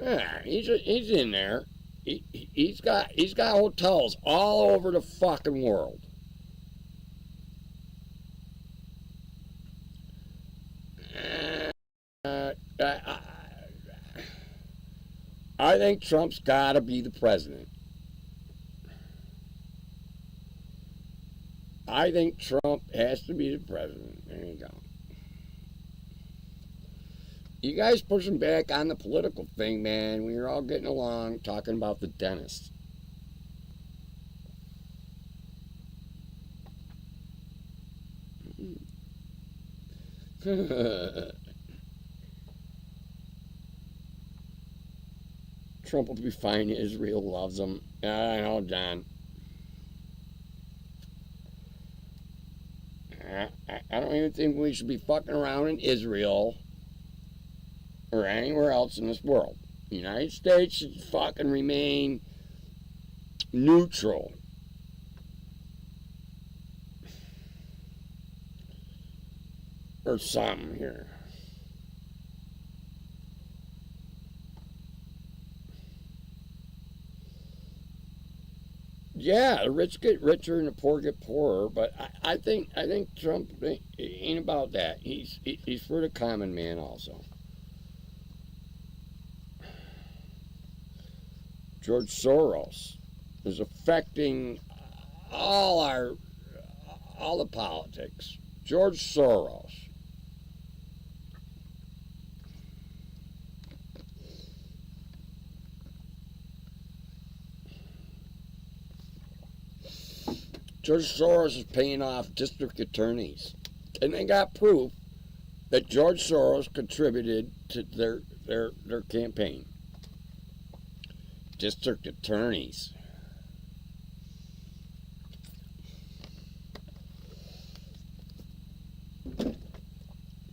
Yeah, he's in there. He's got hotels all over the fucking world. I think Trump's got to be the president. I think Trump has to be the president. There you go. You guys pushing back on the political thing, man. We were all getting along talking about the dentist. Trump will be fine. Israel loves him. I know, John. I don't even think we should be fucking around in Israel or anywhere else in this world. The United States should fucking remain neutral. Or something here. Yeah, the rich get richer and the poor get poorer, but I think Trump ain't about that. He's for the common man also. George Soros is affecting all the politics. George Soros. George Soros is paying off district attorneys. And they got proof that George Soros contributed to their campaign. District attorneys.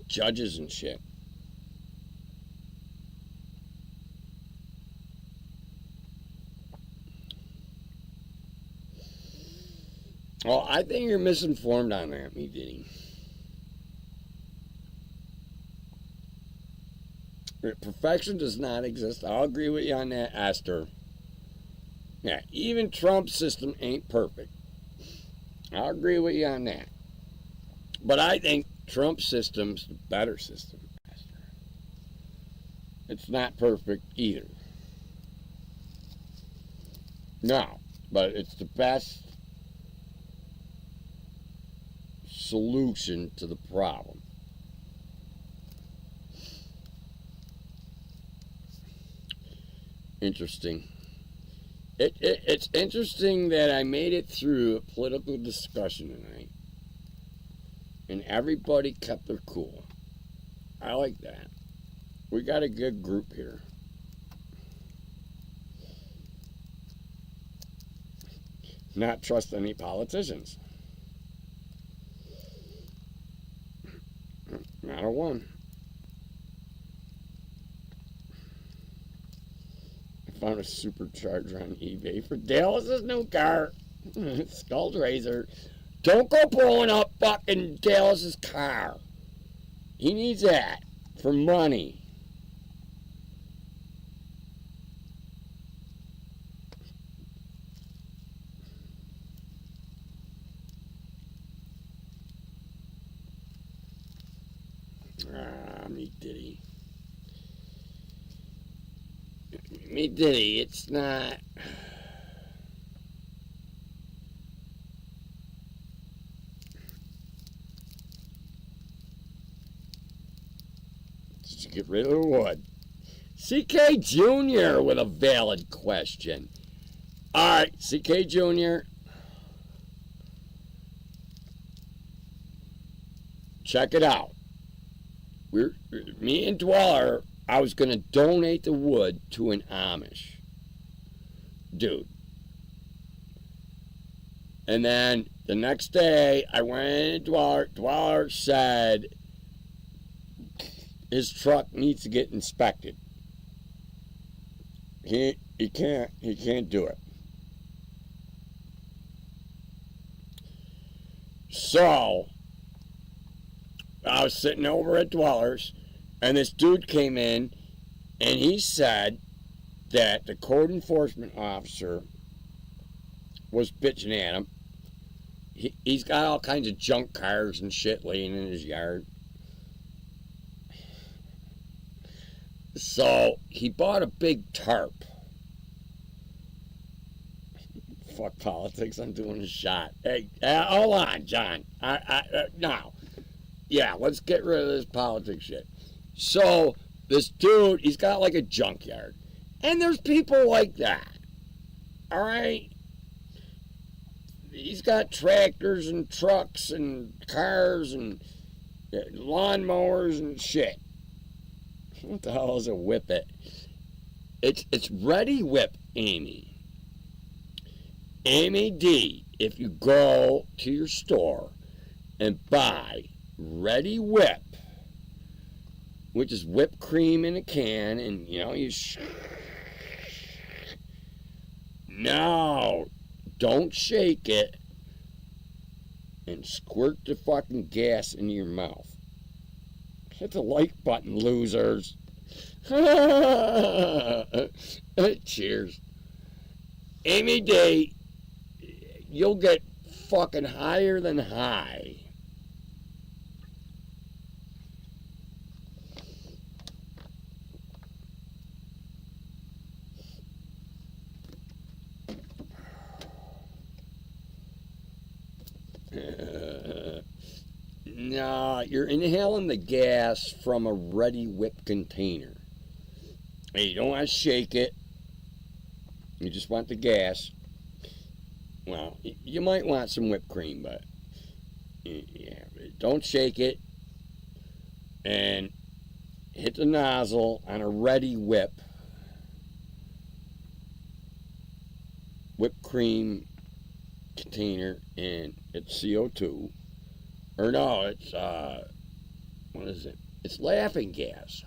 Judges and shit. Well, I think you're misinformed on that, me Diddy. Perfection does not exist. I'll agree with you on that, Astor. Yeah, even Trump's system ain't perfect. I'll agree with you on that. But I think Trump's system's the better system, Astor. It's not perfect either. No, but it's the best solution to the problem. Interesting. It's interesting that I made it through a political discussion tonight and everybody kept their cool. I like that. We got a good group here. Not trust any politicians. Not a one. found a supercharger on eBay for Dallas's new car. Skull Razor. Don't go blowing up fucking Dallas's car. He needs that for money. Me Diddy. Me Diddy, it's not. Did you get rid of the wood? CK Jr. with a valid question. Alright, CK Jr. Check it out. Me and Dweller, I was going to donate the wood to an Amish dude. And then the next day, I went to Dweller. Dweller said his truck needs to get inspected. He can't do it. So I was sitting over at Dweller's, and this dude came in, and he said that the code enforcement officer was bitching at him. He's got all kinds of junk cars and shit laying in his yard. So he bought a big tarp. Fuck politics, I'm doing a shot. Hey, hold on, John. Now. Yeah, let's get rid of this politics shit. So, this dude, he's got like a junkyard. And there's people like that. Alright? He's got tractors and trucks and cars and lawnmowers and shit. What the hell is a whippet? It's Ready Whip Amy. Amy D, if you go to your store and buy Ready Whip, which is whipped cream in a can, and no, don't shake it and squirt the fucking gas into your mouth. Hit the like button, losers. Cheers. Amy D, you'll get fucking higher than high. No, you're inhaling the gas from a Ready Whip container. And you don't want to shake it. You just want the gas. Well, you might want some whipped cream, but yeah, don't shake it. And hit the nozzle on a Ready Whip. Whipped cream container, and it's CO2. Or no, it's, what is it? It's laughing gas.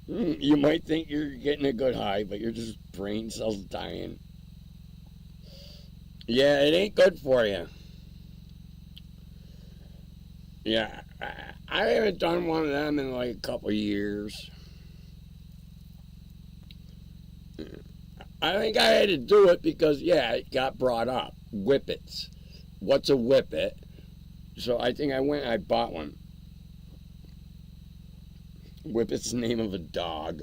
You might think you're getting a good high, but you're just brain cells dying. Yeah, it ain't good for you. Yeah, I haven't done one of them in like a couple of years. I think I had to do it because, yeah, it got brought up. Whippets. What's a whippet? So I think I went and I bought one. Whippet's the name of a dog.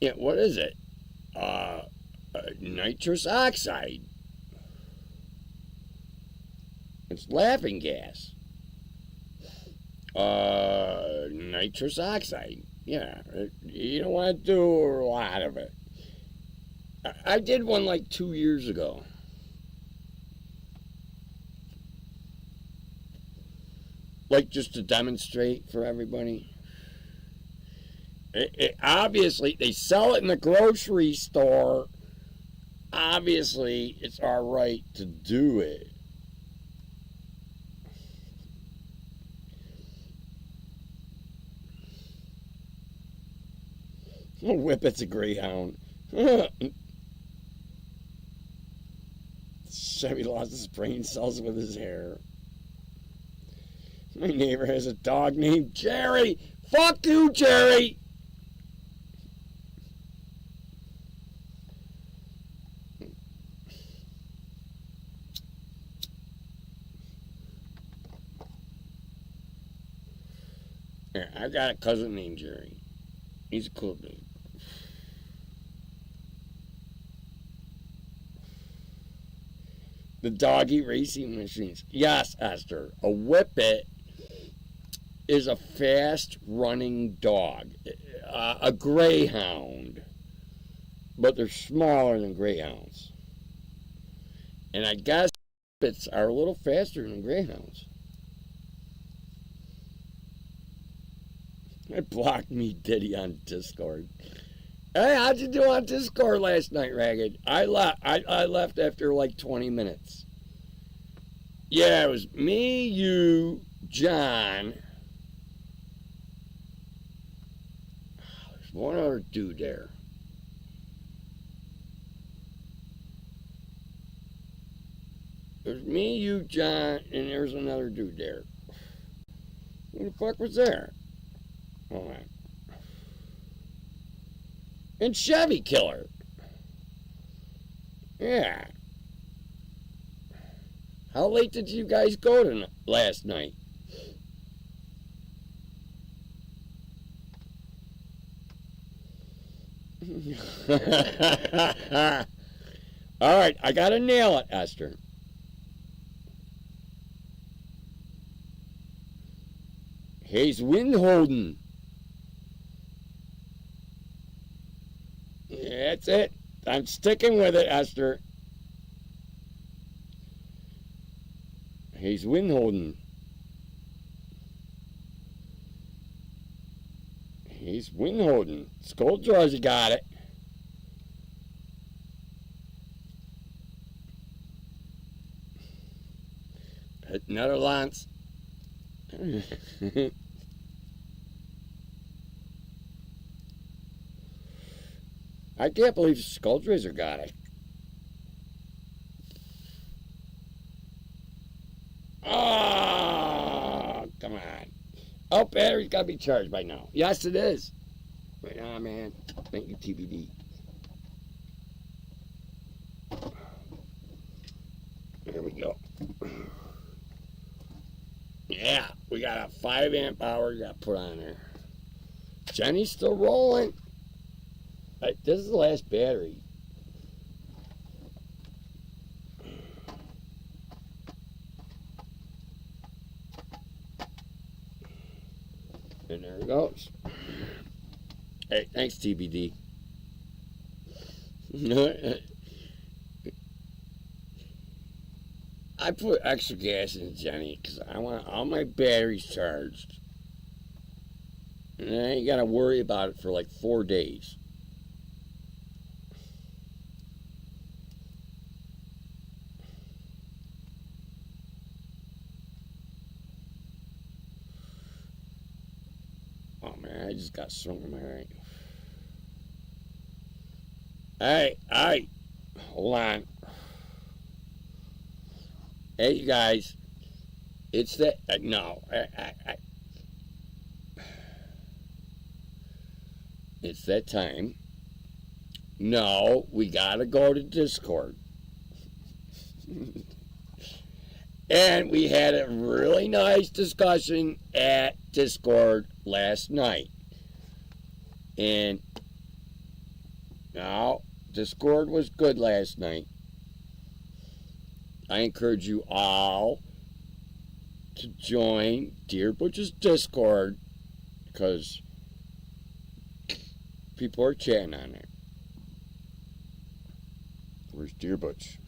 Yeah, what is it? Nitrous oxide. It's laughing gas. Nitrous oxide. Yeah, you don't want to do a lot of it. I did one like 2 years ago. Like just to demonstrate for everybody. Obviously, they sell it in the grocery store. Obviously, it's our right to do it. Whippet's a greyhound. Chevy lost his brain cells with his hair. My neighbor has a dog named Jerry. Fuck you, Jerry. I've got a cousin named Jerry. He's a cool dude. The doggy racing machines. Yes, Esther. A whippet is a fast-running dog. A greyhound. But they're smaller than greyhounds. And I guess whippets are a little faster than greyhounds. It blocked me, Diddy, on Discord. Hey, how'd you do on Discord last night, Ragged? I left after like 20 minutes. Yeah, it was me, you, John. There's one other dude there. There's me, you, John, and there's another dude there. Who the fuck was there? All right. And Chevy Killer. Yeah. How late did you guys go last night? All right, I gotta nail it, Esther. He's Windholden. That's it. I'm sticking with it, Esther. He's Windholden. He's Windholden. Skull Jaws, you got it. Another Lance. I can't believe Skulldrazer got it. Oh, come on. Oh, battery's got to be charged by now. Yes, it is. Right on, man. Thank you, TBD. There we go. Yeah, we got a 5 amp hour you got to put on there. Jenny's still rolling. This is the last battery. And there it goes. Hey, thanks, TBD. I put extra gas in Jenny because I want all my batteries charged. And I ain't got to worry about it for like 4 days. Oh man, I just got swung in my right. Hey, hold on. Hey, you guys, it's that, no, it's that time. No, we gotta go to Discord. And we had a really nice discussion at Discord last night. And now, Discord was good last night. I encourage you all to join Dear Butch's Discord because people are chatting on there. Where's Dear Butch?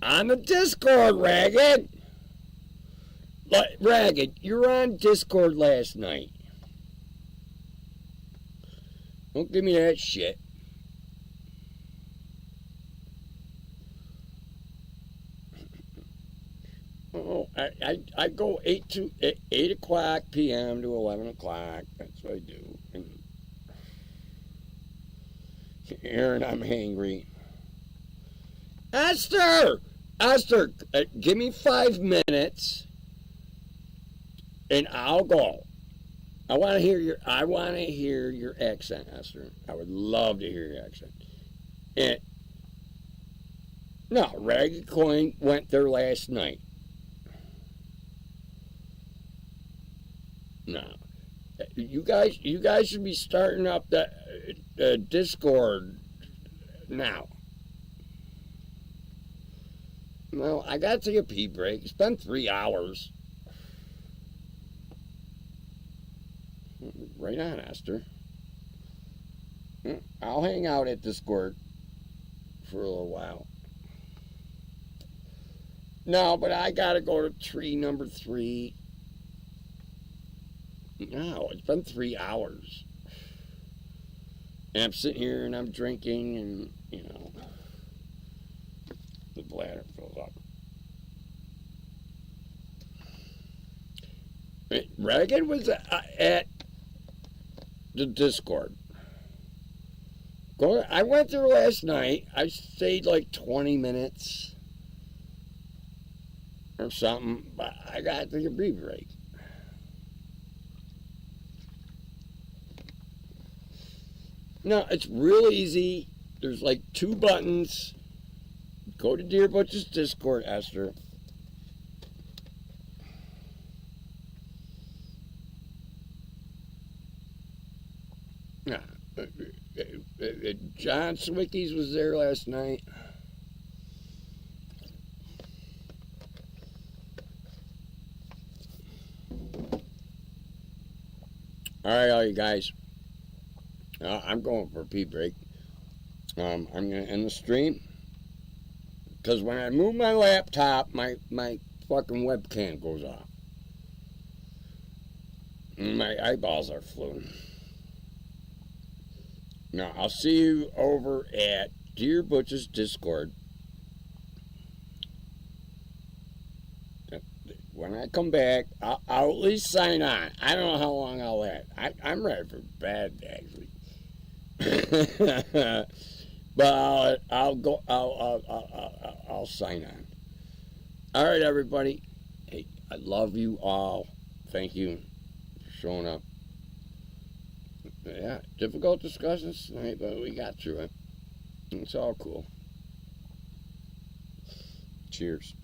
On the Discord, Ragged! Ragged, you were on Discord last night. Don't give me that shit. Oh, I go 8 o'clock p.m. to 11 o'clock. That's what I do. And Aaron, I'm hangry. Esther, give me 5 minutes, and I'll go. I want to hear your accent, Esther. I would love to hear your accent. And no, Ragged Coin went there last night. No, you guys should be starting up the Discord now. Well, I gotta take a pee break. It's been 3 hours. Right on, Esther. I'll hang out at Discord for a little while. No, but I gotta go to tree number 3. No, it's been 3 hours. And I'm sitting here and I'm drinking and, the bladder fills up. Ragged was at the Discord. I went there last night. I stayed like 20 minutes or something, but I got to take a break. No, it's real easy. There's like 2 buttons. Go to Deer Butch's Discord, Esther. Nah, John Swickies was there last night. All right, all you guys. I'm going for a pee break. I'm going to end the stream. Because when I move my laptop, my fucking webcam goes off. And my eyeballs are fluting. Now, I'll see you over at Deer Butch's Discord. When I come back, I'll at least sign on. I don't know how long I'll last. I'm ready for bed, actually. But I'll sign on. All right, everybody. Hey, I love you all. Thank you for showing up. Yeah, difficult discussions tonight, but we got through it. It's all cool. Cheers.